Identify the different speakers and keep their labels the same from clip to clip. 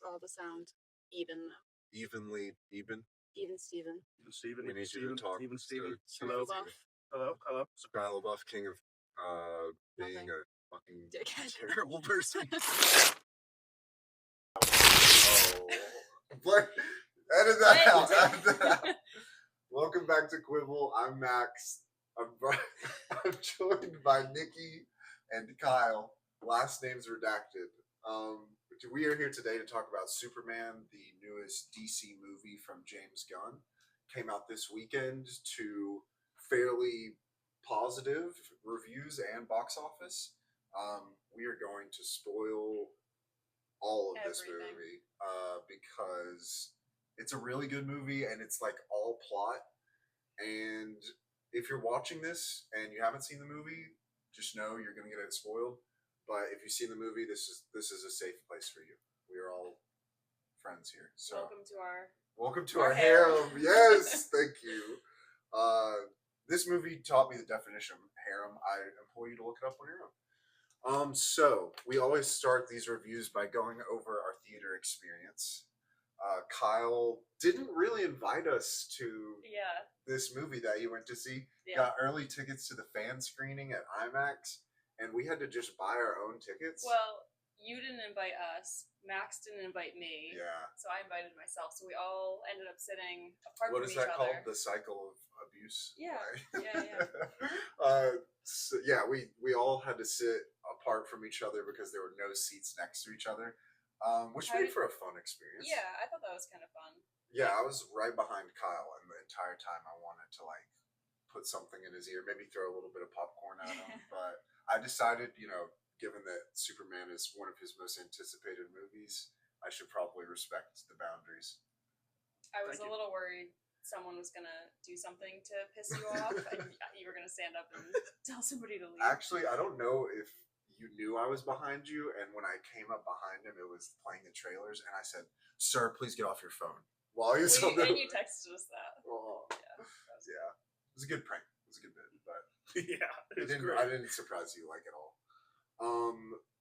Speaker 1: all to sound even.
Speaker 2: Evenly even.
Speaker 1: Even Steven.
Speaker 3: Steven.
Speaker 2: We need you to talk.
Speaker 3: Even Steven.
Speaker 1: Hello.
Speaker 3: Hello.
Speaker 2: Shia LaBeouf, king of being a fucking
Speaker 1: dickhead.
Speaker 2: terrible person. But edit that out. Edit that out. Welcome back to Quibble. I'm Max. I'm joined by Nikki and Kyle. Last names redacted. We are here today to talk about Superman, the newest DC movie from James Gunn. Came out this weekend to fairly positive reviews and box office. We are going to spoil all of this movie because it's a really good movie and it's like all plot. And if you're watching this and you haven't seen the movie, just know you're going to get it spoiled. But if you've seen the movie, this is a safe place for you. We are all friends here. So welcome to our harem. Yes, thank you. This movie taught me the definition of harem. I implore you to look it up on your own. So we always start these reviews by going over our theater experience. Kyle didn't really invite us to this movie that you went to see. Got early tickets to the fan screening at IMAX. And we had to just buy our own tickets.
Speaker 4: Well, you didn't invite us. Max didn't invite me.
Speaker 2: Yeah. So
Speaker 4: I invited myself. So we all ended up sitting apart
Speaker 2: from
Speaker 4: each other. What is
Speaker 2: that called? The cycle of abuse?
Speaker 4: Yeah.
Speaker 2: We all had to sit apart from each other because there were no seats next to each other, which made for a fun experience.
Speaker 4: Yeah, I thought that was kind of fun.
Speaker 2: Yeah, I was right behind Kyle, and the entire time I wanted to put something in his ear, maybe throw a little bit of popcorn at him, but I decided, given that Superman is one of his most anticipated movies, I should probably respect the boundaries.
Speaker 4: I was a little worried someone was going to do something to piss you off, and you were going to stand up and tell somebody to leave.
Speaker 2: Actually, I don't know if you knew I was behind you, and when I came up behind him, it was playing the trailers, and I said, "Sir, please get off your phone." And
Speaker 4: you texted us that.
Speaker 2: Yeah. It was a good prank. It was a good bit, but
Speaker 3: I
Speaker 2: didn't surprise you at all.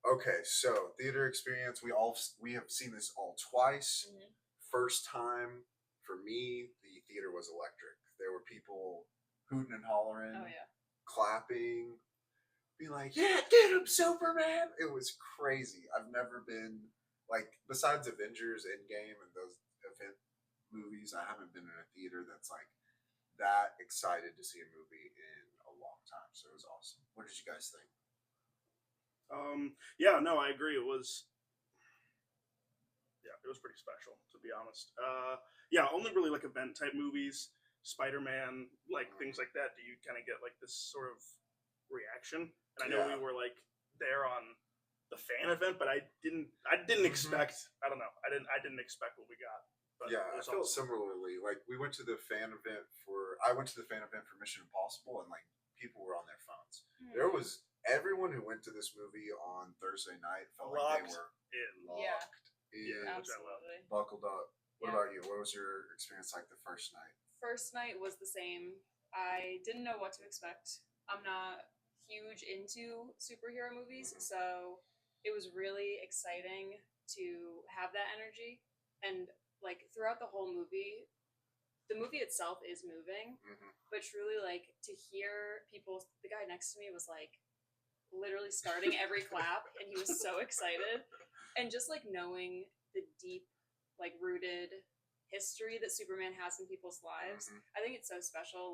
Speaker 2: Okay, so theater experience. We have seen this all twice. Mm-hmm. First time for me, the theater was electric. There were people hooting and hollering, clapping, being like, "Yeah, get him, Superman!" It was crazy. I've never been besides Avengers Endgame and those event movies, I haven't been in a theater that's that excited to see a movie in a long time. So it was awesome. What did you guys think?
Speaker 3: I agree. It was pretty special, to be honest. Only really event type movies, Spider-Man, things like that. Do you kind of get this sort of reaction? And I know we were there on the fan event, but I didn't expect. I don't know. I didn't expect what we got. But
Speaker 2: I felt similarly. We went to the fan event I went to the fan event for Mission Impossible, and people were on their phones. Mm-hmm. There was everyone who went to this movie on Thursday night felt like they were locked in,
Speaker 4: absolutely
Speaker 2: buckled up. What about you? What was your experience the first night?
Speaker 4: First night was the same. I didn't know what to expect. I'm not huge into superhero movies, so it was really exciting to have that energy. And throughout the whole movie, the movie itself is moving, but truly to hear people, the guy next to me was literally starting every clap, and he was so excited. And just knowing the deep rooted history that Superman has in people's lives, I think it's so special.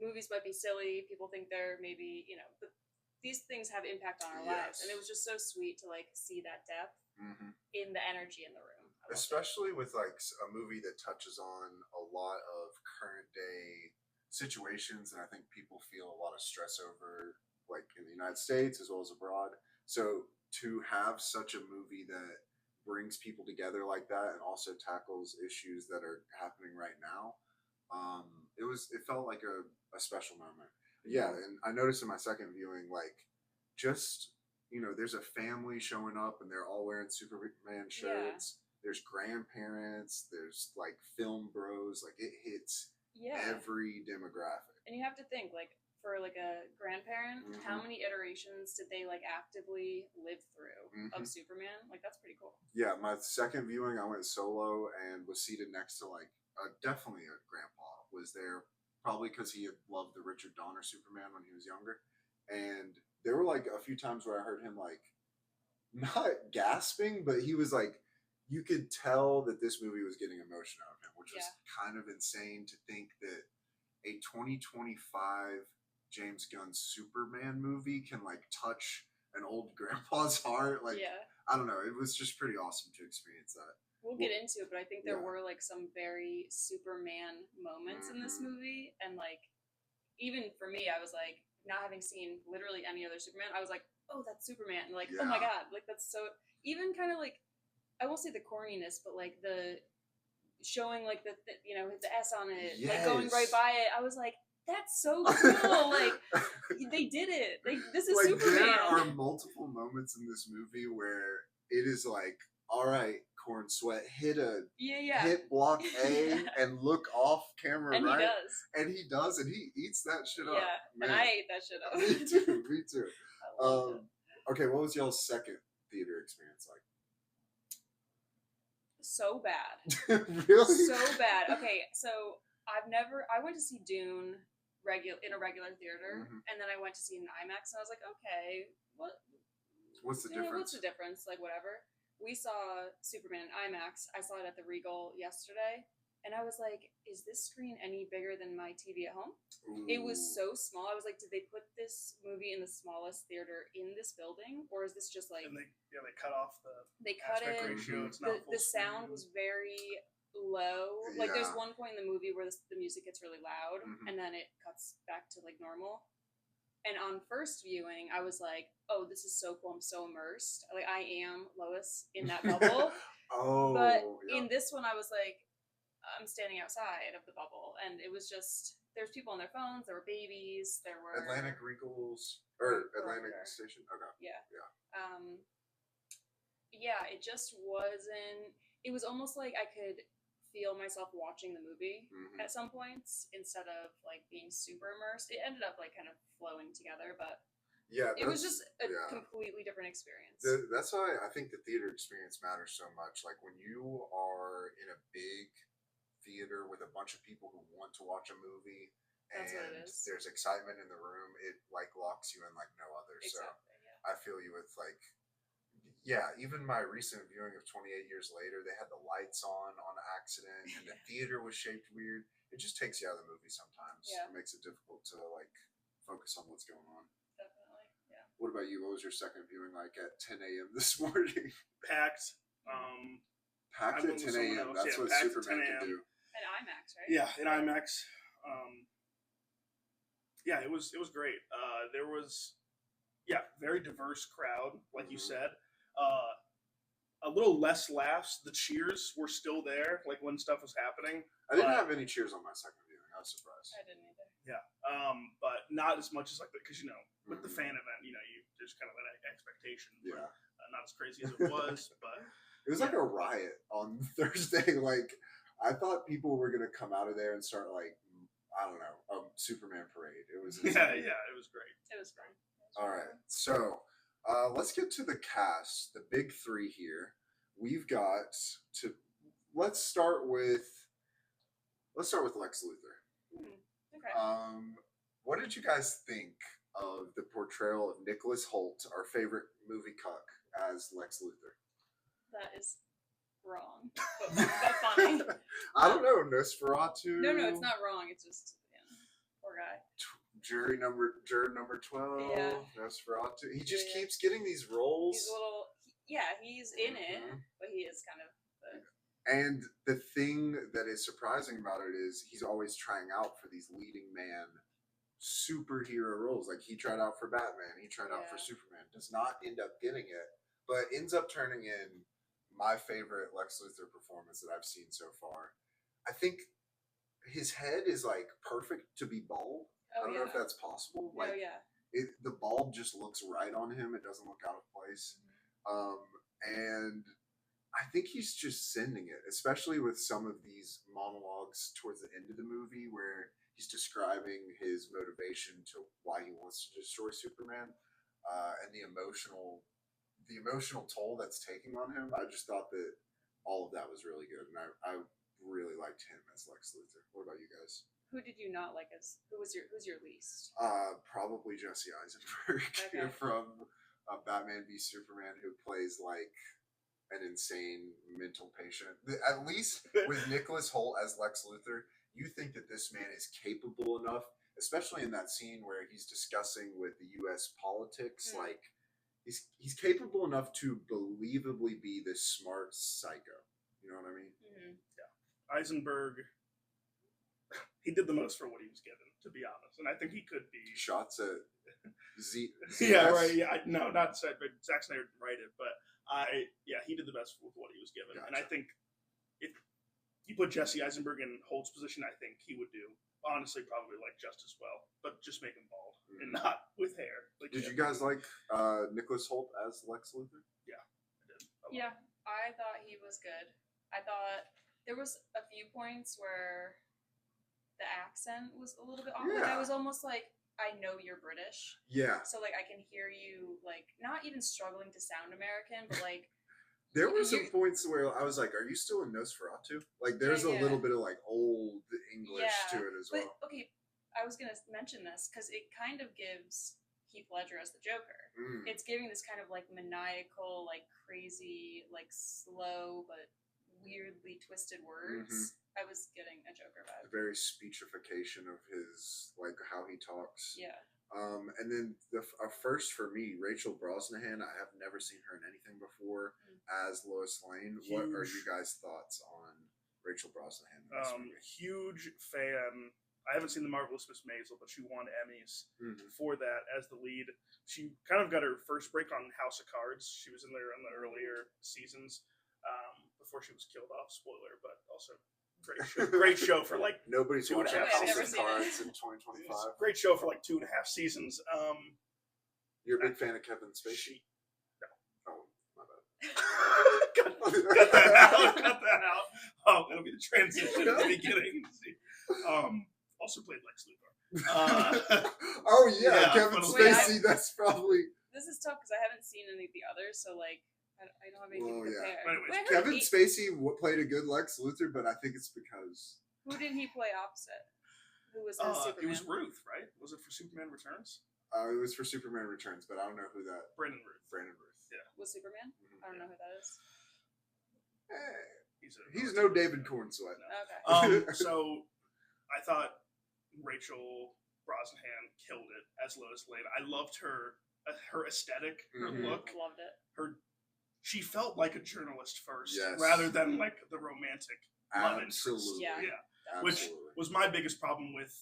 Speaker 4: Movies might be silly, people think they're maybe but these things have impact on our lives, and it was just so sweet to see that depth in the energy in the room.
Speaker 2: Especially with a movie that touches on a lot of current day situations, and I think people feel a lot of stress over, in the United States as well as abroad. So to have such a movie that brings people together like that and also tackles issues that are happening right now, it felt like a special moment. Yeah, and I noticed in my second viewing, there's a family showing up and they're all wearing Superman shirts. Yeah. There's grandparents, there's film bros, it hits every demographic.
Speaker 4: And you have to think, for like a grandparent, how
Speaker 2: Mhm.
Speaker 4: many iterations did they like actively live through
Speaker 2: Mhm.
Speaker 4: of Superman? Like that's pretty cool.
Speaker 2: Yeah, my second viewing, I went solo and was seated next to like definitely a grandpa was there, probably because he had loved the Richard Donner Superman when he was younger, and there were like a few times where I heard him like not gasping, but he was like, you could tell that this movie was getting emotion out of him, which was
Speaker 4: Yeah.
Speaker 2: kind of insane to think that a 2025 James Gunn Superman movie can like touch an old grandpa's heart. Like,
Speaker 4: Yeah.
Speaker 2: I don't know. It was just pretty awesome to experience that.
Speaker 4: We'll get into it, but I think there
Speaker 2: Yeah.
Speaker 4: were like some very Superman moments in this
Speaker 2: Mhm.
Speaker 4: movie, and like even for me, I was like not having seen literally any other Superman, I was like, oh, that's Superman, and like oh my
Speaker 2: Yeah.
Speaker 4: god, like that's so even kind of like I won't say the corniness, but like the showing like the you know the S on it, like going right
Speaker 2: Yes.
Speaker 4: by it, I was like that's so cool, like they did it, this is
Speaker 2: Like
Speaker 4: Superman.
Speaker 2: there are multiple moments in this movie where it is like, all right, Corn Sweat, hit hit block A
Speaker 4: Yeah.
Speaker 2: and look off camera
Speaker 4: And
Speaker 2: right,
Speaker 4: he does.
Speaker 2: and he does, and he eats that shit up.
Speaker 4: Yeah,
Speaker 2: Man.
Speaker 4: and I ate that shit up.
Speaker 2: Me too. Me too.
Speaker 4: I loved it.
Speaker 2: Okay, what was y'all's second theater experience like?
Speaker 4: So bad.
Speaker 2: Really?
Speaker 4: So bad. Okay, so I went to see Dune in a regular theater,
Speaker 2: Mhm.
Speaker 4: and then I went to see it in IMAX, and I was like, okay,
Speaker 2: What's the
Speaker 4: what's
Speaker 2: difference?
Speaker 4: the difference? Like whatever. We saw Superman in IMAX. I saw it at the Regal yesterday, and I was like, is this screen any bigger than my TV at home? It was
Speaker 2: Ooh.
Speaker 4: so small. I was like, did they put this movie in the smallest theater in this building, or is this just like
Speaker 3: And they cut off the
Speaker 4: they cut
Speaker 3: aspect
Speaker 4: it?
Speaker 3: ratio.
Speaker 2: Mhm.
Speaker 3: It's not full
Speaker 4: The sound
Speaker 3: screen.
Speaker 4: was very low. Like there's
Speaker 2: Yeah.
Speaker 4: one point in the movie where the music gets really loud,
Speaker 2: Mhm.
Speaker 4: and then it cuts back to like normal. And on first viewing, I was like, "Oh, this is so cool! I'm so immersed. Like I am Lois in that bubble."
Speaker 2: Oh,
Speaker 4: But
Speaker 2: yeah.
Speaker 4: in this one, I was like, "I'm standing outside of the bubble," and it was just there's people on their phones. There were babies. There were
Speaker 2: Atlantic Regals or Atlantic
Speaker 4: Correct.
Speaker 2: Station. Okay.
Speaker 4: Yeah.
Speaker 2: Yeah.
Speaker 4: Yeah. It just wasn't. It was almost like I could feel myself watching the movie
Speaker 2: Mhm.
Speaker 4: at some points instead of like being super immersed. It ended up like kind of flowing together, but
Speaker 2: Yeah,
Speaker 4: it was
Speaker 2: that's
Speaker 4: just a
Speaker 2: yeah.
Speaker 4: completely different experience.
Speaker 2: That's why I think the theater experience matters so much. Like when you are in a big theater with a bunch of people who want to watch a movie
Speaker 4: That's what
Speaker 2: and
Speaker 4: it is.
Speaker 2: there's excitement in the room, it like locks you in like no other.
Speaker 4: Exactly.
Speaker 2: So I feel you with like, yeah, even my recent viewing of 28 Years Later, they had the lights on accident and the theater was shaped weird. It just takes you out of the movie sometimes.
Speaker 4: Yeah.
Speaker 2: It makes it difficult to like focus on what's going on.
Speaker 4: Definitely. Yeah.
Speaker 2: What about you? What was your second viewing like at 10 a.m. this morning?
Speaker 3: Packed.
Speaker 2: Packed
Speaker 3: I
Speaker 2: at
Speaker 3: went
Speaker 2: 10
Speaker 3: with someone
Speaker 2: a.m.
Speaker 3: else.
Speaker 2: That's
Speaker 3: Yeah,
Speaker 2: what
Speaker 3: packed at
Speaker 2: Superman
Speaker 3: 10
Speaker 2: can
Speaker 3: a.m.
Speaker 2: do.
Speaker 4: And IMAX, right?
Speaker 3: Yeah, in IMAX. Yeah, it was great. There was very diverse crowd, like you
Speaker 2: Mhm.
Speaker 3: said. A little less laughs. The cheers were still there, like when stuff was happening.
Speaker 2: I didn't
Speaker 3: but-
Speaker 2: have any cheers on my second viewing. I was surprised.
Speaker 4: I didn't either.
Speaker 3: But not as much as like because with the
Speaker 2: Mhm.
Speaker 3: fan event, there's kind of an expectation. But,
Speaker 2: Yeah.
Speaker 3: not as crazy as it was, but
Speaker 2: It was like a riot on Thursday. Like, I thought people were going to come out of there and start, like, I don't know, a Superman parade. It was insane.
Speaker 3: it was great.
Speaker 4: It was fun.
Speaker 2: All right. So, let's get to the cast, the big three here. We've got to, let's start with Lex Luthor.
Speaker 4: Okay.
Speaker 2: What did you guys think of the portrayal of Nicholas Hoult, our favorite movie cuck, as Lex Luthor?
Speaker 4: That is wrong, but funny.
Speaker 2: I don't know, Nosferatu.
Speaker 4: No, it's not wrong. It's just poor guy.
Speaker 2: Juror number 12.
Speaker 4: Yeah.
Speaker 2: Nosferatu. He just
Speaker 4: Yeah.
Speaker 2: keeps getting these roles.
Speaker 4: He's a little. He's in it,
Speaker 2: Mhm.
Speaker 4: but he is kind of.
Speaker 2: And the thing that is surprising about it is he's always trying out for these leading man superhero roles. Like he tried out for Batman, he tried out for
Speaker 4: Yeah.
Speaker 2: Superman, does not end up getting it, but ends up turning in my favorite Lex Luthor performance that I've seen so far. I think his head is like perfect to be bald. I
Speaker 4: Oh
Speaker 2: don't know if that's possible. Like the bulb just looks right on him. It doesn't look out of place. And I think he's just sending it, especially with some of these monologues towards the end of the movie where he's describing his motivation to why he wants to destroy Superman, and the emotional toll that's taking on him. I just thought that all of that was really good, and I really liked him as Lex Luthor. What about you guys?
Speaker 4: Who did you not like as who's your least?
Speaker 2: Probably Jesse Eisenberg
Speaker 4: Okay.
Speaker 2: from Batman v Superman, who plays like an insane mental patient. At least with Nicholas Hoult as Lex Luthor, you think that this man is capable enough, especially in that scene where he's discussing with the U.S. politics. Like he's capable enough to believably be this smart psycho. You know what I mean?
Speaker 4: Mm-hmm.
Speaker 3: Yeah, Eisenberg. He did the most for what he was given, to be honest, and I think he could be
Speaker 2: Shots at Z.
Speaker 3: Yeah, right. Yeah, no, not Zack Snyder didn't write it, but he did the best with what he was given,
Speaker 2: Gotcha.
Speaker 3: and I think if you put Jesse Eisenberg in Holt's position, I think he would do honestly probably like just as well, but just make him bald and not with hair. Like,
Speaker 2: Did you guys like Nicholas Hoult as Lex Luthor?
Speaker 3: Yeah, I did.
Speaker 4: Yeah, I thought he was good. I thought there was a few points where the accent was a little bit off. Like, I was almost like, I know you're British.
Speaker 2: Yeah.
Speaker 4: So like I can hear you like not even struggling to sound American, but like
Speaker 2: there were some points where I was like, "Are you still in Nosferatu?" Like, there's a little bit of like old English to it as well.
Speaker 4: But okay, I was gonna mention this because it kind of gives Heath Ledger as the Joker. It's giving this kind of like maniacal, like crazy, like slow but weirdly twisted words. I was getting a Joker vibe.
Speaker 2: The very speechification of his, like how he talks.
Speaker 4: Yeah.
Speaker 2: And then a first for me, Rachel Brosnahan. I have never seen her in anything before as Lois Lane.
Speaker 3: Huge.
Speaker 2: What are you guys' thoughts on Rachel Brosnahan in this movie?
Speaker 3: Huge fan. I haven't seen The Marvelous Miss Maisel, but she won Emmys for that as the lead. She kind of got her first break on House of Cards. She was in there in the earlier seasons before she was killed off. Spoiler, but also great show for like
Speaker 2: Nobody's watching
Speaker 4: I've
Speaker 2: House
Speaker 4: never
Speaker 2: of
Speaker 4: seen
Speaker 2: Cards
Speaker 4: it.
Speaker 2: in 2025.
Speaker 3: Great show for like 2.5 seasons.
Speaker 2: You're a big fan of Kevin Spacey?
Speaker 3: No.
Speaker 2: Oh, my bad.
Speaker 3: cut that out. Cut that out. Oh, that'll be the transition at the beginning. Also played Lex Luthor.
Speaker 2: Oh yeah,
Speaker 3: yeah,
Speaker 2: Kevin
Speaker 3: but-
Speaker 2: Spacey. That's probably
Speaker 4: This is tough because I haven't seen any of the others, so like I don't have anything
Speaker 2: Well,
Speaker 4: to
Speaker 2: yeah.
Speaker 4: compare.
Speaker 3: But anyways,
Speaker 4: Wait, I heard
Speaker 2: Kevin Spacey played a good Lex Luthor, but I think it's because
Speaker 4: who did he play opposite? Who was his
Speaker 3: it
Speaker 4: Superman?
Speaker 3: was Ruth, right? Was it for Superman Returns?
Speaker 2: it was for Superman Returns, but I don't know who that.
Speaker 3: Brandon Ruth.
Speaker 2: Brandon Ruth.
Speaker 3: Yeah.
Speaker 4: Was Superman?
Speaker 2: Mhm.
Speaker 4: I don't know who that is.
Speaker 2: He's no David Cornsweat.
Speaker 4: Okay.
Speaker 3: So I thought Rachel Brosnahan killed it as Lois Lane. I loved her aesthetic, her look,
Speaker 4: Loved it.
Speaker 3: she felt like a journalist first,
Speaker 2: Yes.
Speaker 3: rather than like the romantic love interest.
Speaker 2: Absolutely.
Speaker 4: Yeah.
Speaker 3: Which
Speaker 2: Absolutely.
Speaker 3: was my biggest problem with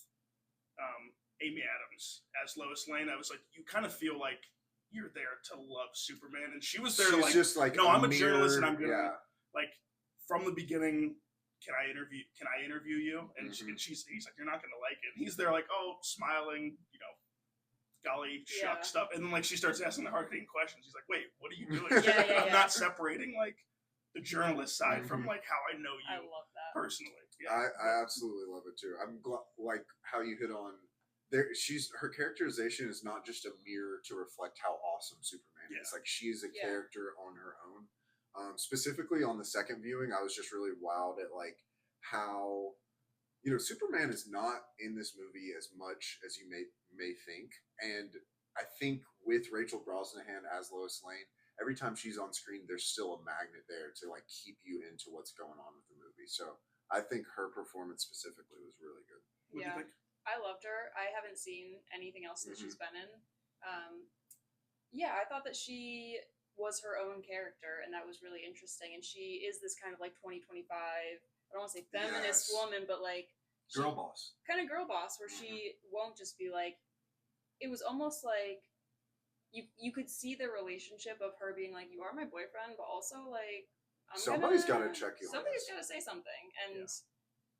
Speaker 3: Amy Adams as Lois Lane. I was like, you kind of feel like you're there to love Superman, and she was there
Speaker 2: She's
Speaker 3: to like,
Speaker 2: just like
Speaker 3: no, I'm a
Speaker 2: mirror,
Speaker 3: journalist, and I'm gonna
Speaker 2: Yeah.
Speaker 3: like from the beginning. Can I interview you? And he's like, you're not gonna like it. And he's there like, oh, smiling, golly shuck stuff. And then like she starts asking the hard hitting questions. He's like, wait, what are you doing? I'm not separating like the journalist side from like how I know you
Speaker 4: I love that.
Speaker 3: personally. Yeah.
Speaker 2: I absolutely love it too. I'm like how you hit on there. Her characterization is not just a mirror to reflect how awesome Superman is. Like she is a character on her own. Specifically on the second viewing, I was just really wowed at like how Superman is not in this movie as much as you may think, and I think with Rachel Brosnahan as Lois Lane, every time she's on screen, there's still a magnet there to like keep you into what's going on with the movie. So I think her performance specifically was really good.
Speaker 3: What do you think?
Speaker 4: I loved her. I haven't seen anything else that she's been in. I thought that she was her own character, and that was really interesting. And she is this kind of like 2025, I don't want to say feminist woman, but like
Speaker 2: Girl boss.
Speaker 4: Kind of girl boss, where she won't just be like, it was almost like you could see the relationship of her being like, you are my boyfriend, but also like,
Speaker 2: Somebody's got to check you.
Speaker 4: Somebody's got to say something. And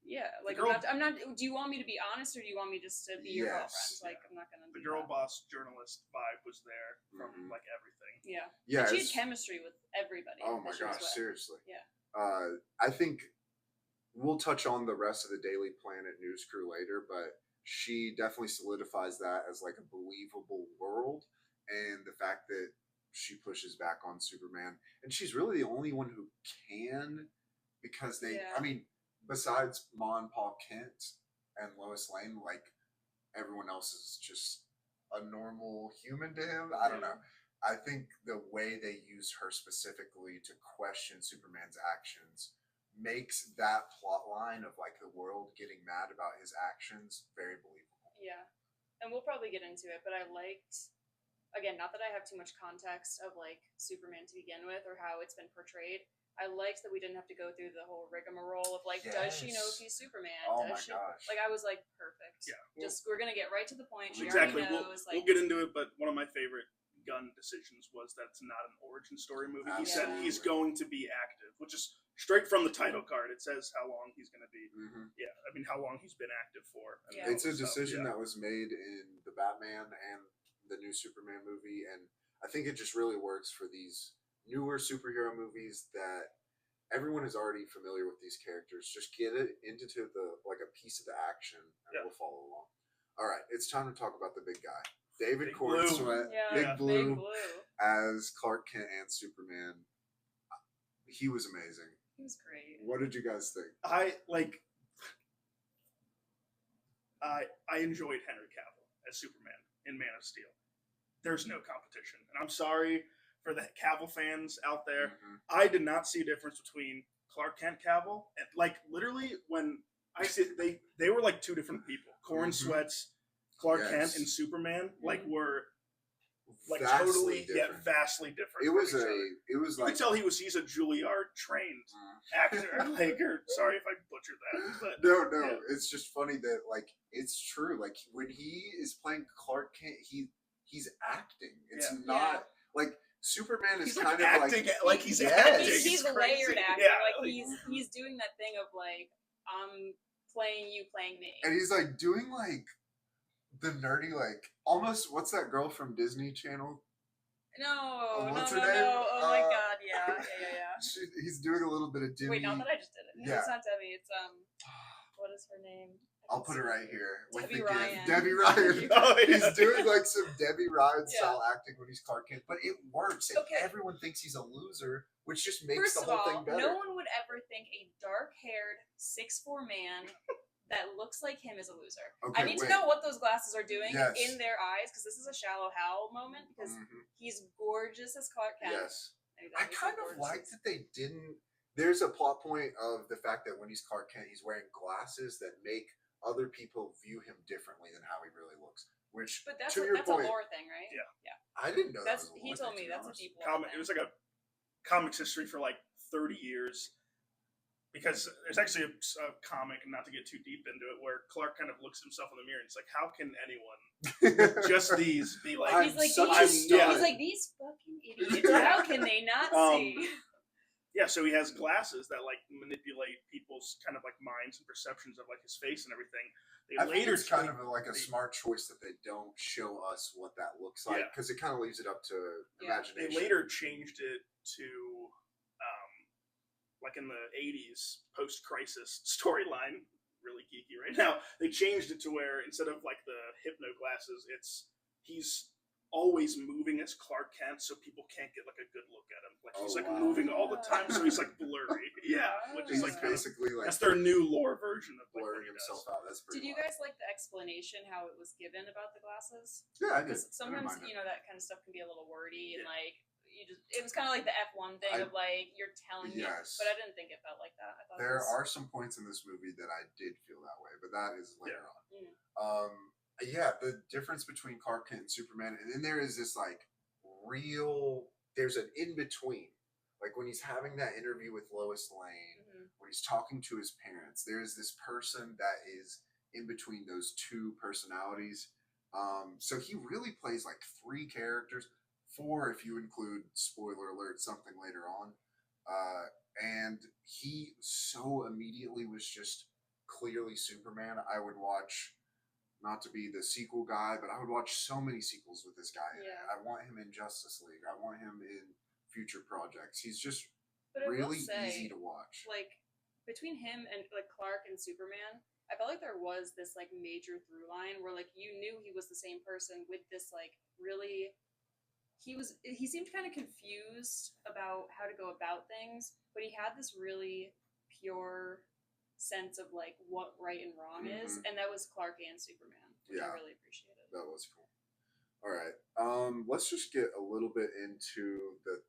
Speaker 4: Yeah, like
Speaker 3: girl-
Speaker 4: I'm not. Do you want me to be honest, or do you want me just to be your girlfriend?
Speaker 2: Yes.
Speaker 4: Like, I'm not gonna.
Speaker 3: The
Speaker 4: do
Speaker 3: girl
Speaker 4: that.
Speaker 3: boss journalist vibe was there from
Speaker 2: Mhm.
Speaker 3: like everything.
Speaker 4: Yeah.
Speaker 2: Yeah.
Speaker 4: And she had
Speaker 2: it's-
Speaker 4: chemistry with everybody.
Speaker 2: Oh
Speaker 4: that
Speaker 2: my
Speaker 4: she was
Speaker 2: gosh,
Speaker 4: with.
Speaker 2: seriously.
Speaker 4: Yeah.
Speaker 2: I think we'll touch on the rest of the Daily Planet news crew later, but she definitely solidifies that as like a believable world, and the fact that she pushes back on Superman, and she's really the only one who can, because they,
Speaker 4: Yeah.
Speaker 2: I mean, besides Ma and Pa Kent and Lois Lane, like everyone else is just a normal human to him. I don't know. I think the way they use her specifically to question Superman's actions makes that plot line of like the world getting mad about his actions very believable.
Speaker 4: Yeah. And we'll probably get into it, but I liked, again, not that I have too much context of like Superman to begin with or how it's been portrayed. I liked that we didn't have to go through the whole rigmarole of like, does she know if
Speaker 2: Yes.
Speaker 4: he's Superman?
Speaker 2: Oh
Speaker 4: does
Speaker 2: my
Speaker 4: she?
Speaker 2: gosh.
Speaker 4: Like, I was like, perfect.
Speaker 3: Yeah.
Speaker 4: Just we're gonna get right to the point. She
Speaker 3: Exactly.
Speaker 4: already knows.
Speaker 3: We'll
Speaker 4: like,
Speaker 3: get into it, but one of my favorite Gunn decisions was that it's not an origin story movie. He said
Speaker 4: Absolutely.
Speaker 3: he's going to be active, which is straight from the title card. It says how long he's going to be.
Speaker 2: Mhm.
Speaker 3: Yeah, I mean how long he's been active for. and
Speaker 4: Yeah.
Speaker 3: all
Speaker 2: It's a
Speaker 3: this stuff,
Speaker 2: decision
Speaker 3: yeah.
Speaker 2: that was made in the Batman and the new Superman movie, and I think it just really works for these newer superhero movies that everyone is already familiar with these characters. Just get it into the like a piece of the action, and
Speaker 3: Yeah.
Speaker 2: we'll follow along. All right, it's time to talk about the big guy, David
Speaker 3: Big Blue.
Speaker 2: Cornsweet,
Speaker 4: yeah,
Speaker 2: Big
Speaker 3: Yeah.
Speaker 2: Blue,
Speaker 4: Big Blue.
Speaker 2: as Clark Kent and Superman. He was amazing.
Speaker 4: He was great.
Speaker 2: What did you guys think?
Speaker 3: I enjoyed Henry Cavill as Superman in Man of Steel. There's no competition, and I'm sorry for the Cavill fans out there.
Speaker 2: Mhm.
Speaker 3: I did not see a difference between Clark Kent Cavill and like literally when I see they were like two different people. Corn
Speaker 2: Mhm.
Speaker 3: Sweats, Clark
Speaker 2: Yes.
Speaker 3: Kent and Superman like were like
Speaker 2: Vastly
Speaker 3: totally
Speaker 2: different.
Speaker 3: vastly different.
Speaker 2: It
Speaker 3: from
Speaker 2: was
Speaker 3: each other.
Speaker 2: it was
Speaker 3: You
Speaker 2: like
Speaker 3: could tell he's a Juilliard trained actor. Like, or sorry if I butchered that, but
Speaker 2: no,
Speaker 3: yeah.
Speaker 2: it's just funny that like it's true. Like when he is playing Clark Kent, he's acting. It's
Speaker 3: Yeah.
Speaker 2: not like Superman is
Speaker 3: he's
Speaker 2: kind
Speaker 3: like
Speaker 2: of
Speaker 3: acting
Speaker 2: like
Speaker 3: like he's
Speaker 2: Yes.
Speaker 3: acting.
Speaker 4: He's
Speaker 3: It's crazy.
Speaker 4: layered acting.
Speaker 3: Yeah,
Speaker 4: like he's doing that thing of like, I'm playing you, playing me.
Speaker 2: and he's like doing like the nerdy like almost what's that girl from Disney Channel?
Speaker 4: No,
Speaker 2: what's
Speaker 4: no,
Speaker 2: her
Speaker 4: no,
Speaker 2: name?
Speaker 4: no. Oh my god, yeah.
Speaker 2: He's doing a little bit of Demi.
Speaker 4: Wait, not that I just did it. No,
Speaker 2: Yeah.
Speaker 4: it's not Debbie. It's what is her name? I
Speaker 2: I'll
Speaker 4: can
Speaker 2: put it
Speaker 4: see
Speaker 2: right here. with
Speaker 4: Debbie
Speaker 2: the gift.
Speaker 4: Ryan.
Speaker 2: Debbie Ryan.
Speaker 3: Oh, yeah.
Speaker 2: He's doing like some Debbie Ryan
Speaker 4: Yeah.
Speaker 2: style acting when he's Clark Kent, but it works. And
Speaker 4: Okay.
Speaker 2: everyone thinks he's a loser, which just makes
Speaker 4: First
Speaker 2: the
Speaker 4: of
Speaker 2: whole
Speaker 4: all,
Speaker 2: thing better.
Speaker 4: no one would ever think a dark-haired 6'4" man that looks like him is a loser.
Speaker 2: Okay,
Speaker 4: I need
Speaker 2: wait.
Speaker 4: to know what those glasses are doing
Speaker 2: Yes.
Speaker 4: in their eyes, because this is a Shallow Hal moment, because
Speaker 2: Mhm.
Speaker 4: he's gorgeous as Clark Kent.
Speaker 2: Yes.
Speaker 4: Maybe
Speaker 2: I
Speaker 4: that makes
Speaker 2: kind
Speaker 4: him
Speaker 2: of
Speaker 4: gorgeous.
Speaker 2: like that they didn't. There's a plot point of the fact that when he's Clark Kent, he's wearing glasses that make other people view him differently than how he really looks. Which,
Speaker 4: But that's
Speaker 2: to
Speaker 4: a,
Speaker 2: your
Speaker 4: that's
Speaker 2: point,
Speaker 4: a lore thing, right?
Speaker 3: Yeah.
Speaker 2: I didn't know
Speaker 4: That's
Speaker 2: that was a
Speaker 4: he
Speaker 2: lore
Speaker 4: told
Speaker 2: thing,
Speaker 4: me
Speaker 2: to be
Speaker 4: that's a
Speaker 2: honest.
Speaker 4: deep lore
Speaker 3: It
Speaker 4: thing.
Speaker 3: was like a comics history for like 30 years. Because there's actually a comic, and not to get too deep into it, where Clark kind of looks at himself in the mirror and it's like, how can anyone just these be like?
Speaker 2: I'm
Speaker 4: He's like
Speaker 2: such
Speaker 3: a
Speaker 4: these.
Speaker 3: stud.
Speaker 4: He's like these fucking idiots. How can they not see?
Speaker 3: Yeah, so he has glasses that like manipulate people's kind of like minds and perceptions of like his face and everything. They
Speaker 2: I think
Speaker 3: later
Speaker 2: it's kind
Speaker 3: tweak-
Speaker 2: of like a
Speaker 3: they-
Speaker 2: smart choice that they don't show us what that looks like,
Speaker 3: Yeah.
Speaker 2: because it kind of leaves it up to
Speaker 4: Yeah.
Speaker 3: they
Speaker 2: imagination.
Speaker 3: later changed it to like in the 80s post-crisis storyline, really geeky right now, they changed it to where instead of like the hypno glasses, he's always moving as Clark Kent, so people can't get like a good look at him. Like he's
Speaker 2: Oh,
Speaker 3: like
Speaker 2: wow.
Speaker 3: moving all the time, so he's like blurry. Yeah, which is
Speaker 2: He's
Speaker 3: like kind of,
Speaker 2: basically like
Speaker 3: that's their new lore version of like,
Speaker 2: blurring
Speaker 3: what he
Speaker 2: himself
Speaker 3: does.
Speaker 2: out. That's pretty
Speaker 4: Did you
Speaker 2: wild.
Speaker 4: guys like the explanation how it was given about the glasses?
Speaker 2: Yeah, I did.
Speaker 4: Because
Speaker 2: I didn't
Speaker 4: sometimes
Speaker 2: mind it.
Speaker 4: you know that kind of stuff can be a little wordy and
Speaker 3: Yeah.
Speaker 4: like it was kind of like the F1 thing
Speaker 2: I-
Speaker 4: of like you're telling me,
Speaker 2: Yes.
Speaker 4: but I didn't think it felt like that. I thought
Speaker 2: There
Speaker 4: it was,
Speaker 2: are some points in this movie that I did feel that way, but that is later
Speaker 4: Mm.
Speaker 2: on. Yeah, the difference between Clark Kent and Superman, and then there is this like there's an in between, like when he's having that interview with Lois Lane,
Speaker 4: Mhm.
Speaker 2: when he's talking to his parents. There's this person that is in between those two personalities. So he really plays like three characters, four if you include, spoiler alert, something later on. And he so immediately was just clearly Superman, I would watch. Not to be the sequel guy, but I would watch so many sequels with this guy.
Speaker 4: Yeah.
Speaker 2: I want him in Justice League. I want him in future projects. He's just
Speaker 4: But I will
Speaker 2: really
Speaker 4: say,
Speaker 2: easy to watch.
Speaker 4: like between him and like Clark and Superman, I felt like there was this like major through line where like you knew he was the same person with this like really he seemed kind of confused about how to go about things, but he had this really pure sense of like what right and wrong is, and that was Clark and Superman, which I
Speaker 2: Yeah.
Speaker 4: really appreciated.
Speaker 2: That was cool. All right. Let's just get a little bit into the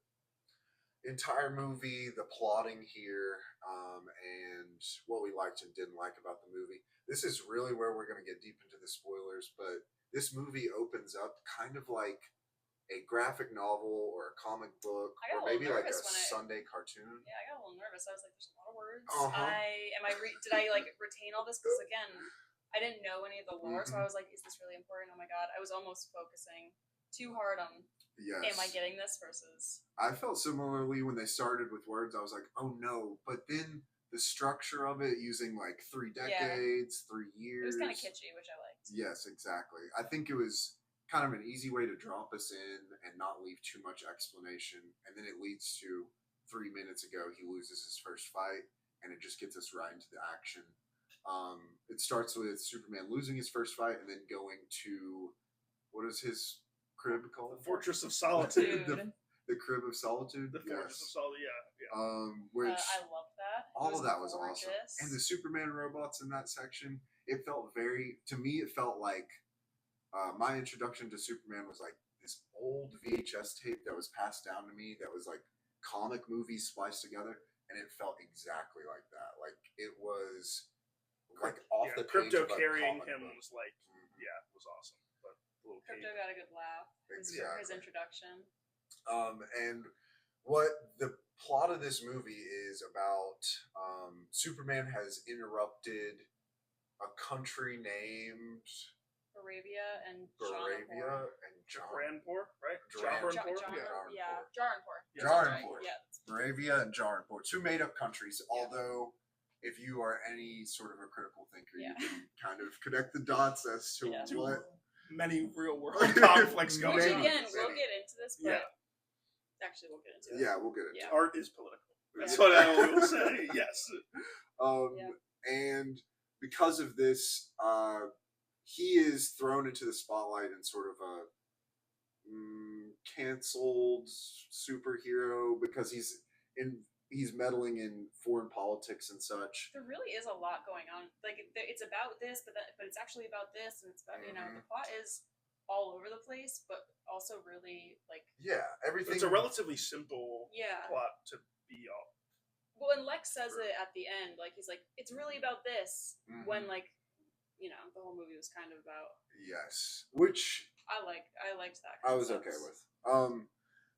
Speaker 2: entire movie, the plotting here, and what we liked and didn't like about the movie. This is really where we're going to get deep into the spoilers, but this movie opens up kind of like a graphic novel or a comic book,
Speaker 4: I got
Speaker 2: or
Speaker 4: a little
Speaker 2: maybe like a
Speaker 4: nervous when
Speaker 2: Sunday cartoon.
Speaker 4: Yeah, I got a little nervous. I was like, "There's a lot of words."
Speaker 2: Uh-huh.
Speaker 4: Did I like retain all this? Because again, I didn't know any of the lore, so I was like, "Is this really important?" Oh my god, I was almost focusing too hard on,
Speaker 2: Yes.
Speaker 4: "Am I getting this?" versus.
Speaker 2: I felt similarly when they started with words. I was like, "Oh no!" But then the structure of it, using like 3 decades, 3 years.
Speaker 4: It was kind of kitschy, which I liked.
Speaker 2: Yes, exactly. I think it was kind of an easy way to drop us in and not leave too much explanation. And then it leads to 3 minutes ago, he loses his first fight, and it just gets us right into the action. It starts with Superman losing his first fight and then going to, what is his crib called?
Speaker 3: The Fortress of Solitude.
Speaker 2: The Crib of Solitude?
Speaker 3: The Fortress of Solitude, yeah.
Speaker 2: Which
Speaker 4: I loved that.
Speaker 2: all of that was
Speaker 4: gorgeous.
Speaker 2: awesome. And the Superman robots in that section, it felt to me, it felt like my introduction to Superman was like this old VHS tape that was passed down to me that was like comic movies spliced together, and it felt exactly like that. Like it was like off the page
Speaker 3: Crypto
Speaker 2: of a
Speaker 3: carrying
Speaker 2: comic
Speaker 3: him
Speaker 2: book.
Speaker 3: was like, it was awesome. But a little
Speaker 4: Crypto
Speaker 3: cape.
Speaker 4: got a good laugh. His introduction.
Speaker 2: And what the plot of this movie is about, Superman has interrupted a country named
Speaker 4: Arabia and
Speaker 2: Baravia and
Speaker 3: Jaranpur, right?
Speaker 2: Jaranpur.
Speaker 4: Jaranpur.
Speaker 2: Jaranpur.
Speaker 4: Yeah.
Speaker 2: Baravia and Jaranpur, 2 made-up countries. Although, if you are any sort of a critical thinker, you can kind of connect the dots as to what
Speaker 3: many real-world conflicts going
Speaker 4: Which
Speaker 3: on.
Speaker 4: again, we'll get into this, but actually, we'll get into it.
Speaker 2: Yeah, we'll get into it.
Speaker 3: Art is political. That's what I will say. Yes.
Speaker 2: And because of this, he is thrown into the spotlight in sort of a canceled superhero because he's meddling in foreign politics and such.
Speaker 4: There really is a lot going on. Like it's about this, but it's actually about this, and it's about the plot is all over the place, but also really like
Speaker 2: everything.
Speaker 3: It's a relatively simple plot to be all.
Speaker 4: Well, and Lex says it at the end, like he's like, it's really about this, when like, the whole movie was kind of about.
Speaker 2: Yes, which
Speaker 4: I liked that.
Speaker 2: I was okay with.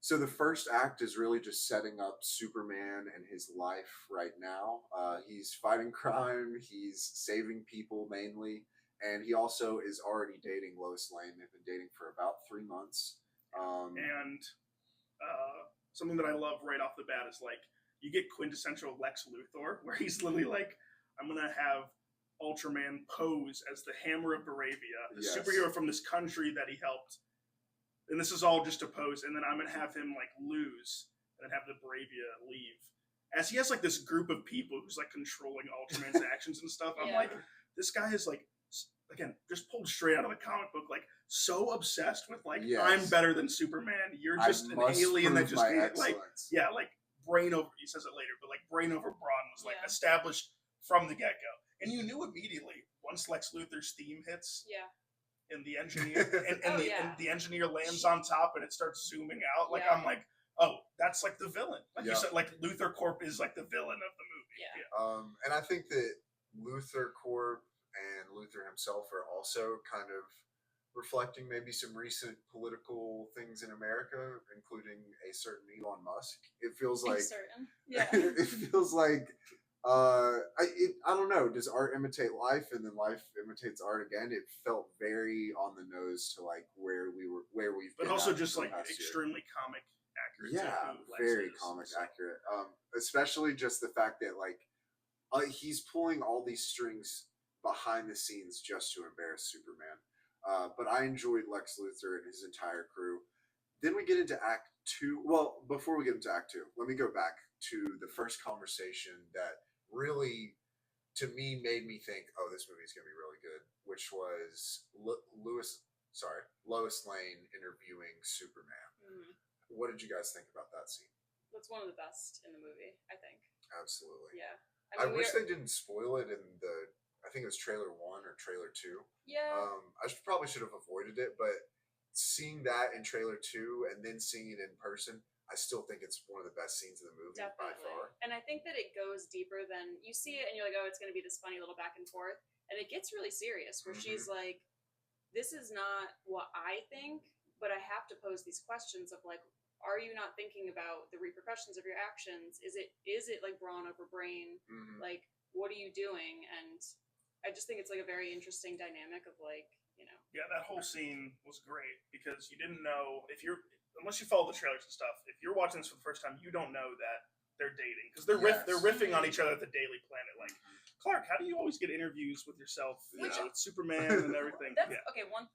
Speaker 2: So the first act is really just setting up Superman and his life right now. He's fighting crime. He's saving people mainly, and he also is already dating Lois Lane. They've been dating for about 3 months.
Speaker 3: And something that I love right off the bat is like you get quintessential Lex Luthor, where he's literally like, I'm gonna have Ultraman pose as the Hammer of Baravia, the superhero from this country that he helped. And this is all just a pose, and then I'm gonna have him like lose, and then have the Baravia leave. As he has like this group of people who's like controlling Ultraman's actions and stuff. I'm like, this guy is like, again, just pulled straight out of the comic book, like so obsessed with like, I'm better than Superman. You're just an alien that just like brain over. He says it later, but like brain over brawn was like established from the get go, and you knew immediately once Lex Luthor's theme hits.
Speaker 4: Yeah.
Speaker 3: And the engineer and the engineer lands on top and it starts zooming out. Like I'm like, oh, that's like the villain. Like you said, like Luthor Corp is like the villain of the movie.
Speaker 2: And I think that Luthor Corp and Luthor himself are also kind of reflecting maybe some recent political things in America, including a certain Elon Musk. It feels like it feels like I don't know. Does art imitate life, and then life imitates art again? It felt very on the nose to like where we've
Speaker 3: but
Speaker 2: been
Speaker 3: also just like
Speaker 2: extremely
Speaker 3: comic accurate.
Speaker 2: Yeah, very comic accurate. Especially just the fact that like he's pulling all these strings behind the scenes just to embarrass Superman. But I enjoyed Lex Luthor and his entire crew. Then we get into Act 2. Well, before we get into Act 2, let me go back to the first conversation that really, to me, made me think, oh, this movie's going to be really good, which was Lois Lane interviewing Superman.
Speaker 4: Mhm.
Speaker 2: What did you guys think about that scene?
Speaker 4: That's one of the best in the movie, I think.
Speaker 2: Absolutely.
Speaker 4: Yeah.
Speaker 2: I wish they didn't spoil it in I think it was trailer 1 or trailer 2.
Speaker 4: Yeah.
Speaker 2: Probably should have avoided it, but seeing that in trailer 2 and then seeing it in person, I still think it's one of the best scenes in the movie by
Speaker 4: Definitely.
Speaker 2: far.
Speaker 4: And I think that it goes deeper than you see it and you're like, oh, it's going to be this funny little back and forth. And it gets really serious where she's like, this is not what I think, but I have to pose these questions of like, are you not thinking about the repercussions of your actions? Is it like brawn over brain? Like, what are you doing? And I just think it's like a very interesting dynamic of like, you know.
Speaker 3: Yeah, that whole scene was great because you didn't know unless you follow the trailers and stuff. If you're watching this for the first time, you don't know that they're dating because they're riffing on each other at the Daily Planet. Like, Clark, how do you always get interviews with yourself, with Superman and everything?
Speaker 4: Okay, one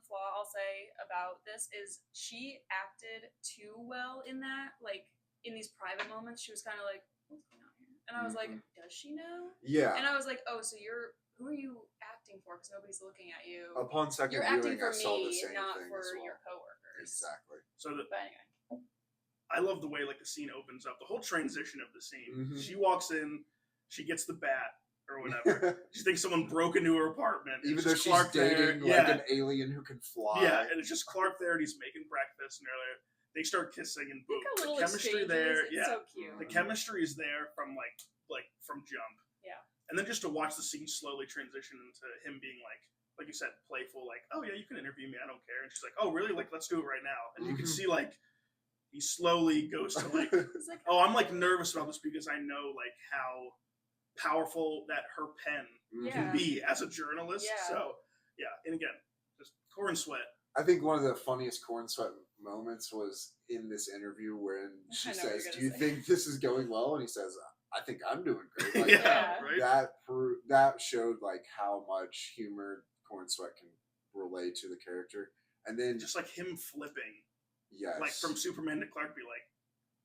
Speaker 4: flaw I'll say about this is she acted too well in that. Like in these private moments, she was kind of like, "What's going on here?" And I was like, "Does she know?"
Speaker 2: Yeah.
Speaker 4: And I was like, "Oh, so who are you acting for? Because nobody's looking at you.
Speaker 2: Upon second
Speaker 4: You're
Speaker 2: viewing,
Speaker 4: acting for
Speaker 2: I saw the
Speaker 4: me,
Speaker 2: same
Speaker 4: not
Speaker 2: thing
Speaker 4: for
Speaker 2: as well.
Speaker 4: your coworkers."
Speaker 2: Exactly.
Speaker 4: But anyway,
Speaker 3: I love the way like the scene opens up. The whole transition of the scene. She walks in, she gets the bat or whatever. She thinks someone broke into her apartment.
Speaker 2: Even though she's
Speaker 3: Clark
Speaker 2: dating like an alien who can fly.
Speaker 3: Yeah, and it's just Clark there and he's making breakfast and they start kissing and boom.
Speaker 4: the
Speaker 3: chemistry there.
Speaker 4: It's so cute.
Speaker 3: The chemistry is there from from jump.
Speaker 4: Yeah.
Speaker 3: And then just to watch the scene slowly transition into him being like you said, playful, like, oh yeah, you can interview me, I don't care. And she's like, oh really? Like, let's do it right now. And you can see like he slowly goes to like, oh, I'm like nervous about this because I know like how powerful that her pen can be as a journalist.
Speaker 4: Yeah.
Speaker 3: So yeah, and again, just Corn Sweat.
Speaker 2: I think one of the funniest Corn Sweat moments was in this interview when she says, "Do you think this is going well?" And he says, "I think I'm doing great." Like,
Speaker 3: right.
Speaker 2: That showed like how much humor Corn Sweat can relate to the character, and then
Speaker 3: just like him flipping.
Speaker 2: Yes.
Speaker 3: Like from Superman to Clark, be like,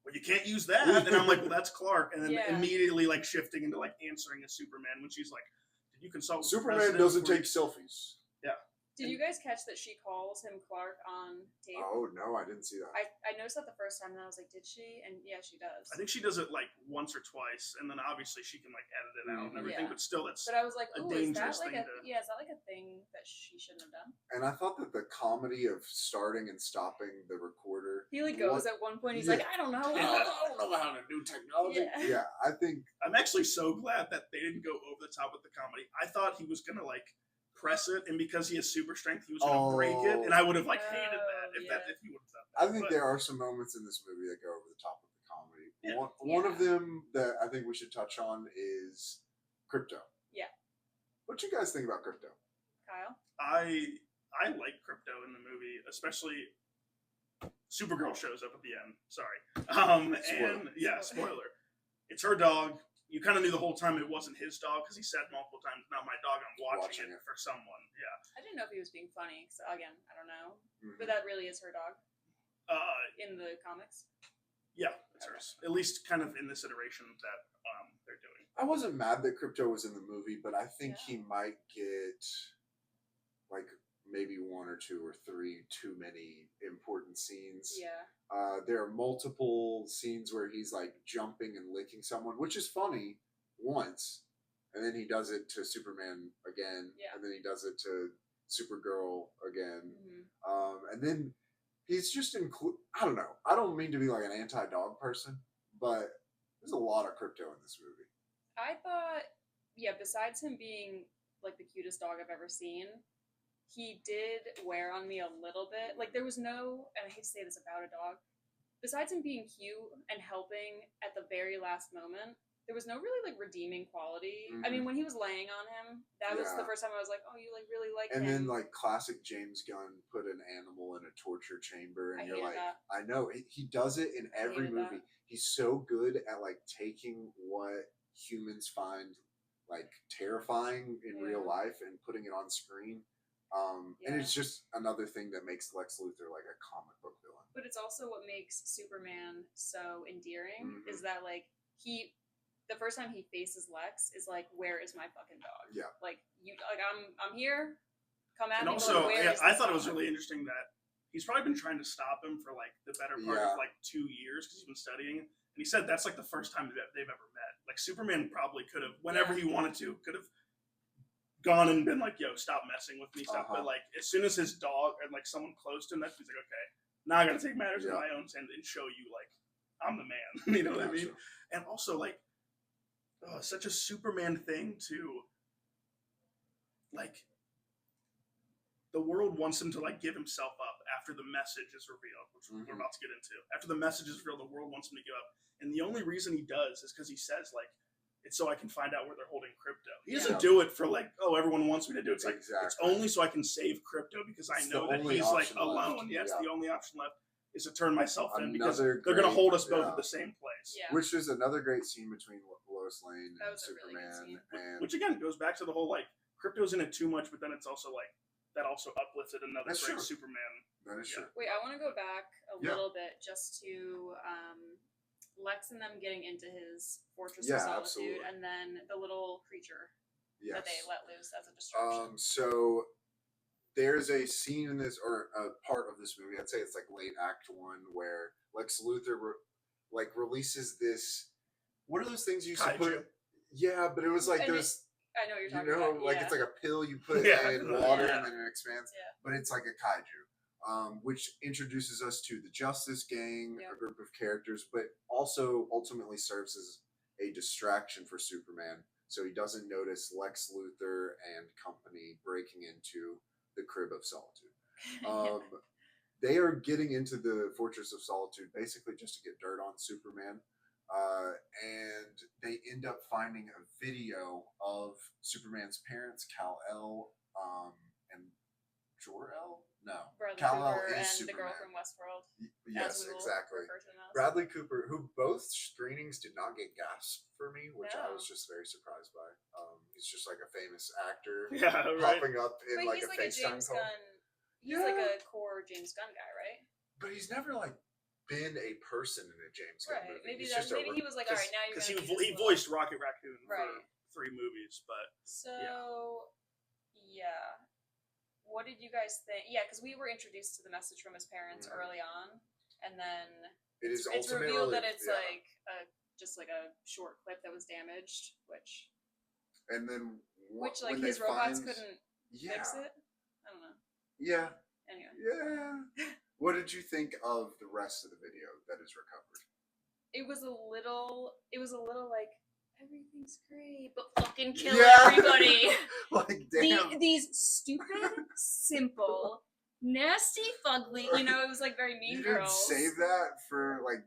Speaker 3: well, you can't use that. And I'm like, well, that's Clark. And then immediately like shifting into like answering as Superman when she's like, did you consult with
Speaker 2: Superman doesn't take selfies.
Speaker 3: Yeah.
Speaker 4: Did you guys catch that she calls him Clark on tape?
Speaker 2: Oh, no, I didn't see that.
Speaker 4: I noticed that the first time and I was like, did she? And yeah, she does.
Speaker 3: I think she does it like once or twice. And then obviously she can like edit it out and everything. But still, that's
Speaker 4: But I was like, oh, is that like
Speaker 3: is
Speaker 4: that like a thing that she shouldn't have done?
Speaker 2: And I thought that the comedy of starting and stopping the recorder.
Speaker 4: He like goes at one point, he's like, I don't know.
Speaker 2: I don't know how to do technology. Yeah, I think.
Speaker 3: I'm actually so glad that they didn't go over the top with the comedy. I thought he was going to like press it, and because he has super strength, he was going to break it, and I would have like hated that if he would have done that.
Speaker 2: I think there are some moments in this movie that go over the top of the comedy. Yeah. One of them that I think we should touch on is Crypto.
Speaker 4: Yeah.
Speaker 2: What you guys think about Crypto?
Speaker 4: Kyle?
Speaker 3: I like Crypto in the movie, especially Supergirl shows up at the end. Sorry. And yeah, spoiler. It's her dog. You kind of knew the whole time it wasn't his dog because he said multiple times, "Not my dog. I'm watching it for someone." Yeah.
Speaker 4: I didn't know if he was being funny. So again, I don't know, but that really is her dog. In the comics.
Speaker 3: Yeah, it's hers. At least, kind of in this iteration that they're doing.
Speaker 2: I wasn't mad that Crypto was in the movie, but I think he might get like maybe 1 or 2 or 3 too many important scenes.
Speaker 4: Yeah.
Speaker 2: There are multiple scenes where he's like jumping and licking someone, which is funny once, and then he does it to Superman again, and then he does it to Supergirl again, and then he's just I don't know. I don't mean to be like an anti-dog person, but there's a lot of Crypto in this movie.
Speaker 4: I thought, besides him being like the cutest dog I've ever seen, he did wear on me a little bit. Like, there was no, and I hate to say this about a dog, besides him being cute and helping at the very last moment, there was no really, like, redeeming quality. I mean, when he was laying on him, that was the first time I was like, oh, you, like, really like him.
Speaker 2: And then, like, classic James Gunn put an animal in a torture chamber, and you're like, I know. He does it in every movie. He's so good at, like, taking what humans find like terrifying in real
Speaker 4: Yeah.
Speaker 2: life and putting it on screen. And
Speaker 4: Yeah.
Speaker 2: it's just another thing that makes Lex Luthor like a comic book villain.
Speaker 4: But it's also what makes Superman so endearing
Speaker 2: Mhm.
Speaker 4: is that like the first time he faces Lex is like, where is my fucking dog?
Speaker 2: Yeah.
Speaker 4: Like I'm here. Come at
Speaker 3: And
Speaker 4: me.
Speaker 3: also,
Speaker 4: but where
Speaker 3: yeah,
Speaker 4: is
Speaker 3: I
Speaker 4: this
Speaker 3: thought it was
Speaker 4: dog?
Speaker 3: really interesting that he's probably been trying to stop him for like the better part
Speaker 2: Yeah.
Speaker 3: of like 2 years because he's been studying. And he said that's like the first time that they've ever met. Like Superman probably could have, whenever he wanted to, could have gone and been like, "Yo, stop messing with me," stuff. But like, as soon as his dog and like someone close to him, that's he's like, "Okay, now I gotta take matters in my own hands and show you like I'm the man." You know what I mean? And also like, such a Superman thing to like. The world wants him to like give himself up after the message is revealed, which we're about to get into. After the message is revealed, the world wants him to give up, and the only reason he does is because he says like, "It's so I can find out where they're holding crypto." He doesn't do it for like, "Oh, everyone wants me to do it." It's like it's only so I can save crypto because I know that he's like alone. Yeah, it's the only option left is to turn myself in because they're going to hold us both at the same place.
Speaker 4: Yeah.
Speaker 2: Which is another great scene between Lois Lane
Speaker 4: That
Speaker 2: and
Speaker 4: was a really good
Speaker 2: Superman,
Speaker 4: scene.
Speaker 2: and
Speaker 3: Which again goes back to the whole like crypto's in it too much, but then it's also like that also uplifted another
Speaker 2: That's
Speaker 3: great
Speaker 2: true.
Speaker 3: Superman.
Speaker 2: that is true.
Speaker 4: Wait, I want to go back a
Speaker 2: Yeah.
Speaker 4: little bit just to Lex and them getting into his Fortress
Speaker 2: Yeah,
Speaker 4: of Solitude,
Speaker 2: absolutely.
Speaker 4: and then the little creature
Speaker 2: Yes.
Speaker 4: that they let loose as a distraction.
Speaker 2: So there's a scene in this, or a part of this movie, I'd say it's like late Act 1, where Lex Luthor releases this. What are those things you used to
Speaker 3: Kaiju.
Speaker 2: put? Yeah, but it was like
Speaker 4: And
Speaker 2: those.
Speaker 4: I know what you're
Speaker 2: You
Speaker 4: talking
Speaker 2: know,
Speaker 4: about.
Speaker 2: like
Speaker 4: yeah.
Speaker 2: it's like a pill you put
Speaker 3: Yeah.
Speaker 2: in water
Speaker 4: Yeah.
Speaker 2: and then it expands.
Speaker 4: Yeah.
Speaker 2: But it's like a kaiju, which introduces us to the Justice Gang,
Speaker 4: Yeah.
Speaker 2: a group of characters, but also ultimately serves as a distraction for Superman, so he doesn't notice Lex Luthor and company breaking into the Crib of Solitude. They are getting into the Fortress of Solitude basically just to get dirt on Superman. And they end up finding a video of Superman's parents, Kal-El, and Jor-El? No.
Speaker 4: Bradley
Speaker 2: Kal-El
Speaker 4: Cooper
Speaker 2: is
Speaker 4: and the girl
Speaker 2: Superman.
Speaker 4: from Westworld.
Speaker 2: Yes,
Speaker 4: as we will
Speaker 2: exactly.
Speaker 4: refer to them as.
Speaker 2: Bradley Cooper, who both screenings did not get gas for me, which I
Speaker 4: No.
Speaker 2: was just very surprised by. He's just like a famous actor
Speaker 3: Yeah, right.
Speaker 2: popping up in
Speaker 4: But
Speaker 2: like
Speaker 4: he's
Speaker 2: a
Speaker 4: like a
Speaker 2: FaceTime
Speaker 4: James
Speaker 2: call.
Speaker 4: Gunn. He's like a core James Gunn guy, right?
Speaker 2: But he's never like been a person in a James Gunn
Speaker 4: Right.
Speaker 2: movie.
Speaker 4: Maybe
Speaker 2: He's
Speaker 4: that.
Speaker 2: just a
Speaker 4: Maybe he was like, all right, now you're
Speaker 3: Because
Speaker 4: gonna
Speaker 3: he voiced Rocket Raccoon
Speaker 4: Right.
Speaker 3: for 3 movies, but
Speaker 4: So, yeah. What did you guys think? Yeah, because we were introduced to the message from his parents early on, and then
Speaker 2: it is
Speaker 4: it's
Speaker 2: ultimately
Speaker 4: revealed that it's
Speaker 2: yeah.
Speaker 4: like just like a short clip that was damaged, which
Speaker 2: And then
Speaker 4: like
Speaker 2: when
Speaker 4: his
Speaker 2: they
Speaker 4: robots
Speaker 2: find,
Speaker 4: couldn't
Speaker 2: yeah,
Speaker 4: fix it. I don't know.
Speaker 2: yeah,
Speaker 4: Anyway,
Speaker 2: yeah. What did you think of the rest of the video that is recovered?
Speaker 4: it was a little like everything's great, but fucking kill
Speaker 2: Yeah.
Speaker 4: everybody.
Speaker 2: Like damn.
Speaker 4: These stupid, simple, nasty, fugly. You know, it was like very Mean
Speaker 2: You didn't
Speaker 4: Girls.
Speaker 2: save that for like.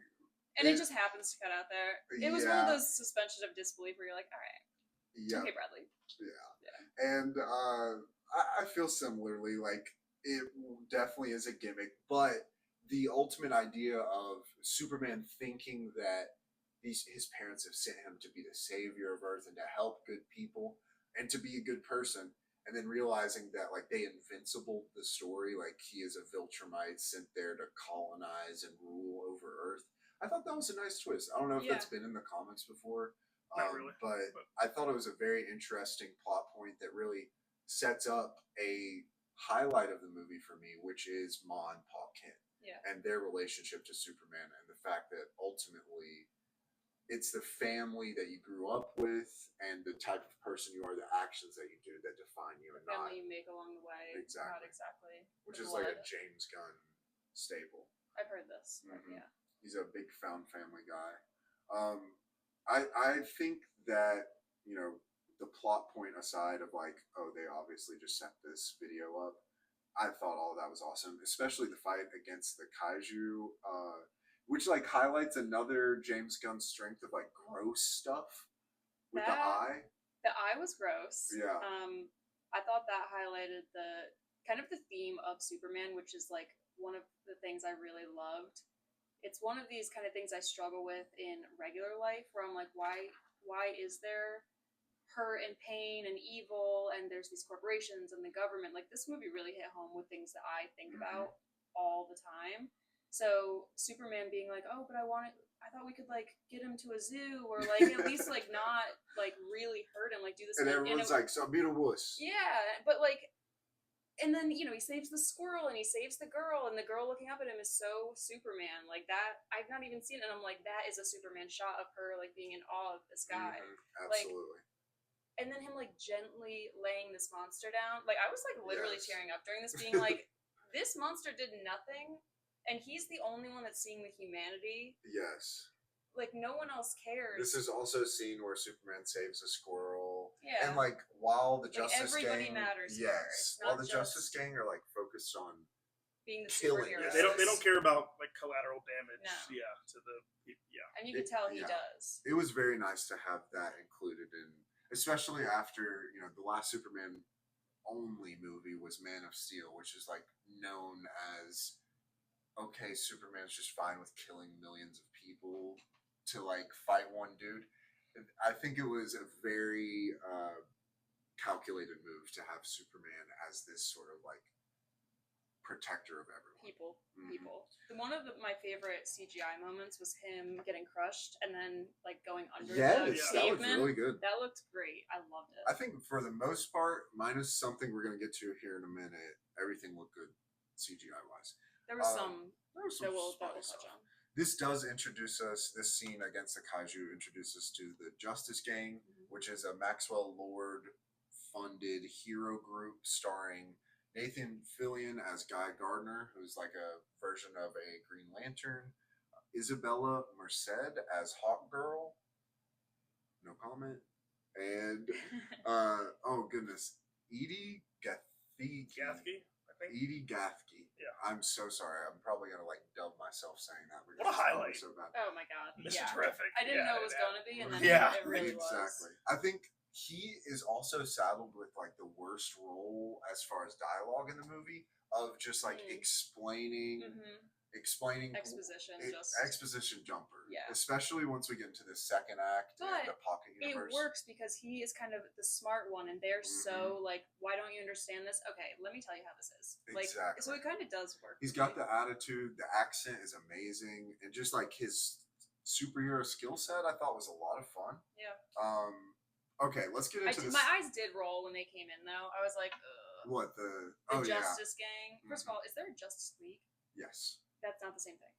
Speaker 4: And it just happens to cut out there. It was one of those suspensions of disbelief where you're like, all right,
Speaker 2: Yeah.
Speaker 4: okay, Bradley.
Speaker 2: Yeah. And I feel similarly. Like it definitely is a gimmick, but the ultimate idea of Superman thinking that his parents have sent him to be the savior of Earth and to help good people and to be a good person, and then realizing that like they invincible the story, like he is a Viltrumite sent there to colonize and rule over Earth. I thought that was a nice twist. I don't know if that's been in the comics before,
Speaker 3: Not really,
Speaker 2: but I thought it was a very interesting plot point that really sets up a highlight of the movie for me, which is Ma and Pa Kent and their relationship to Superman, and the fact that ultimately it's the family that you grew up with and the type of person you are, the actions that you do that define you, and
Speaker 4: The family
Speaker 2: not
Speaker 4: you make along the way.
Speaker 2: Exactly.
Speaker 4: Not exactly.
Speaker 2: which
Speaker 4: the
Speaker 2: is like a
Speaker 4: blood.
Speaker 2: James Gunn staple.
Speaker 4: I've heard this. But
Speaker 2: Mhm.
Speaker 4: yeah.
Speaker 2: He's a big found family guy. I think that, you know, the plot point aside of like, oh, they obviously just set this video up, I thought all that was awesome, especially the fight against the kaiju, which like highlights another James Gunn strength of like gross stuff with the eye.
Speaker 4: The eye was gross.
Speaker 2: Yeah.
Speaker 4: I thought that highlighted the kind of the theme of Superman, which is like one of the things I really loved. It's one of these kind of things I struggle with in regular life where I'm like, why why is there hurt and pain and evil, and there's these corporations and the government. Like, this movie really hit home with things that I think about all the time. So Superman being like, oh, but I thought we could like get him to a zoo, or like at least like not like really hurt him, like do this
Speaker 2: And
Speaker 4: thing.
Speaker 2: everyone's like, so beautiful.
Speaker 4: Yeah, but like, and then he saves the squirrel and he saves the girl, and the girl looking up at him is so Superman. Like that, I've not even seen it, and I'm like, that is a Superman shot of her like being in awe of this guy.
Speaker 2: Absolutely.
Speaker 4: And then him like gently laying this monster down. Like, I was like literally
Speaker 2: Yes.
Speaker 4: tearing up during this, being like, this monster did nothing, and he's the only one that's seeing the humanity.
Speaker 2: Yes.
Speaker 4: Like, no one else cares.
Speaker 2: This is also a scene where Superman saves a squirrel.
Speaker 4: Yeah.
Speaker 2: And like while the
Speaker 4: Like,
Speaker 2: Justice
Speaker 4: everybody
Speaker 2: Gang
Speaker 4: matters here.
Speaker 2: Yes.
Speaker 4: It's
Speaker 2: While
Speaker 4: not
Speaker 2: the Justice
Speaker 4: just
Speaker 2: Gang are like focused on
Speaker 4: being the
Speaker 2: killing.
Speaker 4: superhero.
Speaker 3: Yeah, they don't care about like collateral damage.
Speaker 4: No.
Speaker 3: Yeah, to the
Speaker 4: And you can tell he
Speaker 2: yeah.
Speaker 4: does.
Speaker 2: It was very nice to have that included in, especially after, the last Superman only movie was Man of Steel, which is like known as, okay, Superman's just fine with killing millions of people to like fight one dude. I think it was a very calculated move to have Superman as this sort of like protector of everyone.
Speaker 4: People.
Speaker 2: Mhm.
Speaker 4: One of my favorite CGI moments was him getting crushed and then like going under
Speaker 2: Yes,
Speaker 4: the
Speaker 2: that looked
Speaker 4: pavement.
Speaker 2: really good.
Speaker 4: That looked great. I loved it.
Speaker 2: I think for the most part, minus something we're gonna get to here in a minute, everything looked good CGI wise.
Speaker 4: There was some
Speaker 2: There was
Speaker 4: that
Speaker 2: some
Speaker 4: we'll
Speaker 2: spotty
Speaker 4: touch
Speaker 2: stuff.
Speaker 4: on.
Speaker 2: This does introduce us. This scene against the kaiju introduces us to the Justice Gang, which is a Maxwell Lord funded hero group starring Nathan Fillion as Guy Gardner, who's like a version of a Green Lantern. Isabella Merced as Hawk Girl. No comment. And oh goodness, Edie Gathke.
Speaker 3: Gathke, I think.
Speaker 2: Edie Gathke.
Speaker 3: Yeah.
Speaker 2: I'm so sorry. I'm probably gonna like dub myself saying that.
Speaker 3: What a highlight.
Speaker 2: So bad.
Speaker 4: Oh my god.
Speaker 3: Mr.
Speaker 4: Yeah.
Speaker 3: Terrific.
Speaker 4: I didn't
Speaker 3: Yeah,
Speaker 4: know it was
Speaker 3: yeah.
Speaker 4: going to be, and then
Speaker 3: Yeah.
Speaker 4: it really
Speaker 2: Exactly.
Speaker 4: was.
Speaker 2: I think he is also saddled with like the worst role as far as dialogue in the movie of just like explaining
Speaker 4: Exposition, just
Speaker 2: exposition jumper.
Speaker 4: Yeah.
Speaker 2: Especially once we get into the second act
Speaker 4: But
Speaker 2: and the pocket
Speaker 4: it
Speaker 2: universe.
Speaker 4: works because he is kind of the smart one, and they're so like, why don't you understand this? Okay, let me tell you how this is. Like,
Speaker 2: Exactly.
Speaker 4: so it kind of does work.
Speaker 2: He's got the attitude, the accent is amazing, and just like his superhero skill set, I thought was a lot of fun.
Speaker 4: Yeah.
Speaker 2: Okay, let's get into this.
Speaker 4: My eyes did roll when they came in, though. I was like, ugh.
Speaker 2: What the?
Speaker 4: The
Speaker 2: Oh yeah.
Speaker 4: Justice Gang. First of all, is there a Justice League?
Speaker 2: Yes.
Speaker 4: That's not the same thing.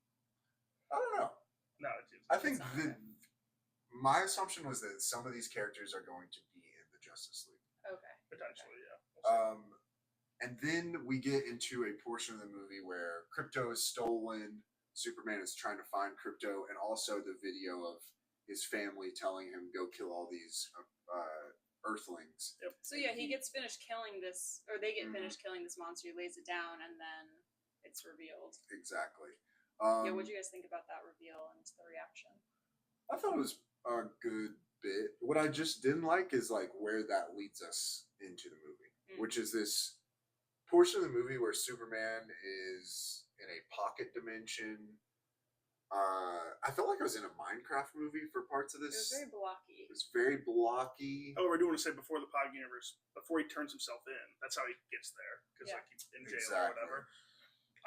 Speaker 2: I don't know.
Speaker 3: No, it seems
Speaker 2: I think
Speaker 4: not
Speaker 2: the my assumption was that some of these characters are going to be in the Justice League.
Speaker 4: Okay.
Speaker 3: potentially, yeah.
Speaker 2: And then we get into a portion of the movie where Crypto is stolen. Superman is trying to find Crypto, and also the video of his family telling him go kill all these Earthlings.
Speaker 3: Yep.
Speaker 4: So yeah, he gets finished killing this, or they get finished killing this monster. He lays it down, and then it's revealed.
Speaker 2: Exactly.
Speaker 4: Yeah, what do you guys think about that reveal and the reaction?
Speaker 2: I thought it was a good bit. What I just didn't like is like where that leads us into the movie, which is this portion of the movie where Superman is in a pocket dimension. I felt like I was in a Minecraft movie for parts of
Speaker 4: It
Speaker 2: this.
Speaker 4: was very blocky.
Speaker 2: It was very blocky.
Speaker 3: Oh, I do want to say before the Pod Universe, before he turns himself in, that's how he gets there, because like he's in jail or whatever.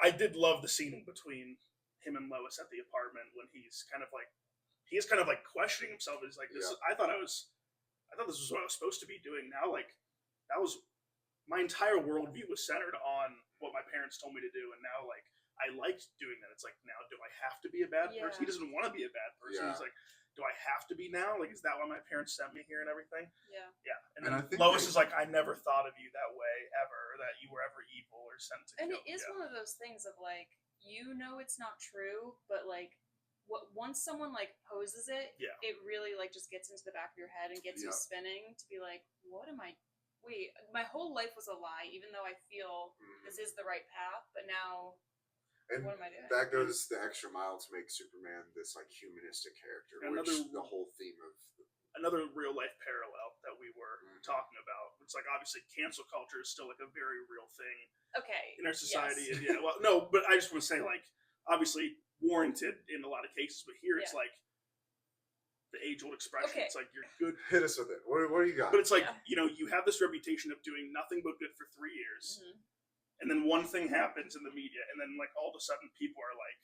Speaker 3: I did love the scene between him and Lois at the apartment when he's kind of like questioning himself. He's like, "This." I thought this was what I was supposed to be doing. Now, like, that was my entire worldview was centered on what my parents told me to do, and now like I liked doing that. It's like, now do I have to be a bad person? He doesn't want to be a bad person.
Speaker 2: Yeah.
Speaker 3: He's like, do I have to be now? Like, is that why my parents sent me here and everything?
Speaker 4: Yeah.
Speaker 3: Yeah. And
Speaker 2: And
Speaker 3: then
Speaker 2: I think
Speaker 3: Lois is like, I never thought of you that way ever, or that you were ever evil or sent to
Speaker 4: And
Speaker 3: kill.
Speaker 4: it is one of those things of like, you know, it's not true, but like, once someone like poses it, it really like just gets into the back of your head and gets you spinning to be like, what am I? Wait, my whole life was a lie, even though I feel this is the right path, but now.
Speaker 2: And
Speaker 4: what am I doing?
Speaker 2: that goes the extra mile to make Superman this like humanistic character, which the whole theme of
Speaker 3: another real life parallel that we were talking about. It's like obviously cancel culture is still like a very real thing.
Speaker 4: Okay.
Speaker 3: In our society,
Speaker 4: yes.
Speaker 3: and well, no, but I just want to say like obviously warranted in a lot of cases, but here it's like the age-old expression.
Speaker 4: Okay.
Speaker 3: It's like you're good,
Speaker 2: Hit us with it. What do you got?
Speaker 3: but it's like
Speaker 4: Yeah.
Speaker 3: you have this reputation of doing nothing but good for 3 years, and then one thing happens in the media, and then like all of a sudden people are like,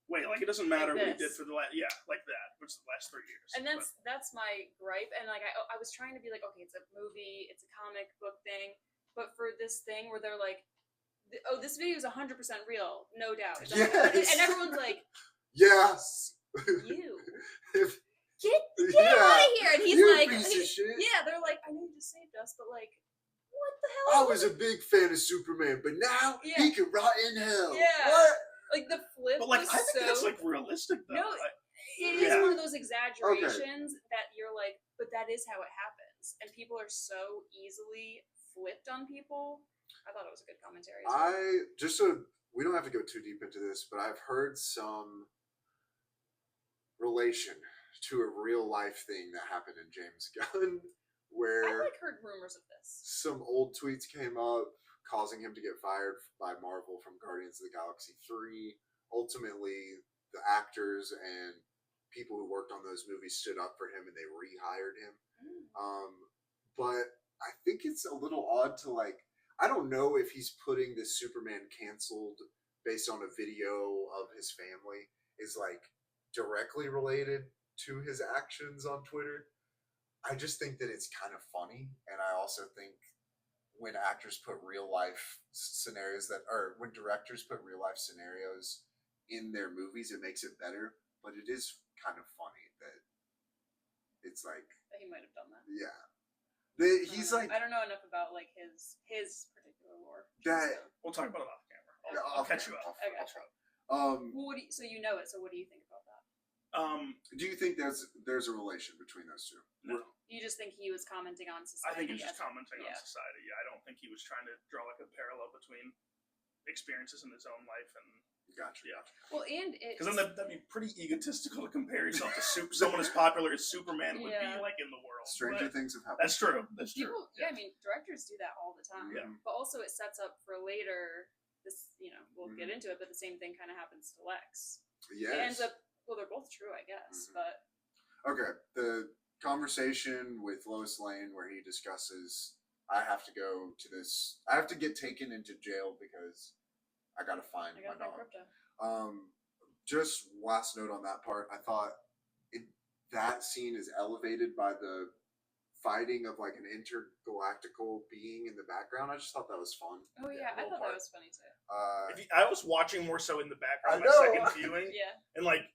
Speaker 3: wait, like it doesn't matter what he did for the last like that, which is the last 3 years.
Speaker 4: And that's my gripe. And like I was trying to be like, okay, it's a movie, it's a comic book thing, but for this thing where they're like, oh, this video is 100% real, no doubt.
Speaker 2: Yes.
Speaker 4: And everyone's like,
Speaker 2: yes.
Speaker 4: you
Speaker 2: If-
Speaker 4: get
Speaker 2: yeah.
Speaker 4: out of here. And he's
Speaker 2: You're a
Speaker 4: like,
Speaker 2: piece of shit.
Speaker 4: yeah, they're like, I know you just saved us, but like, what the hell?
Speaker 2: I was a big fan of Superman, but now
Speaker 4: Yeah.
Speaker 2: he can rot in hell.
Speaker 4: Yeah.
Speaker 2: What?
Speaker 4: Like the flip
Speaker 3: But like
Speaker 4: was
Speaker 3: I think
Speaker 4: so
Speaker 3: that's like realistic though.
Speaker 4: No, it is
Speaker 3: Yeah.
Speaker 4: one of those exaggerations that you're like, but that is how it happens, and people are so easily flipped on people. I thought it was a good commentary. As well.
Speaker 2: We don't have to go too deep into this, but I've heard some relation to a real life thing that happened in James Gunn, where
Speaker 4: I like heard rumors of this.
Speaker 2: some old tweets came up causing him to get fired by Marvel from Guardians of the Galaxy 3. Ultimately, the actors and people who worked on those movies stood up for him and they rehired him. But I think it's a little odd to like, I don't know if he's putting this Superman canceled based on a video of his family is like directly related to his actions on Twitter. I just think that it's kind of funny, and I also think when actors put real life scenarios when directors put real life scenarios in their movies, it makes it better. But it is kind of funny that it's like,
Speaker 4: He might have done that.
Speaker 2: yeah, he's like
Speaker 4: I don't know enough about like his particular lore.
Speaker 2: that.
Speaker 3: We'll talk about it off camera.
Speaker 2: Yeah,
Speaker 3: I'll catch you up.
Speaker 4: I gotcha.
Speaker 2: Well,
Speaker 4: Well, so you know it. So what do you think about that?
Speaker 2: do you think there's a relation between those two?
Speaker 3: No.
Speaker 4: You just think he was commenting on
Speaker 3: I
Speaker 4: society?
Speaker 3: think he's just
Speaker 4: as-
Speaker 3: commenting on
Speaker 4: yeah.
Speaker 3: society. I don't think he was trying to draw like a parallel between experiences in his own life and
Speaker 2: Gotcha.
Speaker 3: yeah.
Speaker 4: Well, and it.
Speaker 3: Because then that'd be pretty egotistical to compare yourself to someone as popular as Superman would be like in the world.
Speaker 2: Stranger
Speaker 3: But
Speaker 2: things have happened.
Speaker 3: that's true. That's true.
Speaker 4: People, yeah, I mean, directors do that all the time.
Speaker 3: Yeah.
Speaker 4: But also, it sets up for later. This, we'll get
Speaker 2: Mm-hmm.
Speaker 4: into it, but the same thing kind of happens to Lex.
Speaker 2: Yes.
Speaker 4: It ends up. Well, they're both true, I guess.
Speaker 2: Mhm.
Speaker 4: But
Speaker 2: Okay, the conversation with Lois Lane where he discusses, I have to go to this. I have to get taken into jail because I gotta find
Speaker 4: I got
Speaker 2: my
Speaker 4: my
Speaker 2: dog.
Speaker 4: crypto.
Speaker 2: Just last note on that part, I thought that scene is elevated by the fighting of like an intergalactical being in the background. I just thought that was fun.
Speaker 4: Oh yeah, I
Speaker 2: little
Speaker 4: thought
Speaker 2: part.
Speaker 4: that was funny too.
Speaker 3: I was watching more so in the background
Speaker 2: I
Speaker 3: my
Speaker 2: know.
Speaker 3: second viewing,
Speaker 4: Yeah.
Speaker 3: and like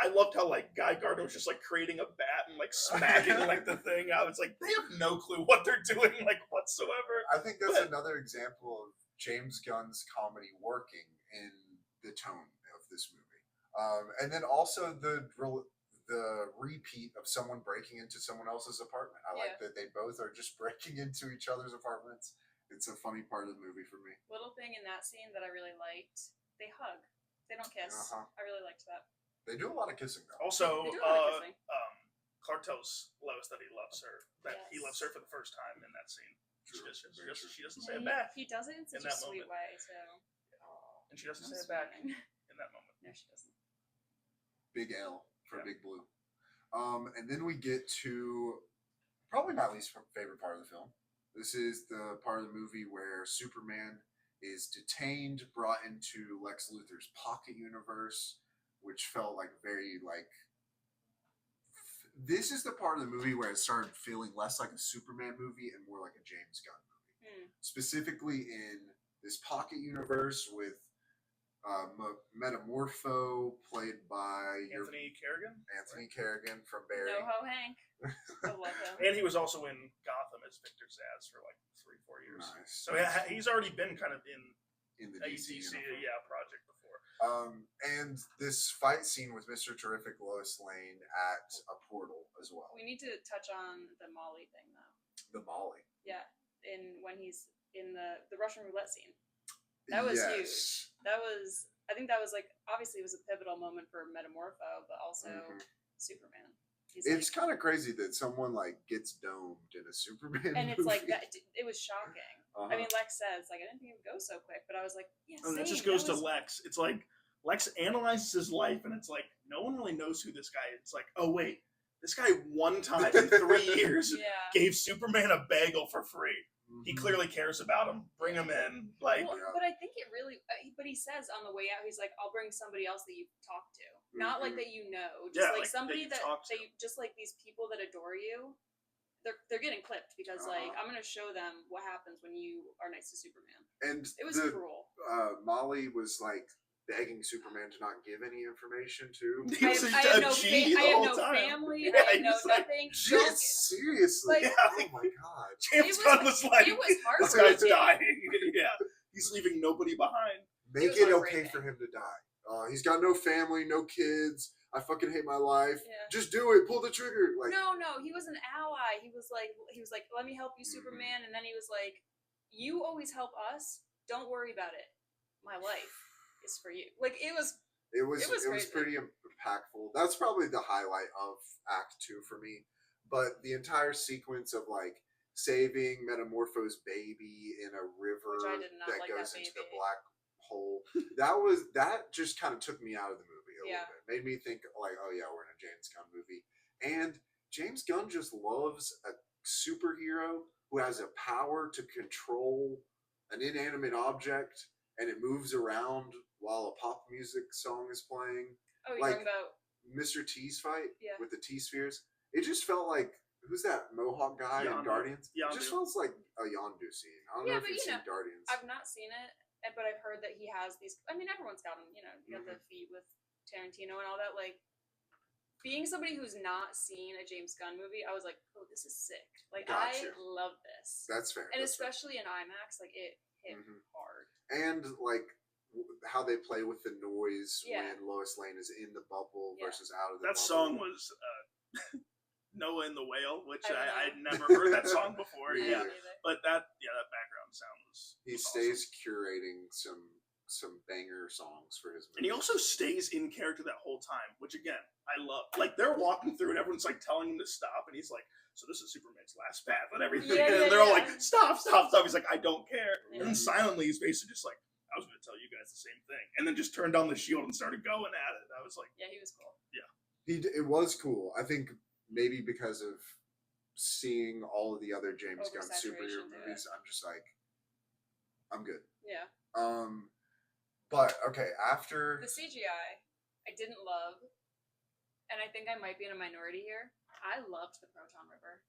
Speaker 3: I loved how like Guy Gardner was just like creating a bat and like smacking like the thing. I was like, they have no clue what they're doing like whatsoever.
Speaker 2: I think that's another example of James Gunn's comedy working in the tone of this movie, and then also the repeat of someone breaking into someone else's apartment. I like that they both are just breaking into each other's apartments. It's a funny part of the movie for me.
Speaker 4: Little thing in that scene that I really liked. They hug. They don't kiss.
Speaker 2: Uh-huh.
Speaker 4: I really liked that.
Speaker 2: They do a lot of kissing though.
Speaker 3: Also,
Speaker 4: They do a lot of kissing.
Speaker 3: Clark tells Lois that he loves her. That he
Speaker 4: Yes.
Speaker 3: loves her for the first time in that scene.
Speaker 2: True.
Speaker 3: She doesn't say
Speaker 4: Yeah,
Speaker 3: it back,
Speaker 4: He does it in such
Speaker 3: in
Speaker 4: a
Speaker 3: that
Speaker 4: sweet
Speaker 3: moment.
Speaker 4: way too.
Speaker 3: and she doesn't
Speaker 4: I'm
Speaker 3: say it back
Speaker 4: swearing.
Speaker 3: in that moment.
Speaker 4: No, she doesn't.
Speaker 2: Big L for
Speaker 3: Yeah.
Speaker 2: Big Blue. And then we get to probably my least favorite part of the film. This is the part of the movie where Superman is detained, brought into Lex Luthor's pocket universe, which felt like very like. This is the part of the movie where it started feeling less like a Superman movie and more like a James Gunn movie. Specifically in this pocket universe with Metamorpho, played by
Speaker 3: Anthony Kerrigan,
Speaker 2: Anthony Kerrigan from Barry.
Speaker 4: No ho Hank. I love him.
Speaker 3: and he was also in Gotham as Victor Zsasz for like 3-4 years.
Speaker 2: Nice.
Speaker 3: So he's already been kind of in
Speaker 2: In the
Speaker 3: a
Speaker 2: DC
Speaker 3: DC
Speaker 2: universe.
Speaker 3: project before.
Speaker 2: And this fight scene with Mr. Terrific Lois Lane at a portal as well.
Speaker 4: We need to touch on the Molly thing though.
Speaker 2: The Molly.
Speaker 4: Yeah, when he's in the Russian roulette scene. That was huge. I think that was like, obviously it was a pivotal moment for Metamorpho, but also
Speaker 2: Mhm.
Speaker 4: Superman. He's
Speaker 2: It's
Speaker 4: like,
Speaker 2: kind of crazy that someone like gets domed in a Superman
Speaker 4: and it's
Speaker 2: movie.
Speaker 4: like that. It was shocking.
Speaker 2: Uh-huh.
Speaker 4: I mean, Lex says like, I didn't think it would go so quick, but I was like, yeah.
Speaker 3: And it
Speaker 4: same.
Speaker 3: just goes
Speaker 4: That
Speaker 3: to
Speaker 4: was-
Speaker 3: Lex. It's like Lex analyzes his life, and it's like no one really knows who this guy is. It's like, oh wait, This guy one time in 3 years
Speaker 4: Yeah.
Speaker 3: gave Superman a bagel for free. He
Speaker 2: Mhm.
Speaker 3: clearly cares about him. Bring him in. Like,
Speaker 4: Well,
Speaker 2: Yeah.
Speaker 4: but I think it really. But he says on the way out, he's like, "I'll bring somebody else that you talk to, not like
Speaker 2: Mhm.
Speaker 4: that you know, just
Speaker 3: Yeah,
Speaker 4: like
Speaker 3: like, that
Speaker 4: somebody
Speaker 3: you
Speaker 4: that
Speaker 3: talk to.
Speaker 4: just like these people that adore you. They're getting clipped because like I'm gonna show them what happens when you are nice to Superman.
Speaker 2: And
Speaker 4: It was cruel.
Speaker 2: Molly was like begging Superman to not give any information to.
Speaker 3: He was
Speaker 4: I
Speaker 3: a
Speaker 4: have no,
Speaker 3: G the
Speaker 4: I have
Speaker 3: whole
Speaker 4: no
Speaker 3: time.
Speaker 4: family.
Speaker 3: Yeah,
Speaker 4: I have
Speaker 3: he
Speaker 4: no
Speaker 3: was like,
Speaker 4: nothing.
Speaker 2: Shit, seriously.
Speaker 4: Like-
Speaker 3: Yeah,
Speaker 2: oh
Speaker 3: like-
Speaker 2: my god.
Speaker 3: James
Speaker 4: It was-
Speaker 3: Gunn was like,
Speaker 4: it was
Speaker 3: this
Speaker 4: heartbreaking.
Speaker 3: guy's dying. Yeah, he's leaving nobody behind.
Speaker 2: Make
Speaker 4: was
Speaker 2: it okay
Speaker 4: heartbreaking.
Speaker 2: for him to die. He's got no family, no kids. I fucking hate my life.
Speaker 4: Yeah.
Speaker 2: Just do it. Pull the trigger. Like,
Speaker 4: No, he was an ally. He was like, let me help you, Superman. And then he was like, you always help us. Don't worry about it. My life is for you. Like it was
Speaker 2: It was
Speaker 4: crazy.
Speaker 2: pretty impactful. That's probably the highlight of Act 2 for me. But the entire sequence of like saving Metamorpho's baby in a river
Speaker 4: Which I did not
Speaker 2: that
Speaker 4: like
Speaker 2: goes
Speaker 4: that
Speaker 2: into the
Speaker 4: baby.
Speaker 2: black hole, that just kind of took me out of the movie a
Speaker 4: Yeah.
Speaker 2: little bit. Made me think like, oh yeah, we're in a James Gunn movie. And James Gunn just loves a superhero who has a power to control an inanimate object and it moves around while a pop music song is playing.
Speaker 4: Oh, you're
Speaker 2: Like-
Speaker 4: talking about
Speaker 2: Mr. T's fight
Speaker 4: Yeah.
Speaker 2: with the T spheres. It just felt like, who's that Mohawk guy in
Speaker 3: Yondu.
Speaker 2: Guardians? It
Speaker 3: Yondu.
Speaker 2: just feels like a Yondu scene. I don't
Speaker 4: Yeah,
Speaker 2: know if
Speaker 4: but
Speaker 2: you've
Speaker 4: you
Speaker 2: seen
Speaker 4: know,
Speaker 2: Guardians.
Speaker 4: I've not seen it, but I've heard that he has these. I mean, everyone's got them. You know, you got
Speaker 2: Mm-hmm.
Speaker 4: the feat with Tarantino and all that. Like, being somebody who's not seen a James Gunn movie, I was like, oh, this is sick. Like,
Speaker 2: Gotcha.
Speaker 4: I love this,
Speaker 2: That's fair.
Speaker 4: and
Speaker 2: that's fair.
Speaker 4: especially in IMAX, like it hit
Speaker 2: Mhm.
Speaker 4: hard.
Speaker 2: And like how they play with the noise
Speaker 4: Yeah.
Speaker 2: when Lois Lane is in the bubble
Speaker 4: Yeah.
Speaker 2: versus out of the
Speaker 3: That
Speaker 2: bubble.
Speaker 3: song was Noah and the Whale, which
Speaker 4: I don't know.
Speaker 3: I'd never heard that song before.
Speaker 2: Me
Speaker 4: I
Speaker 3: Yeah,
Speaker 4: don't
Speaker 2: either.
Speaker 4: either.
Speaker 3: but that background sound was.
Speaker 2: He
Speaker 3: was
Speaker 2: stays
Speaker 3: awesome.
Speaker 2: curating some banger songs for his movies.
Speaker 3: And he also stays in character that whole time, which again I love. Like they're walking through and everyone's like telling him to stop, and he's like, "So this is Superman's last path and everything,"
Speaker 4: Yeah,
Speaker 3: and
Speaker 4: yeah,
Speaker 3: they're all
Speaker 4: yeah.
Speaker 3: like, "Stop, stop, stop!" He's like, "I don't care,"
Speaker 4: Yeah.
Speaker 3: and then silently he's basically just like, "I was going to tell you guys the same thing," and then just turned on the shield and started going at it. I was like,
Speaker 4: Yeah, he was cool.
Speaker 2: It was cool. I think maybe because of seeing all of the other James Gunn superhero
Speaker 4: Oversaturation to it.
Speaker 2: movies, I'm just like, I'm good.
Speaker 4: Yeah,
Speaker 2: But okay, after
Speaker 4: the CGI I didn't love, and I think I might be in a minority here. I loved the Proton River.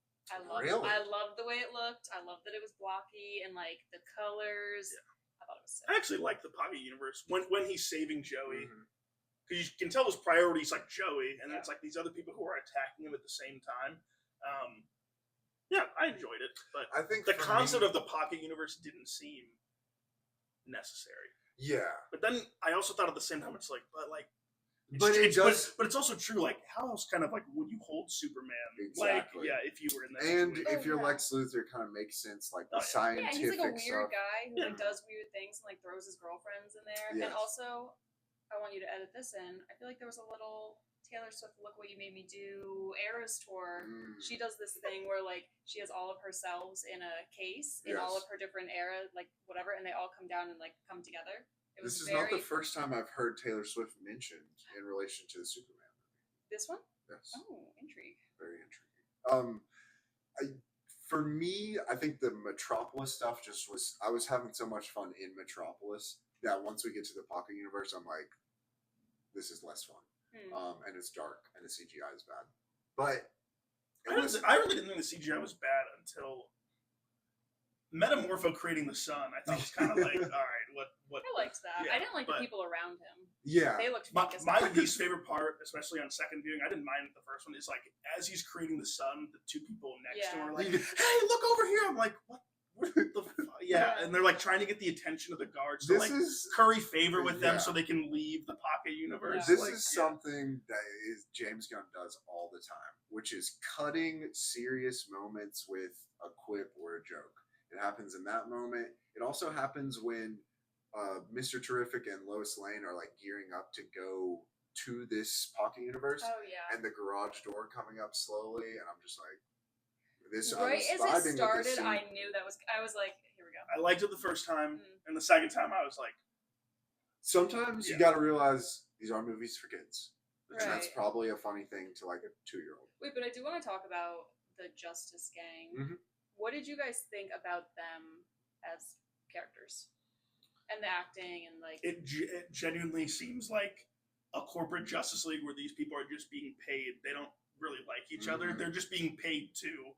Speaker 2: Really?
Speaker 4: I loved the way it looked. I loved that it was blocky and like the colors.
Speaker 3: Yeah.
Speaker 4: I thought it was sick.
Speaker 3: I actually like the Pocket Universe when he's saving Joey.
Speaker 2: Mhm.
Speaker 3: Because you can tell his priorities like Joey, and then
Speaker 4: Yeah.
Speaker 3: it's like these other people who are attacking him at the same time. Yeah, I enjoyed it, but
Speaker 2: I think
Speaker 3: the
Speaker 2: for
Speaker 3: concept
Speaker 2: me-
Speaker 3: of the Pocket Universe didn't seem necessary.
Speaker 2: yeah,
Speaker 3: But then I also thought at the same time, it's like, but like,
Speaker 2: but it does.
Speaker 3: but it's also true. Like, how else kind of like would you hold Superman?
Speaker 2: Exactly.
Speaker 3: Like, yeah, if you were in that
Speaker 2: And
Speaker 3: situation.
Speaker 2: if you're
Speaker 4: yeah.
Speaker 2: Lex Luthor, it kind of makes sense, like the
Speaker 3: Oh, yeah.
Speaker 4: Yeah,
Speaker 2: scientific
Speaker 4: he's like a weird
Speaker 2: stuff.
Speaker 4: guy who
Speaker 3: Yeah.
Speaker 4: like does weird things and like throws his girlfriends in there.
Speaker 2: Yes.
Speaker 4: And also, I want you to edit this in. I feel like there was a little Taylor Swift "Look What You Made Me Do" Eras tour.
Speaker 2: Mm.
Speaker 4: She does this thing where like she has all of herselves in a case in all
Speaker 2: Yes.
Speaker 4: of her different era, like whatever, and they all come down and like come together. It was
Speaker 2: This is
Speaker 4: very
Speaker 2: not the first time I've heard Taylor Swift mentioned in relation to the Superman movie.
Speaker 4: this one.
Speaker 2: Yes,
Speaker 4: Oh, intrigue.
Speaker 2: very intriguing. For me, I think the Metropolis stuff just was. I was having so much fun in Metropolis that once we get to the Pocket Universe, I'm like, this is less fun. And it's dark and the CGI is bad. But it was
Speaker 3: I really didn't think the CGI was bad until Metamorpho creating the sun. I thought was kind of like, all right, what?
Speaker 4: I liked that.
Speaker 3: Yeah,
Speaker 4: I didn't like the
Speaker 3: but-
Speaker 4: people around him.
Speaker 2: yeah.
Speaker 4: They looked
Speaker 3: My,
Speaker 4: fake as
Speaker 3: my
Speaker 4: fuck.
Speaker 3: least favorite part, especially on second viewing, I didn't mind the first one, is like as he's creating the sun, the two people next to him are like, "Hey, look over here!" I'm like, "What? What the? Yeah," and they're like trying to get the attention of the guards to
Speaker 2: This
Speaker 3: like
Speaker 2: is
Speaker 3: curry favor with them
Speaker 2: yeah.
Speaker 3: so they can leave the Pocket Universe.
Speaker 2: This
Speaker 3: Like,
Speaker 2: is
Speaker 3: yeah.
Speaker 2: something that is James Gunn does all the time, which is cutting serious moments with a quip or a joke. It happens in that moment. It also happens when Mr. Terrific and Lois Lane are like gearing up to go to this Pocket Universe,
Speaker 4: Oh yeah.
Speaker 2: and the garage door coming up slowly, and I'm just like, this.
Speaker 4: Right
Speaker 2: I was
Speaker 4: as
Speaker 2: vibing
Speaker 4: it
Speaker 2: with
Speaker 4: started,
Speaker 2: this scene.
Speaker 4: I knew that was. I was like, here we go.
Speaker 3: I liked it the first time,
Speaker 4: Mm.
Speaker 3: and the second time I was like,
Speaker 2: Sometimes you
Speaker 3: Yeah.
Speaker 2: got to realize these are movies for kids. And that's
Speaker 4: Right.
Speaker 2: probably a funny thing to like a 2-year-old.
Speaker 4: Wait, but I do want to talk about the Justice Gang.
Speaker 2: Mhm.
Speaker 4: What did you guys think about them as characters and the acting and like?
Speaker 3: It genuinely seems like a corporate Justice League where these people are just being paid. They don't really like each other.
Speaker 2: Mhm.
Speaker 3: They're just being paid to,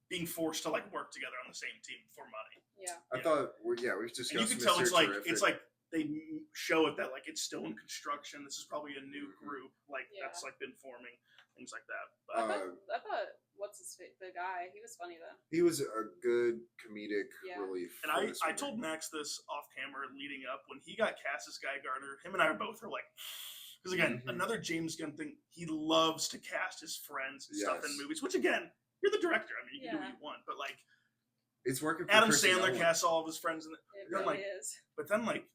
Speaker 3: being forced to like work together on the same team for money.
Speaker 4: Yeah.
Speaker 2: I thought, we've discussed.
Speaker 3: And you can
Speaker 2: Mr.
Speaker 3: tell
Speaker 2: Terrific.
Speaker 3: it's like they show it that like it's still in construction. This is probably a new group
Speaker 4: Yeah.
Speaker 3: that's like been forming, things like that.
Speaker 4: I
Speaker 3: But
Speaker 4: thought what's his face? The guy, he was funny though.
Speaker 2: He was a good comedic
Speaker 4: Yeah.
Speaker 2: relief.
Speaker 3: and
Speaker 2: for
Speaker 3: I
Speaker 2: this
Speaker 3: I
Speaker 2: movie.
Speaker 3: told Max this off camera leading up when he got cast as Guy Gardner. Him and I both were like, because again,
Speaker 2: Mhm.
Speaker 3: another James Gunn thing. He loves to cast his friends and stuff in
Speaker 2: Yes.
Speaker 3: movies. Which again, you're the director. I mean, you can do what
Speaker 4: Yeah.
Speaker 3: you want. But like
Speaker 2: It's working for
Speaker 3: Adam
Speaker 2: Kristen
Speaker 3: Sandler
Speaker 2: Nolan.
Speaker 3: casts all of his friends in it.
Speaker 4: It
Speaker 3: Then,
Speaker 4: really
Speaker 3: like,
Speaker 4: is.
Speaker 3: But then like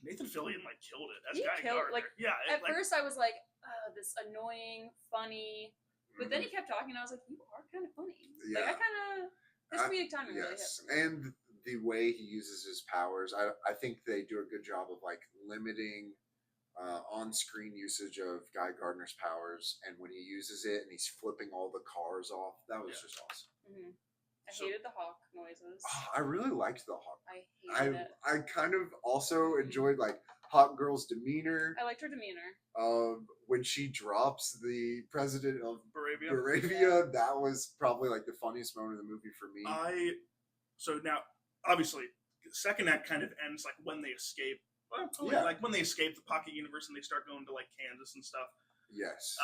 Speaker 3: Nathan Fillion like killed it as
Speaker 4: He
Speaker 3: Guy
Speaker 4: killed-
Speaker 3: Gardner.
Speaker 4: like,
Speaker 3: yeah.
Speaker 4: At
Speaker 3: like,
Speaker 4: first, I was like, oh, this annoying, funny. But then
Speaker 2: Mhm.
Speaker 4: he kept talking, and I was like, you are kind of funny.
Speaker 2: Yeah.
Speaker 4: Like, I kind of. His
Speaker 2: I-
Speaker 4: comedic timing really hit.
Speaker 2: Yes,
Speaker 4: for me.
Speaker 2: and the way he uses his powers, I think they do a good job of like limiting on-screen usage of Guy Gardner's powers, and when he uses it and he's flipping all the cars off, that was
Speaker 3: Yeah.
Speaker 2: just awesome.
Speaker 4: Mhm. I
Speaker 3: So-
Speaker 4: hated the hawk noises.
Speaker 2: I really liked the Hawk.
Speaker 4: I hated it.
Speaker 2: I kind of also enjoyed like Hawk Girl's demeanor
Speaker 4: I liked her demeanor.
Speaker 2: when she drops the president of
Speaker 3: Baravia.
Speaker 2: Moravia. That was probably like the funniest moment of the movie for me.
Speaker 3: So now obviously the second act kind of ends like when they escape. Well,
Speaker 2: Yeah.
Speaker 3: like when they escape the Pocket Universe and they start going to like Kansas and stuff.
Speaker 2: Yes.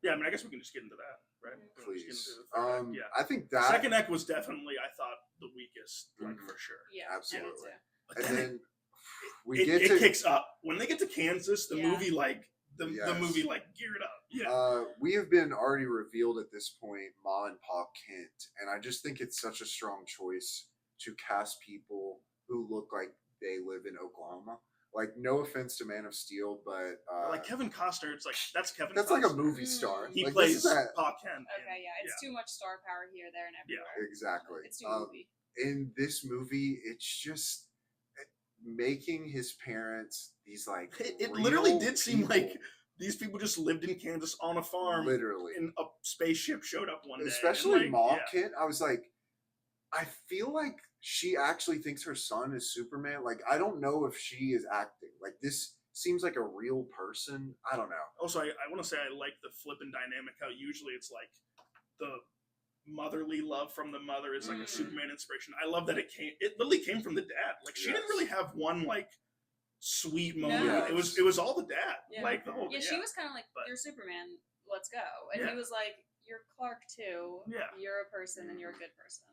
Speaker 3: Yeah, I mean, I guess we can just get into that, right?
Speaker 4: Mhm.
Speaker 3: We can just get
Speaker 2: Please.
Speaker 3: into the third act, yeah.
Speaker 2: I think
Speaker 3: The
Speaker 2: that
Speaker 3: second act was definitely, I thought, the weakest, like
Speaker 2: Mhm.
Speaker 3: for sure.
Speaker 4: Yeah,
Speaker 2: Absolutely.
Speaker 4: I did too.
Speaker 3: But
Speaker 2: and
Speaker 3: then
Speaker 2: then we
Speaker 3: it,
Speaker 2: get
Speaker 3: it
Speaker 2: to
Speaker 3: kicks up when they get to Kansas. The
Speaker 4: Yeah.
Speaker 3: movie like the
Speaker 2: Yes.
Speaker 3: movie like geared up. Yeah,
Speaker 2: we have been already revealed at this point, Ma and Pa Kent, and I just think it's such a strong choice to cast people who look like they live in Oklahoma. Like, no offense to Man of Steel, but
Speaker 3: like Kevin Costner. It's like that's Kevin.
Speaker 2: that's
Speaker 3: Costner.
Speaker 2: like a movie star.
Speaker 3: He
Speaker 2: Like,
Speaker 3: plays
Speaker 2: this is that-
Speaker 3: Pa Kent.
Speaker 4: Okay, yeah, it's too much star power here, there, and
Speaker 3: Yeah,
Speaker 4: everywhere.
Speaker 2: exactly.
Speaker 4: It's too movie.
Speaker 2: In this movie, it's just making his parents these like
Speaker 3: It literally
Speaker 2: real
Speaker 3: did seem
Speaker 2: people.
Speaker 3: like these people just lived in Kansas on a farm,
Speaker 2: literally.
Speaker 3: and a spaceship showed up one day.
Speaker 2: Especially
Speaker 3: and,
Speaker 2: Ma
Speaker 3: like, yeah.
Speaker 2: Kent, I was like, I feel like she actually thinks her son is Superman. Like, I don't know if she is acting. Like, this seems like a real person. I don't know.
Speaker 3: Also, I want to say I like the flipping dynamic. How usually it's like the motherly love from the mother is like a
Speaker 4: Mhm.
Speaker 3: Superman inspiration. I love that it literally came from the dad. Like she didn't
Speaker 2: Yes.
Speaker 3: really have one like sweet moment.
Speaker 4: No.
Speaker 3: It was all the dad.
Speaker 4: Yeah.
Speaker 3: Like the whole
Speaker 4: Yeah, she was kind of like,
Speaker 3: But-
Speaker 4: "You're Superman, let's go," and
Speaker 3: Yeah.
Speaker 4: he was like, "You're Clark too.
Speaker 3: Yeah.
Speaker 4: You're a person, and you're a good person."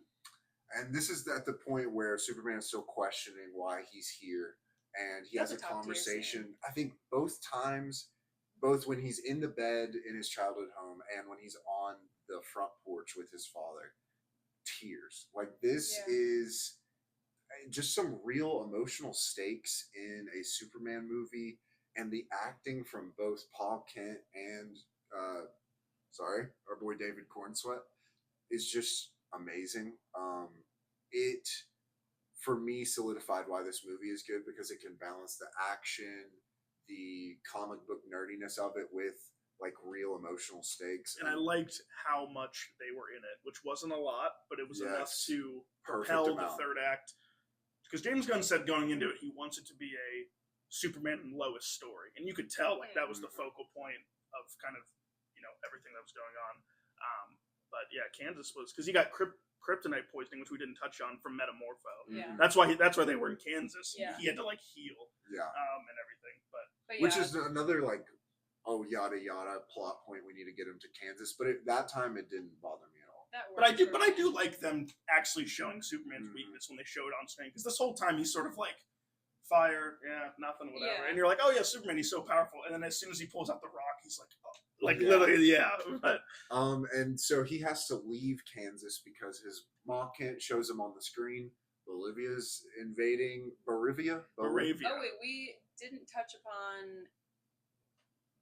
Speaker 2: And this is at the point where Superman is still questioning why he's here. And he
Speaker 4: That's
Speaker 2: has
Speaker 4: a
Speaker 2: a
Speaker 4: top-tier
Speaker 2: conversation, I think both times, both when he's in the bed in his childhood home and when he's on the front porch with his father. Tears. Like, this
Speaker 4: Yeah.
Speaker 2: is just some real emotional stakes in a Superman movie. And the acting from both Paul Kent and, our boy David Cornsweet is just amazing. It, for me, solidified why this movie is good because it can balance the action, the comic book nerdiness of it with like real emotional stakes.
Speaker 3: And I liked how much they were in it, which wasn't a lot, but it was enough
Speaker 2: Yes.
Speaker 3: to
Speaker 2: Perfect
Speaker 3: propel the
Speaker 2: amount.
Speaker 3: third act. Because James Gunn said going into it, he wants it to be a Superman and Lois story, and you could tell like that was the focal point of kind of everything that was going on. But yeah, Kansas was because he got kryptonite poisoning, which we didn't touch on from Metamorpho.
Speaker 4: Yeah.
Speaker 3: That's why they were in Kansas.
Speaker 4: Yeah.
Speaker 3: He had to like heal
Speaker 2: Yeah.
Speaker 3: and everything. But
Speaker 4: But
Speaker 2: Which
Speaker 4: yeah,
Speaker 2: is another like, oh, yada yada plot point. We need to get him to Kansas, but at that time it didn't bother me at all.
Speaker 4: that
Speaker 3: But I
Speaker 4: worked
Speaker 3: do,
Speaker 4: for
Speaker 3: but I
Speaker 4: me.
Speaker 3: do like them actually showing Superman's
Speaker 2: Mhm.
Speaker 3: weakness when they show it on screen. Because this whole time he's sort of like, fire, yeah, nothing, whatever.
Speaker 4: Yeah.
Speaker 3: And you're like, oh yeah, Superman, he's so powerful. And then as soon as he pulls out the rock, he's like, oh, like
Speaker 2: Yeah.
Speaker 3: literally, yeah. But
Speaker 2: And so he has to leave Kansas because his Ma Kent shows him on the screen. Bolivia's invading Bolivia.
Speaker 3: Moravia.
Speaker 4: Oh wait, we didn't touch upon.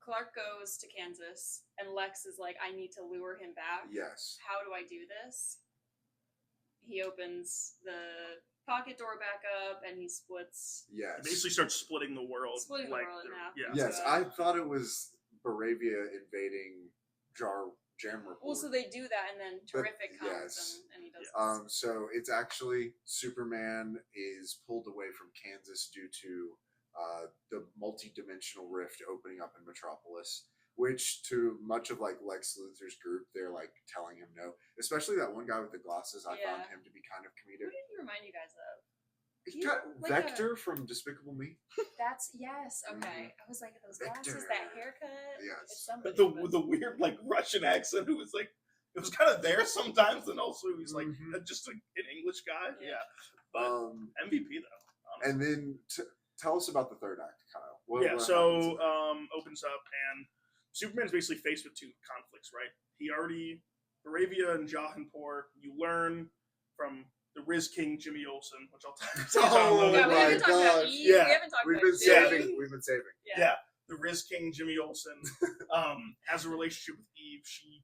Speaker 4: Clark goes to Kansas, and Lex is like, "I need to lure him back.
Speaker 2: Yes.
Speaker 4: How do I do this?" He opens the pocket door back up, and he splits.
Speaker 2: Yes.
Speaker 3: It basically starts splitting the world.
Speaker 4: Splitting the world in half.
Speaker 3: Yeah.
Speaker 2: Yes,
Speaker 4: So-
Speaker 2: I thought it was Baravia invading Jamroopur.
Speaker 4: Well, so they do that, and then Terrific comes,
Speaker 2: yes.
Speaker 4: and he does this.
Speaker 2: So it's actually Superman is pulled away from Kansas due to the multi-dimensional rift opening up in Metropolis, which to much of like Lex Luthor's group, they're like telling him no. Especially that one guy with the glasses. I found
Speaker 4: Yeah.
Speaker 2: him to be kind of
Speaker 4: Who
Speaker 2: comedic.
Speaker 4: did he remind you guys of?
Speaker 2: He
Speaker 4: He
Speaker 2: got
Speaker 4: like
Speaker 2: Vector from Despicable Me.
Speaker 4: That's yes. Okay, I was like those glasses,
Speaker 2: Victor.
Speaker 4: that haircut.
Speaker 2: Yes.
Speaker 4: It's somebody.
Speaker 3: But the weird like Russian accent who was like it was kind of there sometimes, and also he was like
Speaker 2: Mhm.
Speaker 3: just an English guy.
Speaker 4: Yeah.
Speaker 3: Yeah. But MVP though. Honestly.
Speaker 2: And then tell us about the third act, Kyle. What happens
Speaker 3: so
Speaker 2: in that?
Speaker 3: opens up and Superman's basically faced with two conflicts, right? He already Baravia and Jahanpur, you learn from the Riz King Jimmy Olsen, which I'll tell
Speaker 2: Oh
Speaker 4: Yeah,
Speaker 3: you
Speaker 4: we
Speaker 2: my
Speaker 4: haven't talked about
Speaker 2: gosh.
Speaker 4: Eve.
Speaker 3: Yeah.
Speaker 4: We haven't talked
Speaker 2: We've
Speaker 4: about
Speaker 2: been
Speaker 4: Eve.
Speaker 2: saving. We've been saving.
Speaker 3: Yeah. The Riz King Jimmy Olsen has a relationship with Eve. She,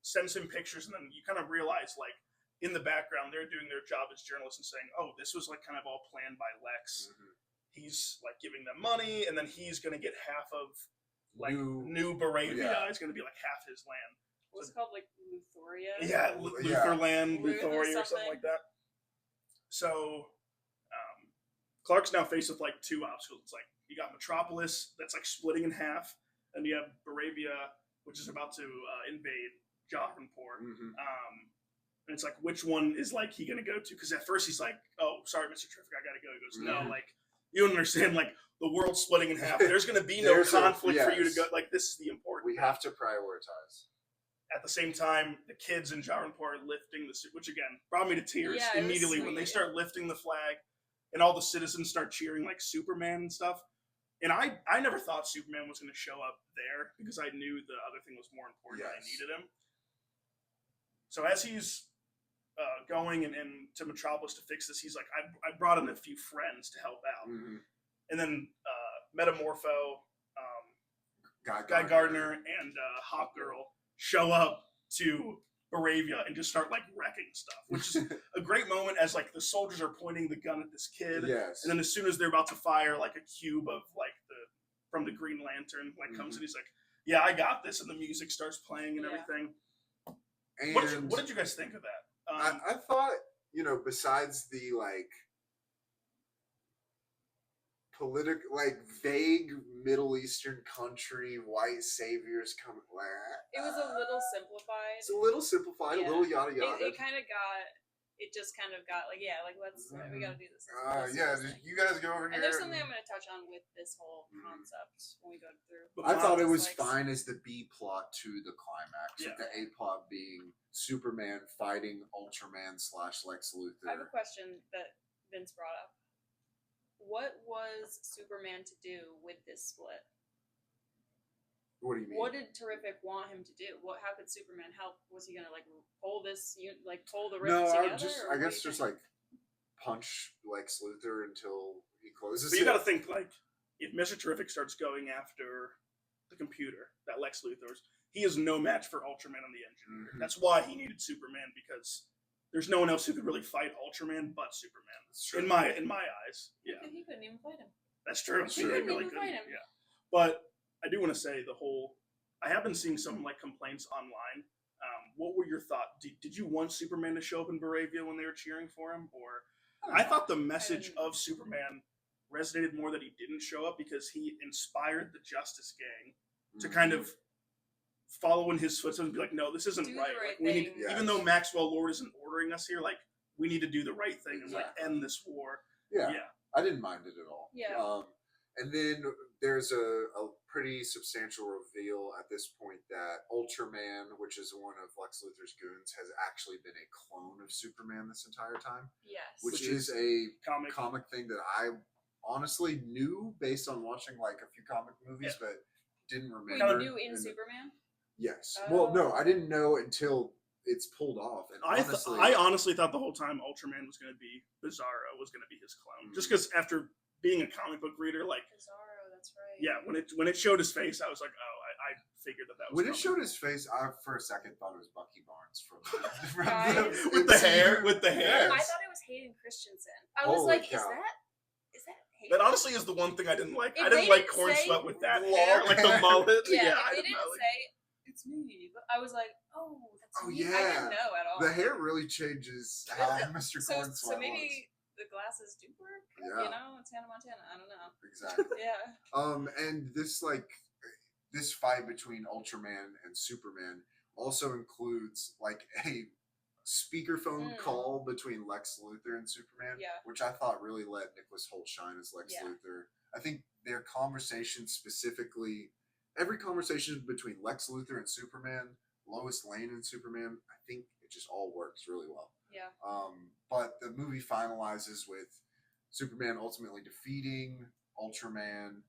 Speaker 3: sends him pictures, and then you kind of realize, like, in the background, they're doing their job as journalists and saying, oh, this was, like, kind of all planned by Lex.
Speaker 2: Mhm.
Speaker 3: He's, like, giving them money, and then he's going to get half of, like,
Speaker 2: New-
Speaker 3: New Baravia.
Speaker 2: yeah.
Speaker 3: It's going to be, like, half his land.
Speaker 4: What's it called, like Luthoria?
Speaker 3: Yeah,
Speaker 2: Yeah.
Speaker 3: Lutherland,
Speaker 4: Luth or
Speaker 3: Luthoria, or something
Speaker 4: something.
Speaker 3: like that. So, Clark's now faced with like two obstacles. It's like you got Metropolis that's like splitting in half, and you have Baravia, which is about to invade Jahanpur.
Speaker 2: Mhm.
Speaker 3: And it's like, which one is like he gonna go to? Because at first he's like, "Oh, sorry, Mr. Terrific, I gotta go." He goes, "No,
Speaker 2: Mhm.
Speaker 3: like you don't understand. Like the world's splitting in half. There's gonna be no
Speaker 2: There's a-
Speaker 3: conflict for you to
Speaker 2: yes.
Speaker 3: go. Like this is the important.
Speaker 2: We
Speaker 3: thing."
Speaker 2: have to prioritize.
Speaker 3: At the same time, the kids in Jahanpur are lifting which again brought me to tears
Speaker 4: Yeah, it was
Speaker 3: immediately when they
Speaker 4: sweet.
Speaker 3: start lifting the flag, and all the citizens start cheering like Superman and stuff. And I never thought Superman was going to show up there because I knew the other thing was more important. And I
Speaker 2: Yes.
Speaker 3: needed him. So as he's going and to Metropolis to fix this, he's like, I brought in a few friends to help out.
Speaker 2: Mhm.
Speaker 3: And then Metamorpho, Guy
Speaker 2: Gardner.
Speaker 3: Gardner, and Hawk Girl show up to Baravia and just start like wrecking stuff, which is a great moment as like the soldiers are pointing the gun at this kid,
Speaker 2: Yes.
Speaker 3: and then as soon as they're about to fire like a cube of like from the Green Lantern like comes and he's like, "Yeah, I got this," and the music starts playing and
Speaker 4: Yeah.
Speaker 3: everything.
Speaker 2: And
Speaker 3: What did you guys think of that?
Speaker 2: I thought, besides the like vague Middle Eastern country white saviors come.
Speaker 4: It was a little simplified.
Speaker 2: It's a little simplified, a
Speaker 4: Yeah.
Speaker 2: little yada yada.
Speaker 4: It kind of got. It just kind of got like let's we gotta do this.
Speaker 2: Yeah, you guys go over here.
Speaker 4: And there's something I'm going to touch on with this whole
Speaker 2: Mhm.
Speaker 4: concept when we go through.
Speaker 2: I thought it
Speaker 4: Just
Speaker 2: was
Speaker 4: like-
Speaker 2: fine as the B plot to the climax,
Speaker 3: Yeah.
Speaker 2: with the A plot being Superman fighting Ultraman / Lex Luthor.
Speaker 4: I have a question that Vince brought up. What was Superman to do with this split?
Speaker 2: What do you mean?
Speaker 4: What did Terrific want him to do? How could Superman help? Was he gonna pull pull the rift
Speaker 2: No,
Speaker 4: together?
Speaker 2: I guess just like punch Lex Luthor until he closes.
Speaker 3: But you
Speaker 2: it.
Speaker 3: got to think like if Mr. Terrific starts going after the computer that Lex Luthor's, he is no match for Ultraman on the engine.
Speaker 2: Mhm.
Speaker 3: That's why he needed Superman because there's no one else who could really fight Ultraman but Superman.
Speaker 2: That's true.
Speaker 3: In my eyes, yeah,
Speaker 4: He couldn't even fight him.
Speaker 3: that's true.
Speaker 2: That's
Speaker 3: He
Speaker 2: true.
Speaker 3: really
Speaker 4: Couldn't even
Speaker 3: couldn't,
Speaker 4: fight him.
Speaker 3: yeah. But I do want to say I have been seeing some like complaints online. What were your thoughts? Did you want Superman to show up in Baravia when they were cheering for him, or I thought the message
Speaker 4: didn't-
Speaker 3: of Superman resonated more that he didn't show up because he inspired the Justice Gang to
Speaker 2: Mhm.
Speaker 3: kind of follow in his footsteps and be like, no, this isn't
Speaker 4: Do the
Speaker 3: right.
Speaker 4: right
Speaker 3: Like, we need,
Speaker 4: thing.
Speaker 2: Yes.
Speaker 3: even though Maxwell Lord isn't ordering us here, like we need to do the right thing and like
Speaker 2: Exactly.
Speaker 3: end this war.
Speaker 2: Yeah,
Speaker 3: Yeah.
Speaker 2: I didn't mind it at all.
Speaker 4: Yeah.
Speaker 2: And then there's a pretty substantial reveal at this point that Ultraman, which is one of Lex Luthor's goons, has actually been a clone of Superman this entire time,
Speaker 4: Yes.
Speaker 2: which
Speaker 3: Which
Speaker 2: is a
Speaker 3: Comic.
Speaker 2: comic thing that I honestly knew based on watching like a few comic movies, but didn't
Speaker 4: Wait,
Speaker 2: remember.
Speaker 4: you knew in
Speaker 2: And-
Speaker 4: Superman?
Speaker 2: Yes. Well, no, I
Speaker 4: Oh.
Speaker 2: didn't know until it's pulled off. And honestly,
Speaker 3: I honestly thought the whole time Ultraman was going to be Bizarro was going to be his clone, just because after being a comic book reader, like
Speaker 4: Bizarro, that's right.
Speaker 3: yeah, when it showed his face, I was like, oh, I figured that was
Speaker 2: when it
Speaker 3: coming.
Speaker 2: showed his face, I for a second thought it was Bucky Barnes from
Speaker 4: Guys.
Speaker 3: with the
Speaker 2: MCU.
Speaker 3: hair, with the hair.
Speaker 2: Yes.
Speaker 4: I thought it was Hayden Christensen. I was
Speaker 2: Holy
Speaker 4: like,
Speaker 2: cow.
Speaker 4: is that Hayden?
Speaker 3: That honestly is the one thing I didn't like.
Speaker 4: If
Speaker 3: I didn't
Speaker 4: they
Speaker 3: like
Speaker 4: didn't
Speaker 3: Corn
Speaker 4: say-
Speaker 3: Sweat with that
Speaker 2: Long
Speaker 3: hair, like the
Speaker 2: hair.
Speaker 3: mullet.
Speaker 4: Yeah,
Speaker 3: I
Speaker 4: if they
Speaker 3: did not
Speaker 4: didn't
Speaker 3: like.
Speaker 4: say it's me, but I was like, oh, that's
Speaker 2: Oh,
Speaker 4: me. I
Speaker 2: yeah.
Speaker 4: didn't know at all.
Speaker 2: The hair really changes how Mr.
Speaker 4: So,
Speaker 2: Corn
Speaker 4: so
Speaker 2: Sweat
Speaker 4: maybe the glasses do work.
Speaker 2: Yeah.
Speaker 4: You know, it's Hannah Montana. I don't know.
Speaker 2: was. Exactly.
Speaker 4: Yeah.
Speaker 2: And this fight between Ultraman and Superman also includes like a speakerphone call between Lex Luthor and Superman,
Speaker 4: Yeah.
Speaker 2: which I thought really let Nicholas Hoult shine as Lex
Speaker 4: Yeah.
Speaker 2: Luthor. I think their conversation specifically, every conversation between Lex Luthor and Superman, Lois Lane and Superman, I think it just all works really well.
Speaker 4: Yeah.
Speaker 2: But the movie finalizes with Superman ultimately defeating Ultraman.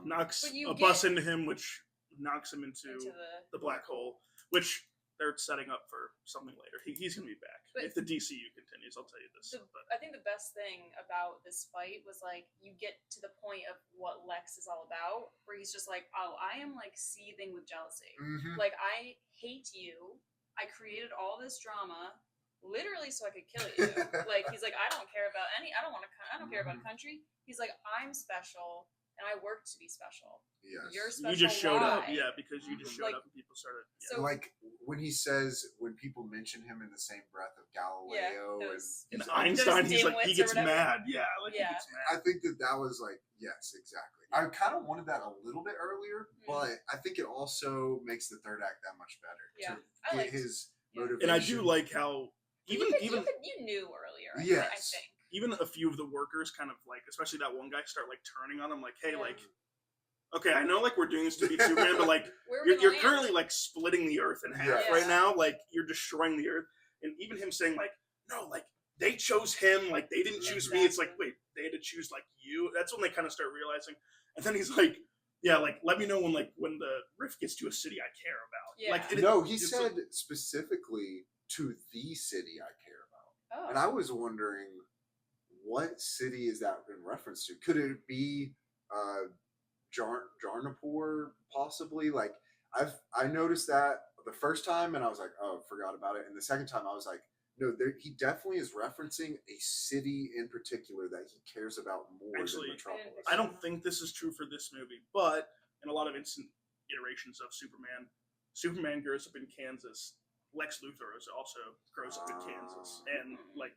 Speaker 3: Knocks
Speaker 4: But you
Speaker 3: a bus
Speaker 4: get-
Speaker 3: into him, which knocks him into
Speaker 4: Into
Speaker 3: the black hole, which they're setting up for something later. He's going to be back.
Speaker 4: But-
Speaker 3: if the DCU continues, I'll tell you this. But
Speaker 4: I think the best thing about this fight was like you get to the point of what Lex is all about, where he's just like, oh, I am like seething with jealousy.
Speaker 2: Mhm.
Speaker 4: Like I hate you. I created all this drama literally so I could kill you. Like he's like, I don't care about I don't care about a country. He's like, I'm special and I worked to be special.
Speaker 2: Yes.
Speaker 4: You're special.
Speaker 3: you just showed up,
Speaker 4: why?
Speaker 3: yeah, because you just showed
Speaker 4: Like-
Speaker 3: up and people started. Yeah.
Speaker 4: So-
Speaker 2: Like when he says, when people mention him in the same breath of Galileo
Speaker 4: those-
Speaker 3: and
Speaker 2: he's-
Speaker 3: Einstein,
Speaker 4: those
Speaker 3: he's like, he
Speaker 4: dimwits or
Speaker 3: gets
Speaker 4: whatever.
Speaker 3: mad. Yeah, like he
Speaker 4: Yeah.
Speaker 3: gets
Speaker 2: I
Speaker 3: mad.
Speaker 2: think that was like, yes, exactly. I kind of wanted that a little bit earlier, but I think it also makes the third act that much better.
Speaker 4: Yeah,
Speaker 2: To
Speaker 4: I
Speaker 2: get
Speaker 4: liked-
Speaker 2: his
Speaker 4: yeah.
Speaker 2: motivation.
Speaker 3: And I do like how
Speaker 4: You knew earlier. I
Speaker 2: Yes.
Speaker 4: think.
Speaker 3: even a few of the workers kind of like, especially that one guy, start like turning on him, like, hey,
Speaker 4: Yeah.
Speaker 3: like, okay, I know like we're doing this to beat Superman, but like
Speaker 4: Where are we
Speaker 3: you're,
Speaker 4: gonna
Speaker 3: you're
Speaker 4: land?
Speaker 3: currently like splitting the earth in half
Speaker 2: Yes.
Speaker 3: right now. Like you're destroying the earth, and even him saying like, no, like they chose him, like they didn't choose me. It's like, wait, they had to choose like you. That's when they kind of start realizing. And then he's like, yeah, like let me know when the rift gets to a city I care about.
Speaker 4: Yeah.
Speaker 3: Like
Speaker 2: No, he
Speaker 3: it's
Speaker 2: said specifically to the city I care about.
Speaker 4: Oh.
Speaker 2: And I was wondering, what city is that in reference to? Could it be Jarnapur, possibly? Like, I noticed that the first time, and I was like, oh, forgot about it. And the second time, I was like, no, he definitely is referencing a city in particular that he cares about more
Speaker 3: Actually,
Speaker 2: than Metropolis.
Speaker 3: I don't think this is true for this movie, but in a lot of instant iterations of Superman grows up in Kansas. Lex Luthor also grows up in Kansas, and like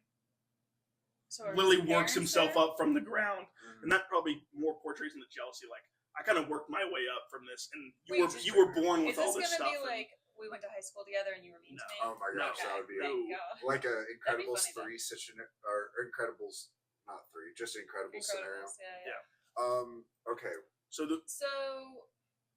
Speaker 4: So are
Speaker 3: Lily
Speaker 4: his
Speaker 3: works
Speaker 4: parents
Speaker 3: himself
Speaker 4: there?
Speaker 3: up from the ground,
Speaker 2: Mhm.
Speaker 3: and that probably more portrays in the jealousy. Like I kind of worked my way up from this, and
Speaker 4: Wait,
Speaker 3: you were born
Speaker 4: Is
Speaker 3: with all
Speaker 4: this
Speaker 3: this
Speaker 4: gonna
Speaker 3: stuff.
Speaker 4: be like we went to high school together and you were mean
Speaker 3: No.
Speaker 4: to me?
Speaker 2: Oh my gosh,
Speaker 4: Okay,
Speaker 2: that would be
Speaker 4: thank God.
Speaker 2: like a Incredibles
Speaker 4: funny,
Speaker 2: 3 situation, or Incredibles, not 3, just Incredibles scenario.
Speaker 4: Incredibles, yeah.
Speaker 2: Okay.
Speaker 3: So the
Speaker 4: So,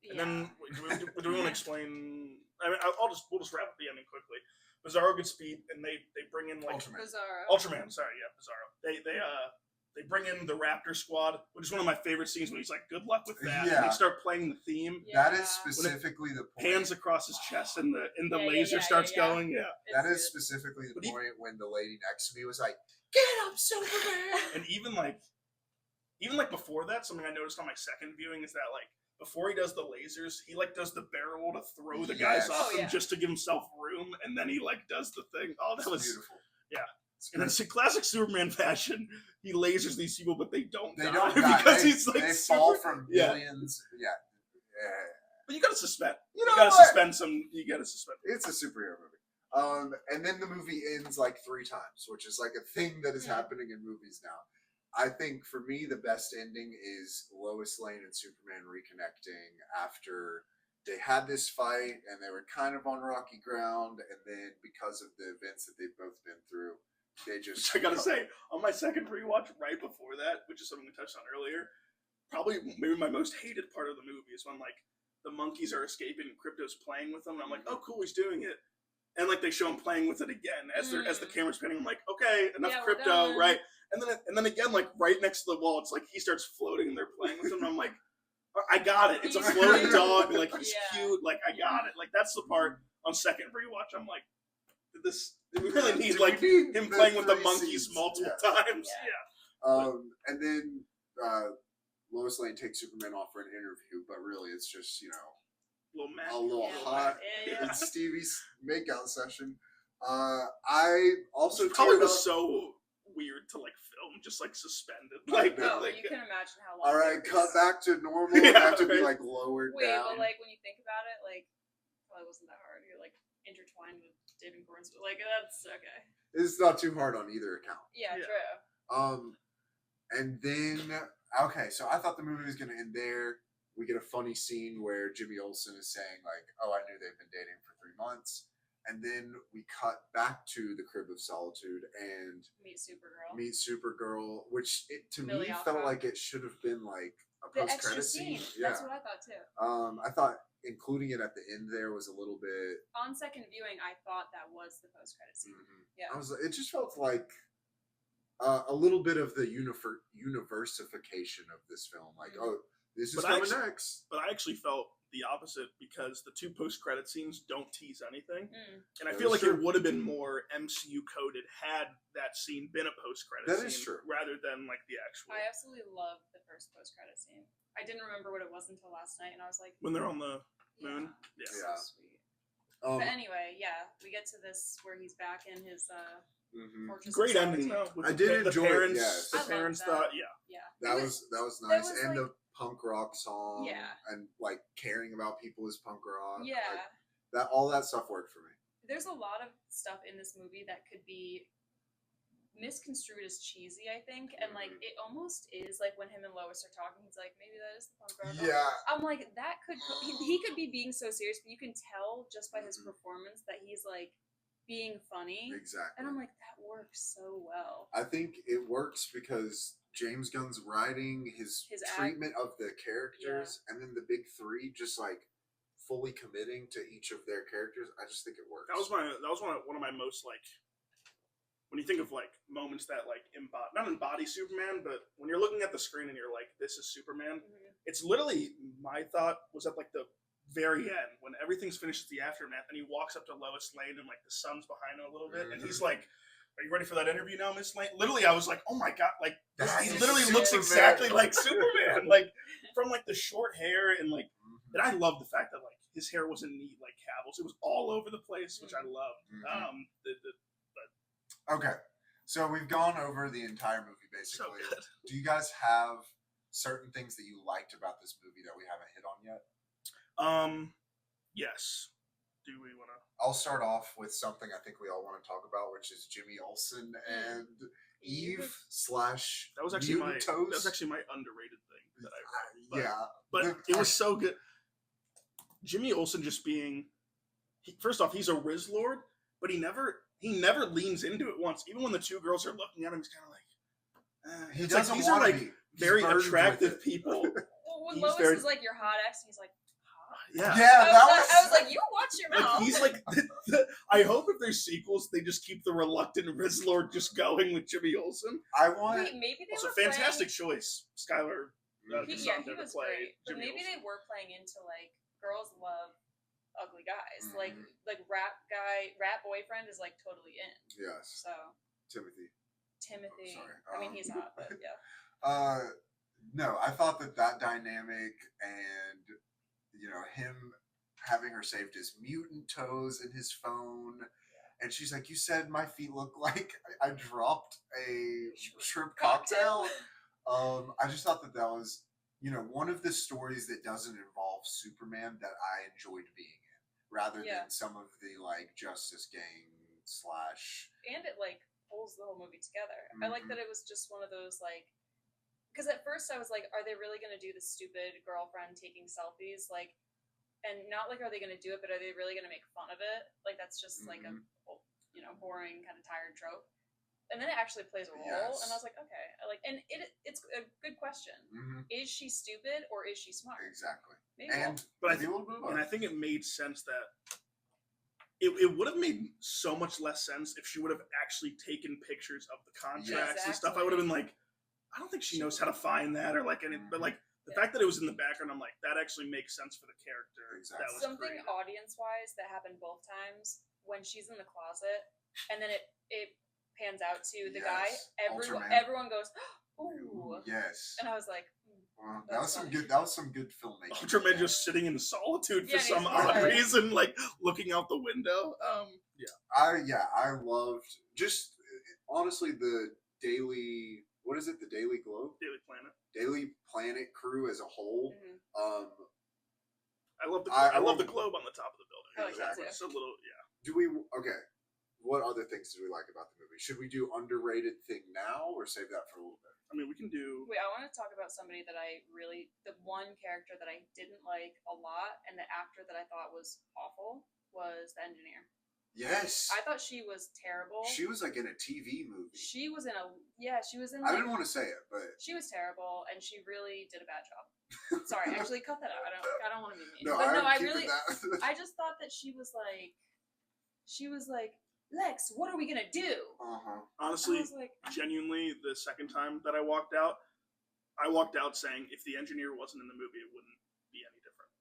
Speaker 4: yeah.
Speaker 3: and then do we want to explain? I mean, we'll just wrap up the ending quickly. Bizarro gets beat, and they bring in like
Speaker 2: Ultraman.
Speaker 4: Bizarro.
Speaker 3: Ultraman, sorry, yeah, Bizarro. They bring in the Raptor Squad, which is one of my favorite scenes when he's like, "Good luck with that." And
Speaker 2: Yeah.
Speaker 3: they start playing the theme,
Speaker 2: That
Speaker 4: Yeah.
Speaker 2: is specifically the point.
Speaker 3: hands across his chest, and the
Speaker 4: Yeah,
Speaker 3: laser starts
Speaker 4: yeah.
Speaker 3: going. Yeah,
Speaker 2: That
Speaker 4: It's
Speaker 2: is
Speaker 4: good.
Speaker 2: specifically the
Speaker 3: But he-
Speaker 2: point when the lady next to me was like, "Get up, Superman!"
Speaker 3: and even like before that, something I noticed on my second viewing is that like before he does the lasers, he like does the barrel to throw the guys
Speaker 2: Yes.
Speaker 3: off
Speaker 4: Oh,
Speaker 3: him
Speaker 4: yeah.
Speaker 3: just to give himself room, and then he like does the thing. Oh, that
Speaker 2: It's
Speaker 3: was
Speaker 2: beautiful.
Speaker 3: yeah.
Speaker 2: It's
Speaker 3: And it's a classic Superman fashion. He lasers these people, but they don't
Speaker 2: They
Speaker 3: die
Speaker 2: don't die.
Speaker 3: because
Speaker 2: they,
Speaker 3: he's like
Speaker 2: they
Speaker 3: super,
Speaker 2: fall from
Speaker 3: yeah.
Speaker 2: billions. Yeah.
Speaker 3: But you gotta suspend.
Speaker 2: You
Speaker 3: You
Speaker 2: know
Speaker 3: gotta
Speaker 2: what?
Speaker 3: suspend some. You gotta suspend.
Speaker 2: It's a superhero movie. And then the movie ends like 3 times, which is like a thing that is
Speaker 4: Yeah.
Speaker 2: happening in movies now. I think for me, the best ending is Lois Lane and Superman reconnecting after they had this fight and they were kind of on rocky ground. And then because of the events that they've both been through, they just.
Speaker 3: Which I gotta say, on my second rewatch, right before that, which is something we touched on earlier, probably maybe my most hated part of the movie is when like the monkeys are escaping and Crypto's playing with them. And I'm like, oh cool, he's doing it. And like they show him playing with it again as the camera's spinning. I'm like, okay, enough
Speaker 4: Yeah, we're
Speaker 3: Crypto,
Speaker 4: done.
Speaker 3: right? And then again, like right next to the wall, it's like he starts floating and they're playing with him. And I'm like, I got it. It's a
Speaker 4: He's
Speaker 3: floating
Speaker 4: cute.
Speaker 3: dog. Like he's
Speaker 4: Yeah.
Speaker 3: cute. Like I got it. Like that's the part on second rewatch. I'm like, did we really need like him playing with the monkeys multiple times?
Speaker 4: Yeah.
Speaker 2: And then Lois Lane takes Superman off for an interview, but really it's just,
Speaker 3: Little Matt.
Speaker 2: a little
Speaker 4: Yeah.
Speaker 2: hot.
Speaker 4: Yeah.
Speaker 2: It's Stevie's makeout session. I also
Speaker 3: Probably
Speaker 2: teared
Speaker 3: was
Speaker 2: up-
Speaker 3: so weird to like film, just like suspended.
Speaker 2: I
Speaker 3: Like,
Speaker 2: know.
Speaker 4: No,
Speaker 3: like
Speaker 4: you can imagine how long.
Speaker 2: All right,
Speaker 4: it
Speaker 2: cut
Speaker 4: was.
Speaker 2: back to normal.
Speaker 3: Yeah,
Speaker 2: You have to be
Speaker 3: right.
Speaker 2: like lowered
Speaker 4: Wait,
Speaker 2: down.
Speaker 4: but like when you think about it, like probably wasn't that hard. You're like intertwined with David Corns, but like that's okay.
Speaker 2: It's not too hard on either account.
Speaker 4: Yeah,
Speaker 3: Yeah.
Speaker 4: true.
Speaker 2: And then okay, so I thought the movie was gonna end there. We get a funny scene where Jimmy Olsen is saying like, "Oh, I knew they've been dating for 3 months," and then we cut back to the Crib of Solitude and
Speaker 4: Meet Supergirl.
Speaker 2: which to
Speaker 4: Millie
Speaker 2: me felt
Speaker 4: Alcock.
Speaker 2: like it should have been like a
Speaker 4: The
Speaker 2: post
Speaker 4: extra
Speaker 2: credit
Speaker 4: scene.
Speaker 2: scene. Yeah.
Speaker 4: That's what I thought too.
Speaker 2: I thought including it at the end there was a little bit.
Speaker 4: On second viewing, I thought that was the post credit scene. Yeah.
Speaker 2: I was. It just felt like a little bit of the universification of this film. Like, oh, this is
Speaker 3: But I
Speaker 2: coming
Speaker 3: actually-
Speaker 2: next.
Speaker 3: But I actually felt the opposite because the 2 post-credit scenes don't tease anything,
Speaker 4: Mm.
Speaker 3: and I
Speaker 2: That
Speaker 3: feel
Speaker 2: is
Speaker 3: like
Speaker 2: true.
Speaker 3: it would have been more MCU coded had that scene been a post-credit
Speaker 2: That
Speaker 3: scene
Speaker 2: is true.
Speaker 3: rather than like the actual.
Speaker 4: I absolutely loved the first post credit scene. I didn't remember what it was until last night, and I was like,
Speaker 3: When they're on the
Speaker 4: yeah,
Speaker 3: moon, yeah.
Speaker 4: so
Speaker 2: Yeah.
Speaker 4: sweet.
Speaker 2: Um,
Speaker 4: But anyway, yeah, we get to this where he's back in his
Speaker 2: mhm.
Speaker 4: fortress. of
Speaker 3: Great ending
Speaker 4: solitude.
Speaker 3: though. With
Speaker 2: I
Speaker 3: the,
Speaker 2: did
Speaker 3: the
Speaker 2: enjoy it,
Speaker 3: parents,
Speaker 2: yes.
Speaker 3: The
Speaker 4: I loved
Speaker 3: parents
Speaker 4: that.
Speaker 3: thought, yeah.
Speaker 4: Yeah,
Speaker 2: That
Speaker 4: It
Speaker 2: was
Speaker 4: that
Speaker 2: nice,
Speaker 4: was,
Speaker 2: and
Speaker 4: like-
Speaker 2: the punk rock song,
Speaker 4: Yeah.
Speaker 2: and like caring about people is punk rock.
Speaker 4: yeah.
Speaker 2: like, that all that stuff worked for me.
Speaker 4: There's a lot of stuff in this movie that could be misconstrued as cheesy, I think, and like
Speaker 2: Mhm.
Speaker 4: it almost is like when him and Lois are talking, he's like, maybe that is the punk rock.
Speaker 2: Yeah,
Speaker 4: I'm like, that could he could be being so serious, but you can tell just by his
Speaker 2: Mhm.
Speaker 4: performance that he's like being funny,
Speaker 2: exactly.
Speaker 4: and I'm like, that works so well.
Speaker 2: I think it works because James Gunn's writing, his
Speaker 4: His act-
Speaker 2: treatment of the characters, and then the big three just like fully committing to each of their characters. I just think it works.
Speaker 3: That was one of my most like when you think of like moments that like not embody Superman, but when you're looking at the screen and you're like, this is Superman.
Speaker 4: Mhm.
Speaker 3: It's literally my thought was at like the very end when everything's finished at the aftermath and he walks up to Lois Lane and like the sun's behind him a little bit and he's like, "Are you ready for that interview now, Miss Lane?" Literally, I was like, "Oh my god!" Like
Speaker 2: That
Speaker 3: he
Speaker 2: is
Speaker 3: literally looks
Speaker 2: Superman.
Speaker 3: exactly like Superman, like from like the short hair and like.
Speaker 2: Mhm.
Speaker 3: And I love the fact that like his hair wasn't neat like Cavill's; it was all over the place, which I loved.
Speaker 2: Mhm.
Speaker 3: The
Speaker 2: Okay, so we've gone over the entire movie
Speaker 3: so
Speaker 2: basically.
Speaker 3: good.
Speaker 2: Do you guys have certain things that you liked about this movie that we haven't hit on yet?
Speaker 3: Yes. Do we want to?
Speaker 2: I'll start off with something I think we all want to talk about, which is Jimmy Olsen and Eve slash
Speaker 3: That was actually my.
Speaker 2: Mutant Toes.
Speaker 3: That was actually my underrated thing that I wrote. But,
Speaker 2: yeah,
Speaker 3: but it was so good. Jimmy Olsen just being. First off, he's a Riz Lord, but he never leans into it once. Even when the 2 girls are looking at him, he's kind of like.
Speaker 2: he
Speaker 3: It's like,
Speaker 2: doesn't
Speaker 3: these are
Speaker 2: want to
Speaker 3: like
Speaker 2: be. He's
Speaker 3: very
Speaker 2: burdened with
Speaker 3: attractive
Speaker 2: it.
Speaker 3: people.
Speaker 4: Well, when
Speaker 3: He's
Speaker 4: Lois
Speaker 3: very-
Speaker 4: is like your hot ex, and he's like, hot.
Speaker 3: Yeah.
Speaker 2: Yeah, that
Speaker 4: I was like, you watch your
Speaker 3: Like
Speaker 4: mouth.
Speaker 3: he's like, I hope if there's sequels, they just keep the reluctant Riz Lord just going with Jimmy Olsen.
Speaker 2: I want.
Speaker 4: Wait, maybe they
Speaker 3: Also,
Speaker 4: were
Speaker 3: fantastic choice, Skylar.
Speaker 2: Mhm.
Speaker 3: His
Speaker 4: Yeah,
Speaker 3: son
Speaker 4: he
Speaker 3: there to
Speaker 4: was
Speaker 3: play
Speaker 4: great. But
Speaker 3: Jimmy
Speaker 4: maybe
Speaker 3: Olsen.
Speaker 4: they were playing into like girls love ugly guys.
Speaker 2: Mhm.
Speaker 4: Like rap boyfriend is like totally in.
Speaker 2: Yes,
Speaker 4: So
Speaker 2: Timothy.
Speaker 4: Timothy.
Speaker 2: sorry.
Speaker 4: I mean, he's hot, but yeah.
Speaker 2: No, I thought that dynamic and him having her saved his mutant toes in his phone, and she's like, "You said my feet look like I dropped a shrimp cocktail." I just thought that was one of the stories that doesn't involve Superman that I enjoyed being in, rather
Speaker 4: Yeah.
Speaker 2: than some of the like Justice Gang slash.
Speaker 4: And it like pulls the whole movie together. I like
Speaker 2: Mhm.
Speaker 4: that it was just one of those like, because at first I was like, are they really gonna do the stupid girlfriend taking selfies like, and not like are they gonna do it, but are they really gonna make fun of it? Like that's just like a boring kind of tired trope. And then it actually plays a role,
Speaker 2: Yes.
Speaker 4: and I was like, okay, and it's a good question.
Speaker 2: Mhm.
Speaker 4: Is she stupid or is she smart?
Speaker 2: Exactly.
Speaker 4: Maybe
Speaker 2: And
Speaker 3: But I
Speaker 2: maybe we'll move on.
Speaker 3: And I think it made sense that it would have made so much less sense if she would have actually taken pictures of the contracts and stuff. I would have been like, I don't think she knows how to find that or like any, but like the fact that it was in the background, I'm like, that actually makes sense for the character.
Speaker 2: Exactly.
Speaker 3: That was
Speaker 4: Something
Speaker 3: great.
Speaker 4: audience wise that happened both times when she's in the closet and then it pans out to the guy.
Speaker 2: Yes, Ultraman.
Speaker 4: Everyone goes, ooh,
Speaker 2: Yes.
Speaker 4: and I was like,
Speaker 2: Well, that
Speaker 4: that's
Speaker 2: was some
Speaker 4: funny.
Speaker 2: good. That was some good filmmaking.
Speaker 3: Ultraman just sitting in solitude for
Speaker 4: Yeah,
Speaker 3: some
Speaker 4: he's
Speaker 3: odd
Speaker 4: right.
Speaker 3: reason, like looking out the window. Yeah.
Speaker 2: I loved just honestly the Daily, what is it? The Daily Globe?
Speaker 3: Daily Planet.
Speaker 2: Daily Planet crew as a whole.
Speaker 4: Mhm.
Speaker 3: I love the
Speaker 2: I
Speaker 3: love the
Speaker 2: won't-
Speaker 3: globe on the top of the building.
Speaker 4: I like that
Speaker 2: Exactly.
Speaker 4: too.
Speaker 3: It's a little
Speaker 2: Do we, okay. What other things did we like about the movie? Should we do underrated thing now or save that for a little bit?
Speaker 3: I mean, we can do.
Speaker 4: Wait, I want to talk about somebody that the one character that I didn't like a lot, and the actor that I thought was awful was the engineer.
Speaker 2: Yes.
Speaker 4: I thought she was terrible.
Speaker 2: She was like in a TV movie.
Speaker 4: She was in she was in.
Speaker 2: I didn't want to say it, but
Speaker 4: She was terrible, and she really did a bad job. Sorry, actually, cut that out. I don't want to be mean.
Speaker 2: no,
Speaker 4: But no, I
Speaker 2: keeping
Speaker 4: really,
Speaker 2: that.
Speaker 4: I just thought that she was like, Lex, what are we gonna do?
Speaker 3: Honestly,
Speaker 4: I was like,
Speaker 3: genuinely, the second time that I walked out saying if the engineer wasn't in the movie, it wouldn't be any different.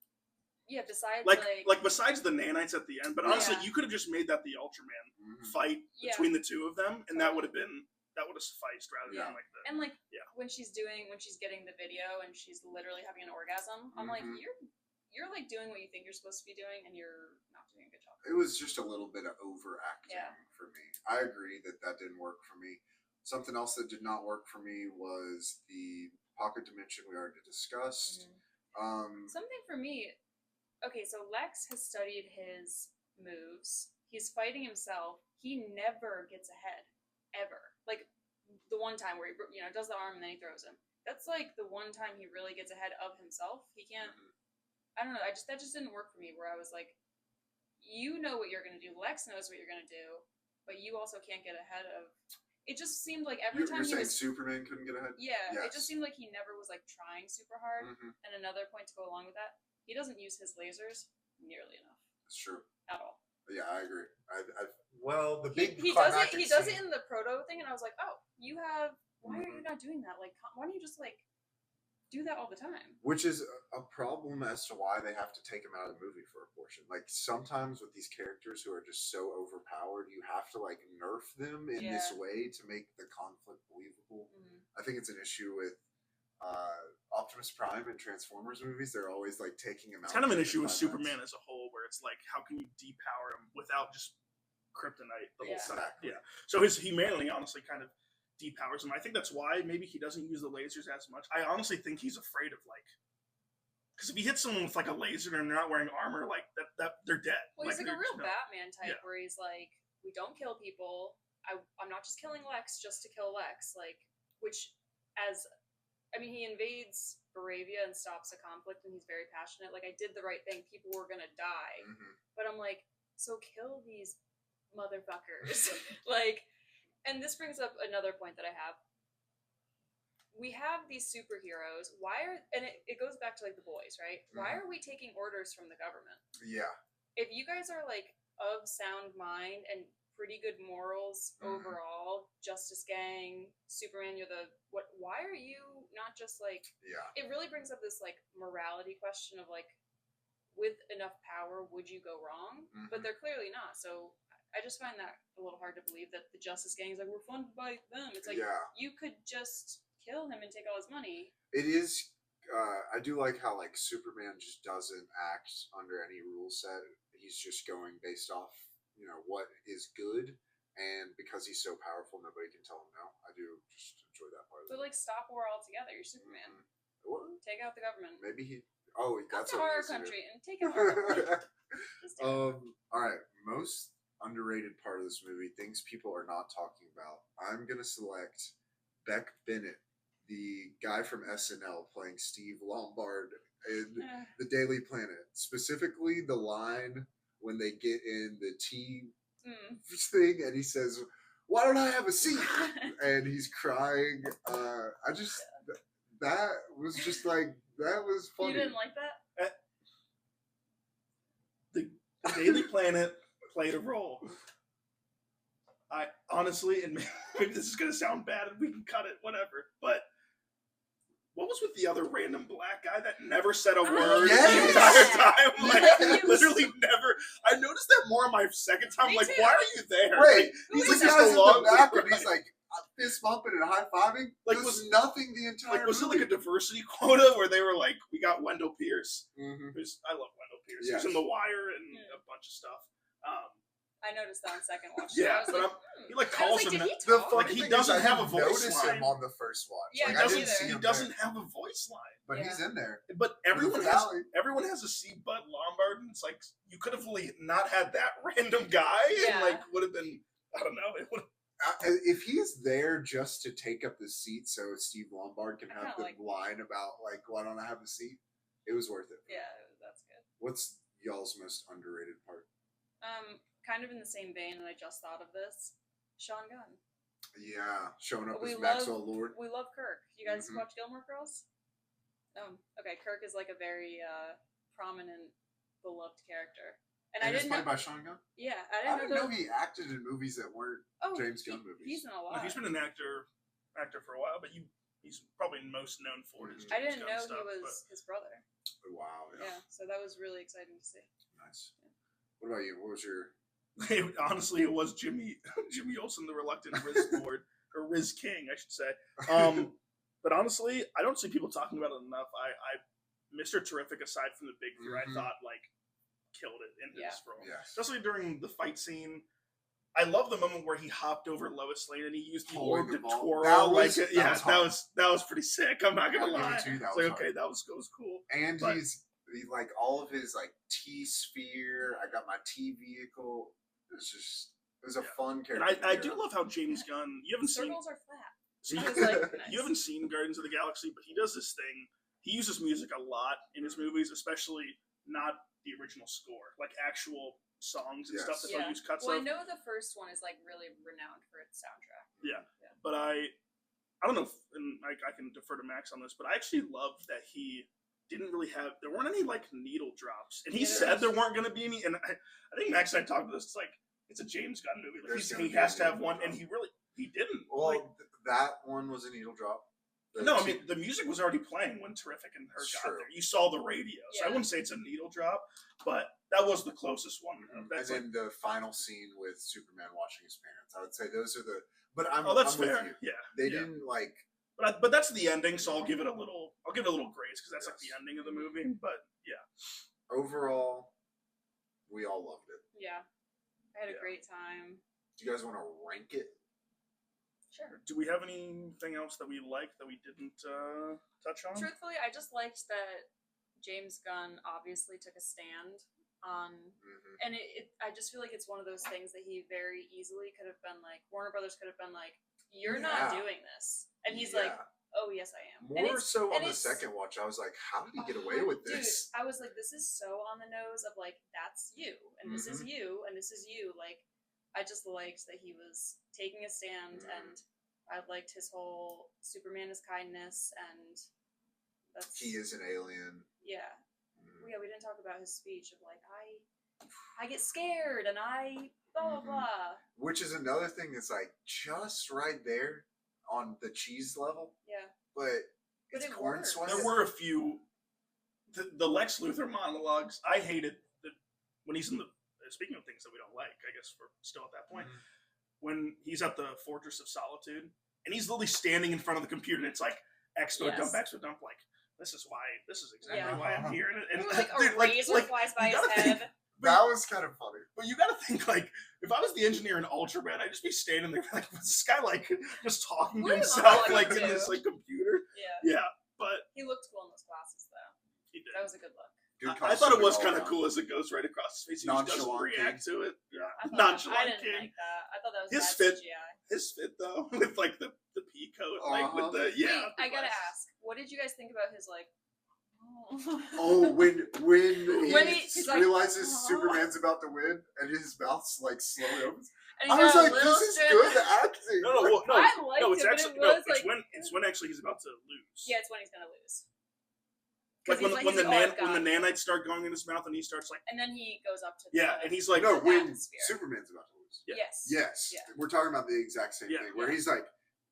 Speaker 4: yeah. Besides,
Speaker 3: Like besides the nanites at the end, but honestly,
Speaker 4: Yeah.
Speaker 3: you could have just made that the Ultraman
Speaker 2: Mhm.
Speaker 3: fight
Speaker 4: Yeah.
Speaker 3: between the two of them, and that would have sufficed rather
Speaker 4: Yeah.
Speaker 3: than like the.
Speaker 4: and like
Speaker 3: Yeah.
Speaker 4: when she's getting the video and she's literally having an orgasm, I'm like,
Speaker 2: Mhm.
Speaker 4: you're like doing what you think you're supposed to be doing, and you're not doing a good job.
Speaker 2: It was just a little bit of overacting
Speaker 4: Yeah.
Speaker 2: for me. I agree that didn't work for me. Something else that did not work for me was the pocket dimension we already discussed.
Speaker 4: Something for me. Okay, so Lex has studied his moves. He's fighting himself. He never gets ahead, ever. Like the one time where he does the arm and then he throws him. That's like the one time he really gets ahead of himself. He can't. I don't know. That just didn't work for me. Where I was like, you know what you're gonna do. Lex knows what you're gonna do, but you also can't get ahead of. It just seemed like every time
Speaker 2: You're
Speaker 4: he
Speaker 2: saying
Speaker 4: was.
Speaker 2: Superman couldn't get ahead?
Speaker 4: Yeah, it
Speaker 2: Yes.
Speaker 4: just seemed like he never was like trying super hard.
Speaker 2: Mhm.
Speaker 4: And another point to go along with that, he doesn't use his lasers nearly enough
Speaker 2: It's true.
Speaker 4: at all.
Speaker 2: Yeah, I agree. Well, the big
Speaker 4: He does it.
Speaker 2: climactic
Speaker 4: He does it
Speaker 2: scene-
Speaker 4: in the proto thing, and I was like, oh, you have. Why are you not doing that? Like, why don't you just like do that all the time?
Speaker 2: Which is a problem as to why they have to take him out of the movie for a portion. Like sometimes with these characters who are just so overpowered, you have to like nerf them in this
Speaker 4: Yeah.
Speaker 2: way to make the conflict believable.
Speaker 4: Mm-hmm.
Speaker 2: I think it's an issue with Optimus Prime and Transformers movies. They're always like taking him out.
Speaker 3: It's kind of an
Speaker 2: during
Speaker 3: issue
Speaker 2: the
Speaker 3: with
Speaker 2: climax.
Speaker 3: Superman as a whole, where it's like, how can you depower him without just kryptonite the whole time?
Speaker 2: Exactly.
Speaker 3: Yeah. So his humanity honestly kind of depowers him. I think that's why maybe he doesn't use the lasers as much. I honestly think he's afraid of because if he hits someone with like a laser and they're not wearing armor, like that they're dead.
Speaker 4: Well, he's like a
Speaker 3: they're
Speaker 4: real
Speaker 3: just-
Speaker 4: Batman type,
Speaker 3: Yeah.
Speaker 4: where he's like, we don't kill people. I'm not just killing Lex just to kill Lex. Like, he invades Baravia and stops a conflict, and he's very passionate. Like, I did the right thing. People were gonna die, but I'm like, so kill these motherfuckers. And this brings up another point that I have. We have these superheroes. It goes back to like the boys, right? Why are we taking orders from the government?
Speaker 2: Yeah.
Speaker 4: If you guys are like of sound mind and pretty good morals overall, Justice Gang, Superman, why are you not just like,
Speaker 2: Yeah.
Speaker 4: it really brings up this like morality question of like, with enough power, would you go wrong? But they're clearly not. So I just find that a little hard to believe that the Justice Gang is like, we're funded by them. It's like, you could just kill him and take all his money.
Speaker 2: It is. I do like how like Superman just doesn't act under any rule set. He's just going based off what is good, and because he's so powerful, nobody can tell him no. I do just enjoy that part of
Speaker 4: So
Speaker 2: it.
Speaker 4: like, stop war altogether. You're Superman.
Speaker 2: What?
Speaker 4: Take out the government.
Speaker 2: Maybe he. Oh,
Speaker 4: Go
Speaker 2: that's
Speaker 4: to
Speaker 2: what he
Speaker 4: our
Speaker 2: needs to do.
Speaker 4: country and take out our country. Just do it.
Speaker 2: All right, most underrated part of this movie, things people are not talking about. I'm gonna select Beck Bennett, the guy from SNL playing Steve Lombard in the Daily Planet. Specifically, the line when they get in the tea thing, and he says, "Why don't I have a seat?" and he's crying. That was just like that was funny.
Speaker 4: You didn't like that?
Speaker 3: The Daily Planet played a role. I honestly, and maybe this is gonna sound bad, and we can cut it, whatever. But what was with the other random black guy that never said a word the
Speaker 2: Yes!
Speaker 3: entire time? Like,
Speaker 4: Yes!
Speaker 3: literally never. I noticed that more on my second time.
Speaker 4: Me
Speaker 3: like,
Speaker 4: too.
Speaker 3: why are you there?
Speaker 2: Wait,
Speaker 3: Like,
Speaker 2: he's
Speaker 3: was
Speaker 2: the
Speaker 3: this
Speaker 2: guy
Speaker 3: a
Speaker 2: in
Speaker 3: long
Speaker 2: the back, and
Speaker 3: right?
Speaker 2: he's like fist bumping and high fiving.
Speaker 3: Like,
Speaker 2: Like,
Speaker 3: was-
Speaker 2: was nothing the entire.
Speaker 3: Like, was it
Speaker 2: movie.
Speaker 3: like a diversity quota where they were like, we got Wendell Pierce,
Speaker 2: Mhm.
Speaker 3: who's I love Wendell Pierce.
Speaker 2: Yes.
Speaker 3: He's in The Wire and a bunch of stuff.
Speaker 4: I noticed that on second watch.
Speaker 3: Yeah,
Speaker 4: I was
Speaker 3: but
Speaker 4: like,
Speaker 3: he like
Speaker 4: I was
Speaker 3: calls
Speaker 4: like,
Speaker 3: him.
Speaker 4: did he
Speaker 2: The
Speaker 4: talk?
Speaker 2: funny
Speaker 3: Like, he
Speaker 2: thing
Speaker 3: doesn't
Speaker 2: is, I
Speaker 3: have a
Speaker 2: didn't
Speaker 3: voice
Speaker 2: notice
Speaker 3: line.
Speaker 2: him on the first watch.
Speaker 4: Yeah,
Speaker 2: like,
Speaker 4: me
Speaker 2: I didn't
Speaker 4: neither.
Speaker 2: see
Speaker 3: He
Speaker 2: him
Speaker 3: doesn't
Speaker 2: there,
Speaker 3: have a voice line.
Speaker 2: but he's in there.
Speaker 3: But
Speaker 2: For the finale.
Speaker 3: everyone has a C but Lombard, and it's like you could have not had that random guy, and
Speaker 4: Yeah.
Speaker 3: like would have been, I don't know, it would.
Speaker 2: If he's there just to take up the seat so Steve Lombard can
Speaker 4: I
Speaker 2: have
Speaker 4: kinda
Speaker 2: the line about like, why don't I have a seat? It was worth it.
Speaker 4: Yeah, that's good.
Speaker 2: What's y'all's most underrated part?
Speaker 4: Kind of in the same vein, and I just thought of this. Sean Gunn.
Speaker 2: Yeah, showing up
Speaker 4: We
Speaker 2: as
Speaker 4: love-
Speaker 2: Maxwell Lord.
Speaker 4: We love Kirk. You guys
Speaker 2: Mhm.
Speaker 4: watch Gilmore Girls? Okay. Kirk is like a very prominent, beloved character, and I
Speaker 2: And it's
Speaker 4: didn't
Speaker 2: played
Speaker 4: know.
Speaker 2: by Sean Gunn.
Speaker 4: Yeah,
Speaker 2: I
Speaker 4: I
Speaker 2: didn't
Speaker 4: didn't
Speaker 2: know he acted in movies that weren't James Gunn movies.
Speaker 4: He's in a lot.
Speaker 3: He's been an actor for a while, but he's probably most known for his.
Speaker 4: I
Speaker 3: James
Speaker 4: didn't
Speaker 3: Gunn
Speaker 4: know
Speaker 3: stuff,
Speaker 4: he was his brother.
Speaker 2: Wow,
Speaker 4: Yeah, so that was really exciting to see.
Speaker 2: nice. What about you? What was your?
Speaker 3: Honestly, it was Jimmy Olsen, the reluctant Riz Lord, or Riz King, I should say. But honestly, I don't see people talking about it enough. I Mr. Terrific, aside from the big three,
Speaker 2: Mhm.
Speaker 3: I thought like killed it in his role,
Speaker 2: Yes.
Speaker 3: especially during the fight scene. I love the moment where he hopped over Lois Lane and he used the
Speaker 2: Pulling
Speaker 3: orb
Speaker 2: the
Speaker 3: to
Speaker 2: ball.
Speaker 3: twirl.
Speaker 2: That was-
Speaker 3: like,
Speaker 2: that was hard.
Speaker 3: that was pretty sick. I'm not gonna
Speaker 2: I'll give it
Speaker 3: lie.
Speaker 2: to you, that
Speaker 3: It's
Speaker 2: was
Speaker 3: like,
Speaker 2: hard.
Speaker 3: okay, that was cool.
Speaker 2: And
Speaker 3: But-
Speaker 2: he like all of his like T sphere. I got my T vehicle. It was a
Speaker 3: Yeah.
Speaker 2: fun
Speaker 3: And
Speaker 2: character.
Speaker 3: I do love how James Gunn. You haven't seen
Speaker 4: Circles are flat.
Speaker 3: So you,
Speaker 4: I was like, nice.
Speaker 3: you haven't seen Guardians of the Galaxy, but he does this thing. He uses music a lot in his movies, especially not the original score, like actual songs and stuff that
Speaker 4: Yeah.
Speaker 3: they'll use cuts
Speaker 4: Well, I
Speaker 3: of.
Speaker 4: know the first one is like really renowned for its soundtrack.
Speaker 3: But I don't know, and I can defer to Max on this, but I actually love that he didn't really have. There weren't any like needle drops, and he
Speaker 4: Yeah.
Speaker 3: said there weren't going to be any. And I think Max and I talked about this. It's like it's a James Gunn movie. Like
Speaker 2: There's
Speaker 3: he
Speaker 2: gonna
Speaker 3: has
Speaker 2: be
Speaker 3: to
Speaker 2: a
Speaker 3: have one,
Speaker 2: needle
Speaker 3: and
Speaker 2: drop.
Speaker 3: he didn't.
Speaker 2: Well,
Speaker 3: Like,
Speaker 2: that one was a needle drop.
Speaker 3: no, I mean the music was already playing when Terrific and her got
Speaker 2: True.
Speaker 3: there. You saw the radio, so I
Speaker 4: Yeah.
Speaker 3: wouldn't say it's a needle drop, but that was the closest one.
Speaker 2: And
Speaker 3: That's
Speaker 2: then the final scene with Superman watching his parents. I would say those are the. But I'm.
Speaker 3: that's
Speaker 2: I'm with
Speaker 3: fair.
Speaker 2: you.
Speaker 3: Yeah,
Speaker 2: They
Speaker 3: yeah.
Speaker 2: didn't like.
Speaker 3: But that's the ending, so I'll give it a little grace because that's like the ending of the movie. But yeah,
Speaker 2: Overall, we all loved it.
Speaker 4: Yeah. I had a
Speaker 3: Yeah.
Speaker 4: great time.
Speaker 2: Do you guys want to rank it?
Speaker 4: Sure.
Speaker 3: do we have anything else that we liked that we didn't touch on?
Speaker 4: Truthfully, I just liked that James Gunn obviously took a stand on,
Speaker 2: Mm-hmm.
Speaker 4: and I just feel like it's one of those things that he very easily could have been like, Warner Brothers could have been like, you're not
Speaker 2: Yeah.
Speaker 4: doing this. And he's like, oh, yes, I am. And
Speaker 2: More
Speaker 4: it's-
Speaker 2: so on
Speaker 4: and
Speaker 2: the
Speaker 4: it's-
Speaker 2: second watch, I was like, how did he get away with this?
Speaker 4: Dude, I was like, this is so on the nose of like, that's you, and this is you, and this is you. Like, I just liked that he was taking a stand, and I liked his whole Superman is kindness, and that's
Speaker 2: He is an alien.
Speaker 4: yeah.
Speaker 2: Mhm.
Speaker 4: Yeah, we didn't talk about his speech of like I get scared and I blah blah
Speaker 2: Mhm.
Speaker 4: blah.
Speaker 2: Which is another thing that's like just right there on the cheese level,
Speaker 4: Yeah.
Speaker 2: but it's
Speaker 4: it
Speaker 2: corn
Speaker 4: works.
Speaker 2: sweat.
Speaker 3: There were a few. The Lex Luthor monologues. I hated when he's in the. Speaking of things that we don't like, I guess we're still at that point.
Speaker 2: Mhm.
Speaker 3: When he's at the Fortress of Solitude and he's literally standing in front of the computer and it's like expo
Speaker 4: Yes.
Speaker 3: dump. Like this is exactly
Speaker 4: Yeah.
Speaker 3: why I'm here. And
Speaker 4: Or, like a
Speaker 3: dude,
Speaker 4: razor flies by
Speaker 3: you
Speaker 4: his
Speaker 3: gotta think-
Speaker 4: head.
Speaker 2: That was kind of funny.
Speaker 3: But you gotta think like if I was the engineer in Ultraman, I'd just be standing there like, was this guy like just talking
Speaker 4: What
Speaker 3: to
Speaker 4: are you
Speaker 3: himself
Speaker 4: monologuing
Speaker 3: like in
Speaker 4: to?
Speaker 3: this like computer?
Speaker 4: Yeah.
Speaker 3: Yeah, but
Speaker 4: He looked cool in those glasses though.
Speaker 3: he did.
Speaker 4: That was a good look.
Speaker 2: Good
Speaker 3: I thought it was
Speaker 2: costume
Speaker 3: kind
Speaker 2: all
Speaker 3: of
Speaker 2: around.
Speaker 3: cool as it goes right across his face. He just doesn't
Speaker 2: Nonchalant
Speaker 3: react to it. Yeah,
Speaker 4: I thought
Speaker 3: nonchalant
Speaker 4: I didn't
Speaker 3: king.
Speaker 4: like that. I thought that was
Speaker 3: His
Speaker 4: bad
Speaker 3: fit-
Speaker 4: CGI.
Speaker 3: His fit though, with like the pea coat, like with the
Speaker 4: Wait,
Speaker 3: the
Speaker 4: I gotta
Speaker 3: glasses.
Speaker 4: ask, what did you guys think about his like?
Speaker 2: Oh, when
Speaker 4: When
Speaker 2: he
Speaker 4: he's like,
Speaker 2: realizes
Speaker 4: "Aw."
Speaker 2: Superman's about to win and his mouth's like slowly opens.
Speaker 4: And
Speaker 2: I
Speaker 4: he's
Speaker 2: was
Speaker 4: got a
Speaker 2: like,
Speaker 4: little
Speaker 2: this is
Speaker 4: strip.
Speaker 2: good acting.
Speaker 3: No,
Speaker 2: Like,
Speaker 3: well, no,
Speaker 4: I liked
Speaker 3: no, it's
Speaker 4: it, but
Speaker 3: actually
Speaker 4: it was
Speaker 3: no,
Speaker 4: like,
Speaker 3: it's when actually he's about to lose.
Speaker 4: yeah, it's when he's gonna lose.
Speaker 3: Like
Speaker 4: 'Cause
Speaker 3: when
Speaker 4: he's
Speaker 3: the
Speaker 4: like, "Oh, I've
Speaker 3: when the
Speaker 4: got it."
Speaker 3: nanites start going in his mouth and he starts like
Speaker 4: And then he goes up to
Speaker 3: yeah, and he's like
Speaker 2: no,
Speaker 4: the
Speaker 2: when
Speaker 4: atmosphere.
Speaker 2: Superman's about to lose.
Speaker 3: Yeah.
Speaker 4: Yes.
Speaker 2: Yes,
Speaker 4: Yeah.
Speaker 2: we're talking about the exact same
Speaker 3: Yeah,
Speaker 2: thing where
Speaker 4: yeah.
Speaker 2: he's like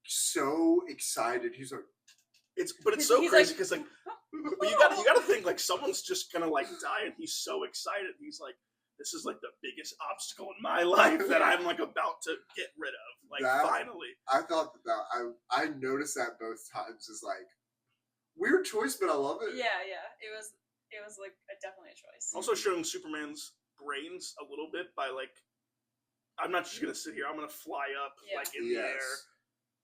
Speaker 2: so excited. He's like,
Speaker 3: it's
Speaker 4: He's
Speaker 3: so
Speaker 4: like-
Speaker 3: crazy because like but you gotta think like someone's just gonna like die and he's so excited. He's like, this is like the biggest obstacle in my life that I'm like about to get rid of. Like
Speaker 2: That-
Speaker 3: finally.
Speaker 2: I thought that I noticed that both times is like weird choice, but I love it.
Speaker 4: Yeah, yeah. It was like definitely a choice.
Speaker 3: Also showing Superman's brains a little bit by like I'm not just gonna sit here. I'm gonna fly up
Speaker 4: Yeah.
Speaker 3: like in the air,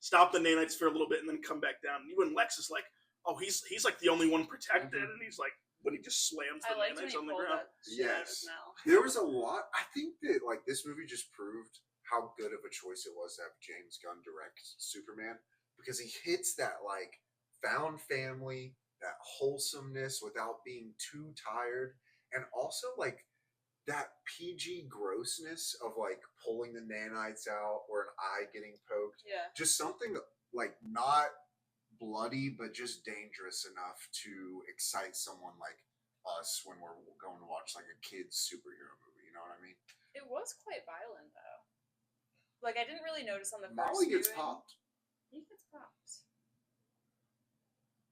Speaker 3: stop the nanites for a little bit, and then come back down. Even Lex is like, oh, he's like the only one protected, and he's like when he just slams the
Speaker 4: I liked when
Speaker 3: nanites
Speaker 4: he
Speaker 3: on the
Speaker 4: pulled
Speaker 3: ground.
Speaker 4: that shit out of his
Speaker 2: Yes.
Speaker 4: mouth.
Speaker 2: There was a lot. I think that like this movie just proved how good of a choice it was to have James Gunn direct Superman, because he hits that like found family, that wholesomeness without being too tired, and also like that PG grossness of like pulling the nanites out or an eye getting poked.
Speaker 4: Yeah.
Speaker 2: Just something like not bloody but just dangerous enough to excite someone like us when we're going to watch like a kid's superhero movie. You know what I mean?
Speaker 4: It was quite violent though. Like I didn't really notice on the first
Speaker 2: Molly gets
Speaker 4: viewing.
Speaker 2: popped.
Speaker 4: He gets popped.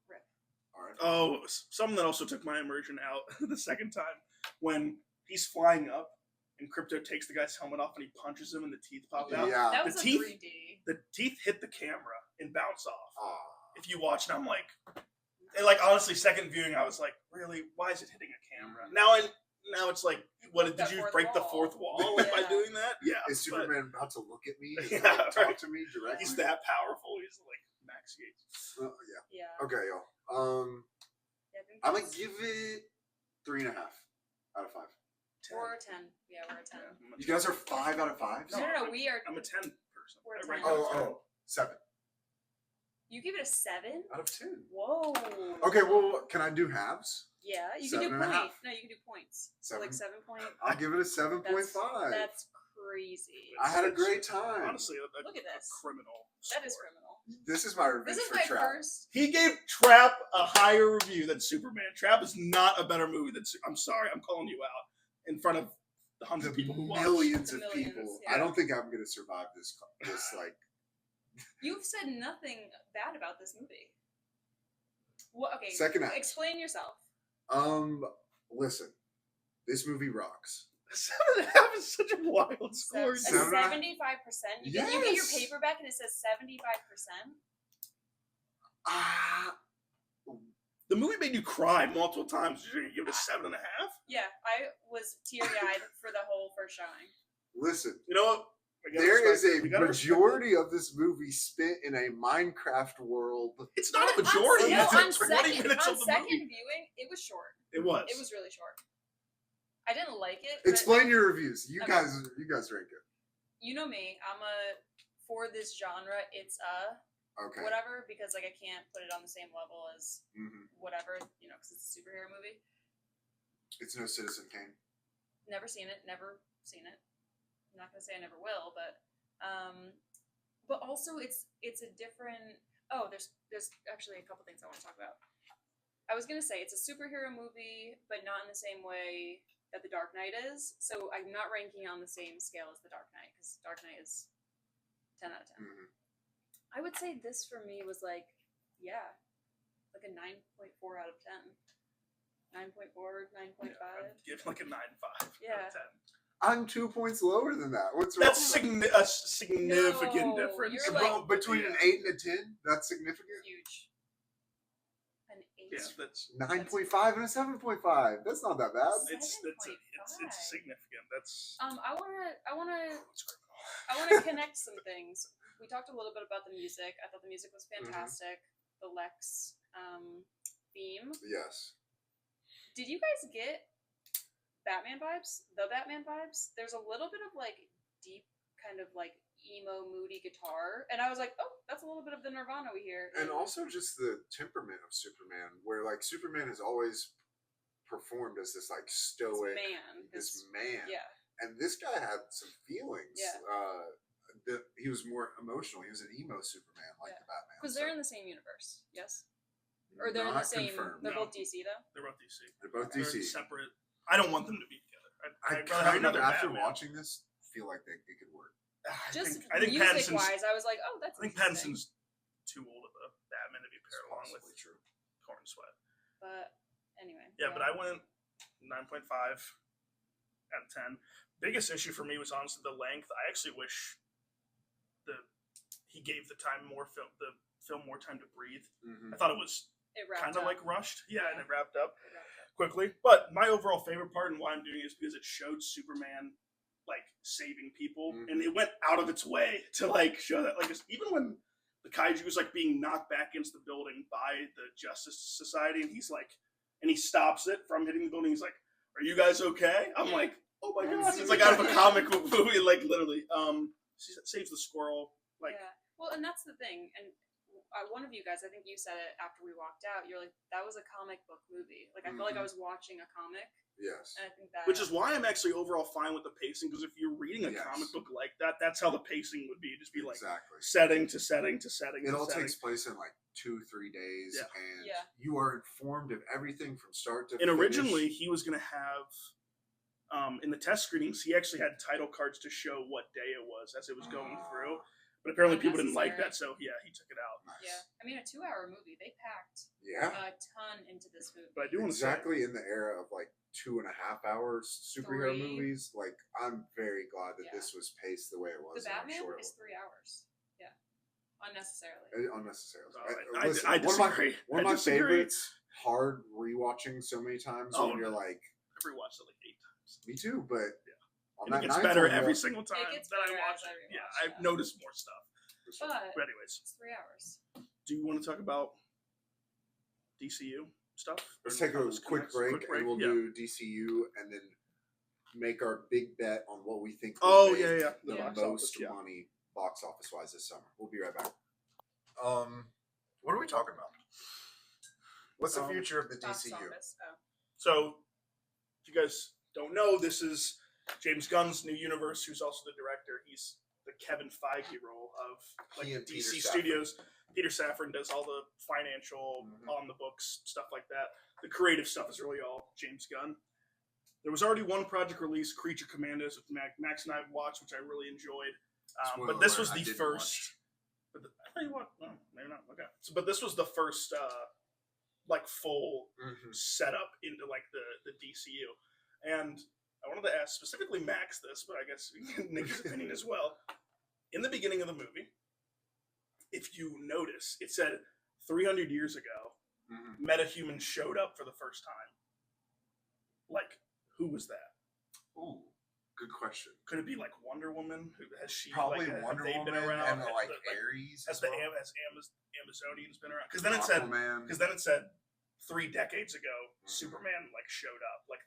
Speaker 4: Rip.
Speaker 2: All right.
Speaker 3: Oh, something that also took my immersion out the second time when he's flying up and Crypto takes the guy's helmet off and he punches him and the teeth pop out.
Speaker 2: Yeah.
Speaker 4: That
Speaker 3: The
Speaker 4: was a
Speaker 3: teeth-
Speaker 4: 3D.
Speaker 3: The teeth hit the camera and bounce off.
Speaker 2: Aw.
Speaker 3: If you watch, and I'm like, and like honestly, second viewing, I was like, really, why is it hitting a camera? Now it's like, what
Speaker 4: broke
Speaker 3: did
Speaker 4: that
Speaker 3: you
Speaker 4: fourth
Speaker 3: break the
Speaker 4: wall.
Speaker 3: fourth wall by
Speaker 4: Yeah.
Speaker 3: doing that? Yeah.
Speaker 2: Is
Speaker 3: but
Speaker 2: Superman about to look at me?
Speaker 3: Yeah,
Speaker 2: Like, talk
Speaker 3: right.
Speaker 2: to me directly?
Speaker 3: He's that powerful. He's like Max Gates.
Speaker 2: Yeah.
Speaker 4: Yeah.
Speaker 2: Okay, y'all.
Speaker 4: Yeah, I think
Speaker 2: I'm gonna
Speaker 4: that's-
Speaker 2: give it 3.5 out of 5.
Speaker 4: We're a 10. Yeah, we're a 10.
Speaker 3: Yeah,
Speaker 2: You guys are 5 out of 5.
Speaker 4: No, we are.
Speaker 3: I'm a 10 person.
Speaker 4: We're a
Speaker 3: I rank
Speaker 4: 10.
Speaker 3: out of 10.
Speaker 2: Oh, 7
Speaker 4: You give it a 7?
Speaker 2: out of 10.
Speaker 4: Whoa.
Speaker 2: Okay, well, can I do halves?
Speaker 4: Yeah, you can do
Speaker 2: 7.5.
Speaker 4: points. No, you can do points. So like 7 point.
Speaker 2: I'll give it a 7.5.
Speaker 4: That's crazy.
Speaker 2: I had a great time.
Speaker 3: Honestly,
Speaker 4: Look at this.
Speaker 3: A criminal.
Speaker 4: That is
Speaker 3: score.
Speaker 4: criminal.
Speaker 2: This is my revenge
Speaker 4: This is
Speaker 2: for
Speaker 4: my
Speaker 2: Trap.
Speaker 4: first.
Speaker 3: He gave Trap a higher review than Superman. Trap is not a better movie than. I'm sorry, I'm calling you out in front of the
Speaker 2: The
Speaker 3: hundred people who watch.
Speaker 2: millions
Speaker 4: The
Speaker 2: of
Speaker 4: millions,
Speaker 2: people.
Speaker 4: yeah.
Speaker 2: I don't think I'm gonna survive this like.
Speaker 4: You've said nothing bad about this movie. What? Okay.
Speaker 2: Second act.
Speaker 4: Explain yourself.
Speaker 2: Listen, this movie rocks.
Speaker 3: 7.5 is such a wild score.
Speaker 4: A
Speaker 2: Seven-
Speaker 4: 75%. You get your
Speaker 2: Yes.
Speaker 4: paperback and it says 75%.
Speaker 2: Ah,
Speaker 3: The movie made you cry multiple times. You're gonna give it a 7.5?
Speaker 4: Yeah, I was teary-eyed for the whole first showing.
Speaker 2: listen.
Speaker 3: You know what?
Speaker 2: There is a
Speaker 3: We gotta respect
Speaker 2: majority of this movie spent in a Minecraft world.
Speaker 3: it. It's not a
Speaker 4: On-
Speaker 3: majority.
Speaker 4: No,
Speaker 3: it's
Speaker 4: on
Speaker 3: like 20
Speaker 4: second,
Speaker 3: minutes
Speaker 4: on
Speaker 3: of the
Speaker 4: second
Speaker 3: movie.
Speaker 4: viewing, it was short.
Speaker 3: It was.
Speaker 4: It was really short. I didn't like it. But
Speaker 2: Explain your reviews. You
Speaker 4: Okay.
Speaker 2: guys rank it.
Speaker 4: You know me. For this genre, it's
Speaker 2: Okay.
Speaker 4: whatever, because like I can't put it on the same level as
Speaker 2: hmm
Speaker 4: whatever, because it's a superhero movie.
Speaker 2: It's no Citizen Kane.
Speaker 4: Never seen it. I'm not gonna say I never will, but also it's a different. Oh, there's actually a couple things I want to talk about. I was gonna say it's a superhero movie, but not in the same way that The Dark Knight is. So I'm not ranking on the same scale as The Dark Knight, because Dark Knight is 10 out of 10.
Speaker 2: Mhm.
Speaker 4: I would say this for me was like a 9.4 out of 10. 9.4, 9.5.
Speaker 3: I'd give it like a 9.5 out
Speaker 4: Yeah.
Speaker 3: of 10.
Speaker 2: I'm 2 points lower than that. What's wrong?
Speaker 3: That's a significant
Speaker 4: No,
Speaker 3: difference.
Speaker 4: you're like-
Speaker 2: Between
Speaker 3: Yeah.
Speaker 2: an 8 and a 10. That's significant.
Speaker 4: Huge. An 8.
Speaker 3: Yeah, that's
Speaker 2: 9.5 and a 7.5. That's not that bad.
Speaker 3: it's
Speaker 4: 7.5.
Speaker 3: significant. That's
Speaker 4: I wanna
Speaker 3: it's criminal.
Speaker 4: I want to connect some things. We talked a little bit about the music. I thought the music was fantastic. The Lex theme.
Speaker 2: Yes.
Speaker 4: Did you guys get Batman vibes? The Batman vibes? There's a little bit of like deep kind of like emo moody guitar, and I was like, oh, that's a little bit of the Nirvana we hear.
Speaker 2: And also just the temperament of Superman, where like Superman has always performed as this like
Speaker 4: this
Speaker 2: stoic,
Speaker 4: man.
Speaker 2: this man.
Speaker 4: Yeah.
Speaker 2: And this guy had some feelings.
Speaker 4: Yeah.
Speaker 2: He was more emotional. He was an emo Superman, like
Speaker 4: Yeah.
Speaker 2: the Batman.
Speaker 4: Because
Speaker 2: so
Speaker 4: they're in the same universe. Yes. Or they're in the
Speaker 2: not
Speaker 4: same.
Speaker 2: confirmed.
Speaker 4: They're
Speaker 3: No.
Speaker 4: both DC though.
Speaker 3: They're both DC.
Speaker 2: They're both
Speaker 3: They're
Speaker 2: DC.
Speaker 3: separate. I don't want them to be together.
Speaker 2: I
Speaker 3: I'd rather have
Speaker 2: kind of,
Speaker 3: another
Speaker 2: after
Speaker 3: Batman.
Speaker 2: watching this, feel like it could work.
Speaker 4: Just
Speaker 3: I think
Speaker 4: music
Speaker 3: Pattinson's.
Speaker 4: wise, I was like, oh, that's.
Speaker 3: I think
Speaker 4: interesting.
Speaker 3: Pattinson's too old of a Batman to be
Speaker 2: It's
Speaker 3: paired along with
Speaker 2: possibly true.
Speaker 3: Corn Sweat.
Speaker 4: But anyway.
Speaker 3: Yeah, but I went 9.5 out of 10. Biggest issue for me was honestly the length. I actually wish he gave the film more time to breathe.
Speaker 2: Mhm.
Speaker 3: I thought it was
Speaker 4: It wrapped
Speaker 3: kind of
Speaker 4: up.
Speaker 3: like rushed. Yeah, and
Speaker 4: Yeah.
Speaker 3: it wrapped up
Speaker 4: It wrapped up.
Speaker 3: quickly. But my overall favorite part and why I'm doing it is because it showed Superman like saving people,
Speaker 2: Mhm.
Speaker 3: and it went out of its way to like show that like even when the kaiju was like being knocked back against the building by the Justice Society, and he's like, and he stops it from hitting the building. He's like, "Are you guys okay?" I'm like, "Oh my gosh!" It's like out of a comic book movie, like literally. Saves the squirrel. Like,
Speaker 4: yeah. Well, and that's the thing. And one of you guys, I think you said it after we walked out. You're like, that was a comic book movie. Like, I felt like I was watching a comic.
Speaker 2: Yes.
Speaker 4: And I think that,
Speaker 3: which is why I'm actually overall fine with the pacing, because if you're reading a
Speaker 2: Yes.
Speaker 3: comic book like that, that's how the pacing would be. Just be like
Speaker 2: Exactly.
Speaker 3: setting to setting to setting.
Speaker 2: It
Speaker 3: to
Speaker 2: all
Speaker 3: setting.
Speaker 2: takes place in like 2-3 days,
Speaker 3: Yeah.
Speaker 2: and
Speaker 4: Yeah.
Speaker 2: you are informed of everything from start to
Speaker 3: And
Speaker 2: finish.
Speaker 3: originally, he was going to have, in the test screenings, he actually had title cards to show what day it was as it was going through. But apparently, people didn't like that, so yeah, he took it out.
Speaker 2: Nice.
Speaker 4: yeah. I mean, a 2-hour movie. They packed
Speaker 2: Yeah.
Speaker 4: a ton into this movie.
Speaker 3: But I do want to say,
Speaker 2: Exactly in the era of like 2.5 hours superhero
Speaker 4: 3.
Speaker 2: movies. Like, I'm very glad that
Speaker 4: Yeah.
Speaker 2: this was paced the way it was.
Speaker 4: The
Speaker 2: and I'm
Speaker 4: Batman
Speaker 2: sure it
Speaker 4: is 3 hours. Yeah. Unnecessarily.
Speaker 2: unnecessarily.
Speaker 3: I
Speaker 2: Listen,
Speaker 3: I disagree.
Speaker 2: One of
Speaker 3: I
Speaker 2: my
Speaker 3: disagree.
Speaker 2: favorites. Hard rewatching so many times
Speaker 3: Oh,
Speaker 2: when you're
Speaker 3: no.
Speaker 2: like,
Speaker 3: I've rewatched it like 8 times.
Speaker 2: me too, but on
Speaker 3: And
Speaker 2: that
Speaker 3: it gets
Speaker 2: ninth
Speaker 3: better
Speaker 2: one,
Speaker 3: every
Speaker 2: you're
Speaker 3: single time
Speaker 4: gets
Speaker 3: that I
Speaker 4: better
Speaker 3: watch
Speaker 4: as I
Speaker 3: it. Yeah,
Speaker 4: rewatch,
Speaker 3: I've
Speaker 4: yeah.
Speaker 3: noticed more stuff.
Speaker 4: But
Speaker 3: But anyways,
Speaker 4: it's 3 hours.
Speaker 3: do you want to talk about DCU stuff?
Speaker 2: Let's
Speaker 3: Or
Speaker 2: take
Speaker 3: how
Speaker 2: a
Speaker 3: this
Speaker 2: quick
Speaker 3: connects?
Speaker 2: break, and we'll
Speaker 3: yeah.
Speaker 2: do DCU and then make our big bet on what we think
Speaker 3: Oh,
Speaker 2: will
Speaker 3: yeah,
Speaker 2: make
Speaker 3: yeah.
Speaker 2: the
Speaker 4: Yeah.
Speaker 3: Box
Speaker 2: most
Speaker 3: office, yeah.
Speaker 2: money box office wise this summer. We'll be right back. What are we talking about? What's the future of the
Speaker 4: Box
Speaker 2: DCU?
Speaker 4: office. Oh.
Speaker 3: So, if you guys don't know, this is James Gunn's new universe, who's also the director. He's the Kevin Feige role of like
Speaker 2: He and
Speaker 3: DC
Speaker 2: Peter
Speaker 3: Studios. Peter Safran does all the financial,
Speaker 2: Mhm.
Speaker 3: on the books stuff like that. The creative stuff is really all James Gunn. There was already one project released, Creature Commandos, with Max and I watched, which I really enjoyed.
Speaker 2: Spoiler
Speaker 3: But this
Speaker 2: alert,
Speaker 3: was
Speaker 2: I
Speaker 3: the
Speaker 2: didn't
Speaker 3: first. But I tell you what, no, maybe not. Okay, so but this was the first like full setup into like the DCU, and I wanted to ask specifically Max this, but I guess Nick's opinion as well. In the beginning of the movie, if you notice, it said 300 years ago, metahumans showed up for the first time. Like, who was that?
Speaker 2: Ooh, good question.
Speaker 3: Could it be like Wonder Woman? Who has she
Speaker 2: Probably
Speaker 3: like, have
Speaker 2: Wonder
Speaker 3: they
Speaker 2: Woman
Speaker 3: been around?
Speaker 2: and
Speaker 3: Have
Speaker 2: like
Speaker 3: the,
Speaker 2: Ares.
Speaker 3: has
Speaker 2: as
Speaker 3: the
Speaker 2: well.
Speaker 3: Amazonians been around? Because then it said 3 decades ago, Superman like showed up. Like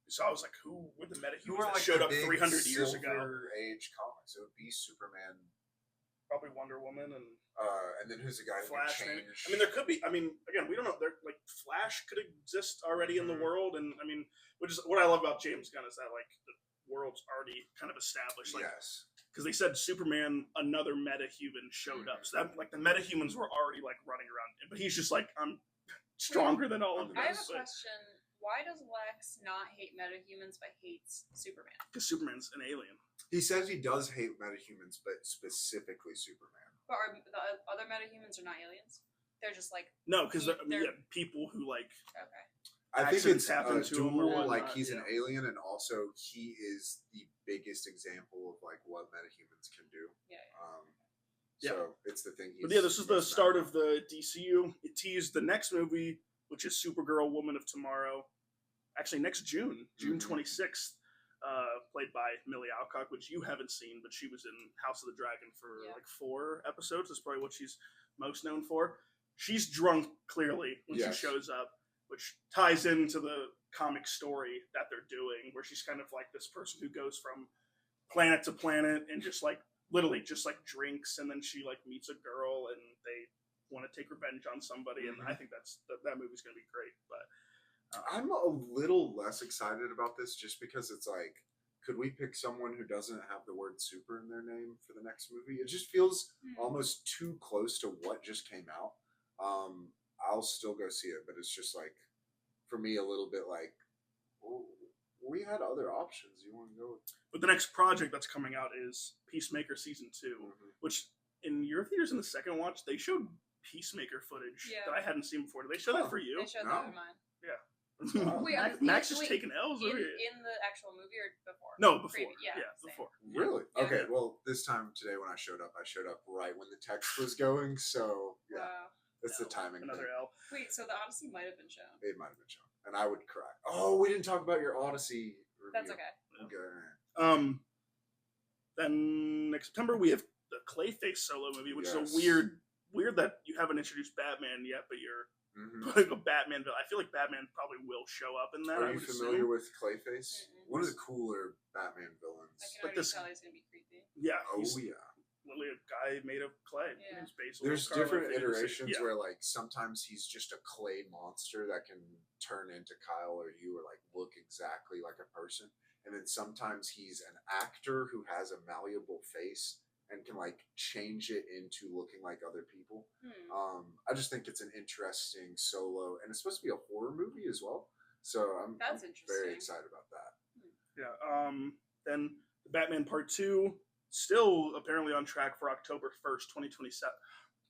Speaker 3: so I was like, who were the metahumans
Speaker 2: Who are
Speaker 3: that
Speaker 2: like
Speaker 3: showed
Speaker 2: the
Speaker 3: up
Speaker 2: big
Speaker 3: 300 years ago?
Speaker 2: Silver Age comics? It would be Superman.
Speaker 3: Probably Wonder Woman
Speaker 2: And then who's the guy who can
Speaker 3: Flash. Maybe.
Speaker 2: change?
Speaker 3: I mean, there could be. I mean, again, we don't know. There like Flash could exist already in the world, and I mean, which is what I love about James Gunn is that like the world's already kind of established. Like,
Speaker 2: yes.
Speaker 3: because they said Superman, another metahuman showed up. So that like the metahumans were already like running around, but he's just like, I'm stronger than all of them.
Speaker 4: I have a question. Why does Lex not hate metahumans but hates Superman?
Speaker 3: Because Superman's an alien.
Speaker 2: He says he does hate metahumans, but specifically Superman.
Speaker 4: But are the other metahumans are not aliens? They're just like
Speaker 3: No, because
Speaker 4: They're-
Speaker 3: people who like
Speaker 4: okay.
Speaker 2: I think
Speaker 3: accidents
Speaker 2: it's
Speaker 3: happen
Speaker 2: a
Speaker 3: to him or
Speaker 2: dual.
Speaker 3: whatnot,
Speaker 2: Like he's an
Speaker 3: yeah.
Speaker 2: alien, and also he is the biggest example of like what metahumans can do.
Speaker 4: Yeah.
Speaker 2: So it's the thing.
Speaker 3: But yeah, this is the start of the DCU. It teased the next movie, which is Supergirl, Woman of Tomorrow. Actually, next June, June 26th, played by Millie Alcock, which you haven't seen, but she was in House of the Dragon for like 4 episodes. That's probably what she's most known for. She's drunk, clearly, when
Speaker 2: Yes.
Speaker 3: she shows up, which ties into the comic story that they're doing, where she's kind of like this person who goes from planet to planet and just like literally just like drinks, and then she like meets a girl and they want to take revenge on somebody, and I think that movie's gonna be great. But
Speaker 2: I'm a little less excited about this just because it's like, could we pick someone who doesn't have the word super in their name for the next movie? It just feels almost too close to what just came out. I'll still go see it, but it's just like, for me, a little bit like, well, we had other options. You want to go with?
Speaker 3: But the next project that's coming out is Peacemaker Season 2, which in your theaters in the second watch, they showed Peacemaker footage that I hadn't seen before. Did they show that for you?
Speaker 4: They showed that in mine.
Speaker 3: Yeah.
Speaker 4: Wait,
Speaker 3: Max is taking L's over here.
Speaker 4: In the actual movie or before?
Speaker 3: No, before.
Speaker 4: Previous,
Speaker 3: Yeah,
Speaker 4: same.
Speaker 3: before.
Speaker 2: Really?
Speaker 4: Yeah.
Speaker 2: Okay. Well, this time today when I showed up right when the text was going. So yeah,
Speaker 4: Wow.
Speaker 2: that's the timing.
Speaker 3: Another
Speaker 2: thing.
Speaker 3: L.
Speaker 4: Wait, so the Odyssey might have been shown.
Speaker 2: It might have been shown, and I would correct. Oh, we didn't talk about your Odyssey review.
Speaker 4: That's okay.
Speaker 2: Okay.
Speaker 3: Then next September we have the Clayface solo movie, which is
Speaker 2: Yes.
Speaker 3: a weird that you haven't introduced Batman yet, but you're
Speaker 2: Mhm.
Speaker 3: putting a Batman villain. I feel like Batman probably will show up in that.
Speaker 2: Are
Speaker 3: I
Speaker 2: you
Speaker 3: would
Speaker 2: familiar
Speaker 3: assume.
Speaker 2: with Clayface?
Speaker 4: Mm-mm.
Speaker 2: One of the cooler Batman villains.
Speaker 4: I can
Speaker 3: But
Speaker 4: already
Speaker 3: this-
Speaker 4: tell he's gonna be creepy.
Speaker 3: Yeah,
Speaker 2: Oh
Speaker 3: he's
Speaker 2: yeah.
Speaker 3: literally a guy made of clay.
Speaker 4: Yeah.
Speaker 3: His Basil
Speaker 2: There's
Speaker 3: Karloff,
Speaker 2: different
Speaker 3: they do the same-
Speaker 2: iterations
Speaker 3: yeah.
Speaker 2: where like sometimes he's just a clay monster that can turn into Kyle or you or like look exactly like a person. And then sometimes he's an actor who has a malleable face and can like change it into looking like other people. I just think it's an interesting solo and it's supposed to be a horror movie as well. So I'm
Speaker 4: That's
Speaker 2: very
Speaker 4: interesting.
Speaker 2: excited about that.
Speaker 3: Yeah. Then the Batman Part 2, still apparently on track for October 1st, 2027.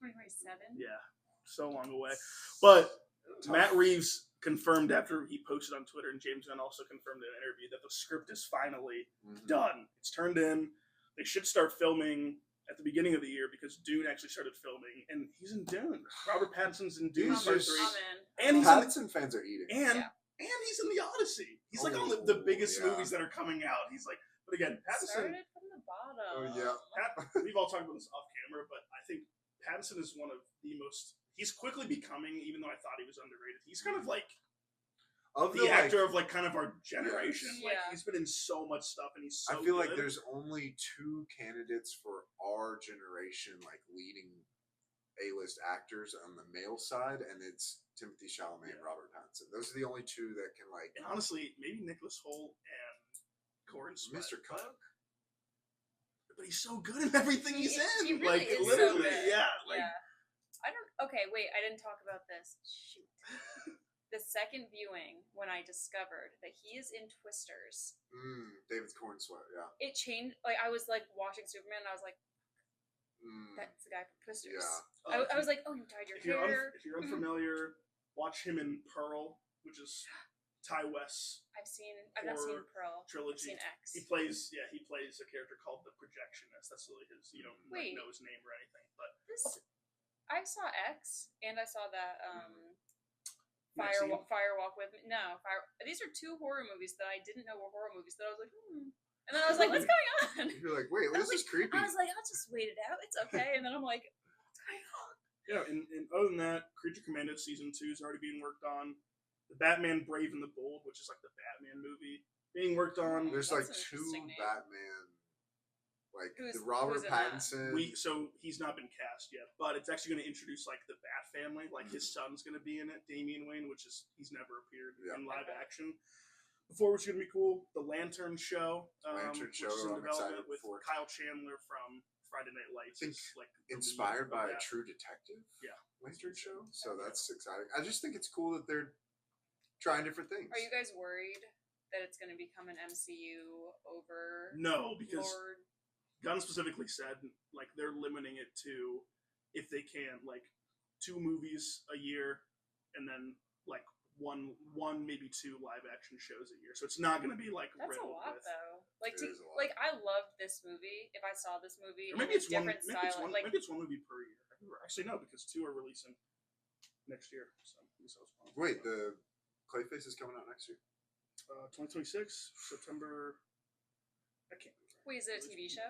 Speaker 4: 2027.
Speaker 3: Yeah, so long away. But
Speaker 2: Tough.
Speaker 3: Matt Reeves confirmed after he posted on Twitter, and James Gunn also confirmed in an interview that the script is finally
Speaker 2: Mhm.
Speaker 3: done. It's turned in. They should start filming at the beginning of the year because Dune actually started filming, and he's in Dune. Robert Pattinson's in Dune
Speaker 2: He's
Speaker 3: Part
Speaker 2: just-
Speaker 3: 3,
Speaker 4: Oh man.
Speaker 3: and he's in,
Speaker 2: Pattinson fans are eating.
Speaker 3: and
Speaker 4: Yeah.
Speaker 3: he's in the Odyssey. He's like on the
Speaker 2: Oh,
Speaker 3: biggest
Speaker 2: yeah.
Speaker 3: movies that are coming out. He's like, but again, Pattinson.
Speaker 4: Started from the bottom.
Speaker 2: Oh, yeah.
Speaker 3: We've all talked about this off camera, but I think Pattinson is one of the most. He's quickly becoming, even though I thought he was underrated. He's kind of like
Speaker 2: Of
Speaker 3: the actor of like kind of our generation.
Speaker 4: Yes.
Speaker 3: Like
Speaker 4: Yeah.
Speaker 3: he's been in so much stuff, and he's so.
Speaker 2: I feel like
Speaker 3: good.
Speaker 2: there's only two candidates for our generation, like leading A-list actors on the male side, and it's Timothy Chalamet and
Speaker 3: Yeah.
Speaker 2: Robert Pattinson. Those are the only two that can like.
Speaker 3: And honestly, maybe Nicholas Hoult and Corin Sweat.
Speaker 2: Mr. Cook.
Speaker 3: But he's so good in everything he's in.
Speaker 4: He really
Speaker 3: like
Speaker 4: is so
Speaker 3: literally,
Speaker 4: good.
Speaker 3: yeah. Like
Speaker 4: Yeah. I don't. Okay, wait. I didn't talk about this. Shoot. The second viewing, when I discovered that he is in Twisters,
Speaker 2: David Corn Sweat, yeah.
Speaker 4: it changed. Like I was like watching Superman, and I was like, "That's the guy from Twisters."
Speaker 2: Yeah.
Speaker 4: I was like, "Oh, you dyed your
Speaker 3: if you're,
Speaker 4: hair."
Speaker 3: if you're unfamiliar, watch him in Pearl, which is Ty West's
Speaker 4: I've not seen
Speaker 3: horror
Speaker 4: Pearl. I've
Speaker 3: trilogy.
Speaker 4: seen X.
Speaker 3: He plays a character called the Projectionist. That's really his. You don't like,
Speaker 4: Wait.
Speaker 3: know his name or anything, but
Speaker 4: This, I saw X, and I saw that
Speaker 3: Maxine?
Speaker 4: Firewalk with Me. No, These are two horror movies that I didn't know were horror movies. That I was like, and then I was like, "What's going on?"
Speaker 2: You're like, wait,
Speaker 4: I was
Speaker 2: this is creepy.
Speaker 4: I was like, "I'll just wait it out. It's okay." And then I'm like, "What's going on?"
Speaker 3: yeah. And other than that, Creature Commando season 2 is already being worked on. The Batman Brave and the Bold, which is like the Batman movie, being worked on.
Speaker 2: There's
Speaker 4: That's
Speaker 2: like
Speaker 4: an
Speaker 2: two
Speaker 4: interesting name.
Speaker 2: Batman, like
Speaker 4: Who's-
Speaker 2: the Robert
Speaker 4: who's in that?
Speaker 2: Pattinson.
Speaker 3: So he's not been cast yet, but it's actually going to introduce like the Bat family. Like his son's going to be in it, Damian Wayne, which is he's never appeared
Speaker 2: Yeah.
Speaker 3: in live
Speaker 4: Okay.
Speaker 3: action before, which is going to be cool. The Lantern Show,
Speaker 2: Lantern
Speaker 3: which
Speaker 2: Show,
Speaker 3: is in
Speaker 2: I'm excited
Speaker 3: development with
Speaker 2: for.
Speaker 3: Kyle Chandler from Friday Night Lights.
Speaker 2: Think
Speaker 3: is, like the lead
Speaker 2: Inspired
Speaker 3: of
Speaker 2: by
Speaker 3: that.
Speaker 2: True Detective.
Speaker 3: Yeah.
Speaker 2: Lantern Show. So that's exciting. I just think it's cool that they're trying different things.
Speaker 4: Are you guys worried that it's going to become an MCU over
Speaker 3: No, because
Speaker 4: Lord?
Speaker 3: Gunn specifically said like they're limiting it to if they can like 2 movies a year and then like one maybe 2 live action shows a year. So it's not going to be like
Speaker 4: That's a
Speaker 3: riddled
Speaker 4: lot,
Speaker 3: with.
Speaker 4: though. Like,
Speaker 2: It
Speaker 4: to,
Speaker 2: is a lot.
Speaker 4: like I loved this movie. If I saw this movie,
Speaker 3: Or maybe
Speaker 4: in
Speaker 3: it's
Speaker 4: a
Speaker 3: one.
Speaker 4: different
Speaker 3: Maybe
Speaker 4: style,
Speaker 3: it's one.
Speaker 4: like
Speaker 3: Maybe it's one movie per year. Actually, no, because 2 are releasing next year. So at least I was wrong.
Speaker 2: Wait, the Clayface is coming out next year.
Speaker 3: 2026 September. I can't remember.
Speaker 4: wait, is it a TV show?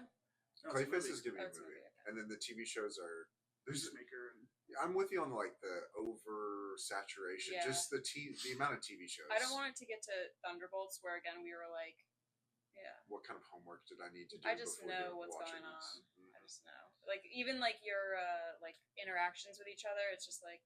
Speaker 3: No, it's a
Speaker 2: Clayface
Speaker 3: movie.
Speaker 2: is gonna be
Speaker 4: Oh,
Speaker 2: a
Speaker 4: it's a
Speaker 2: movie,
Speaker 4: movie, okay.
Speaker 2: and then the TV shows are. There's,
Speaker 3: Peacemaker and
Speaker 2: I'm with you on like the over saturation.
Speaker 4: Yeah.
Speaker 2: Just the amount of TV shows.
Speaker 4: I don't want it to get to Thunderbolts, where again we were like, yeah.
Speaker 2: What kind of homework did I need to do?
Speaker 4: I just
Speaker 2: before
Speaker 4: know what's
Speaker 2: watching
Speaker 4: going
Speaker 2: this?
Speaker 4: on. I just know. Like even like your like interactions with each other, it's just like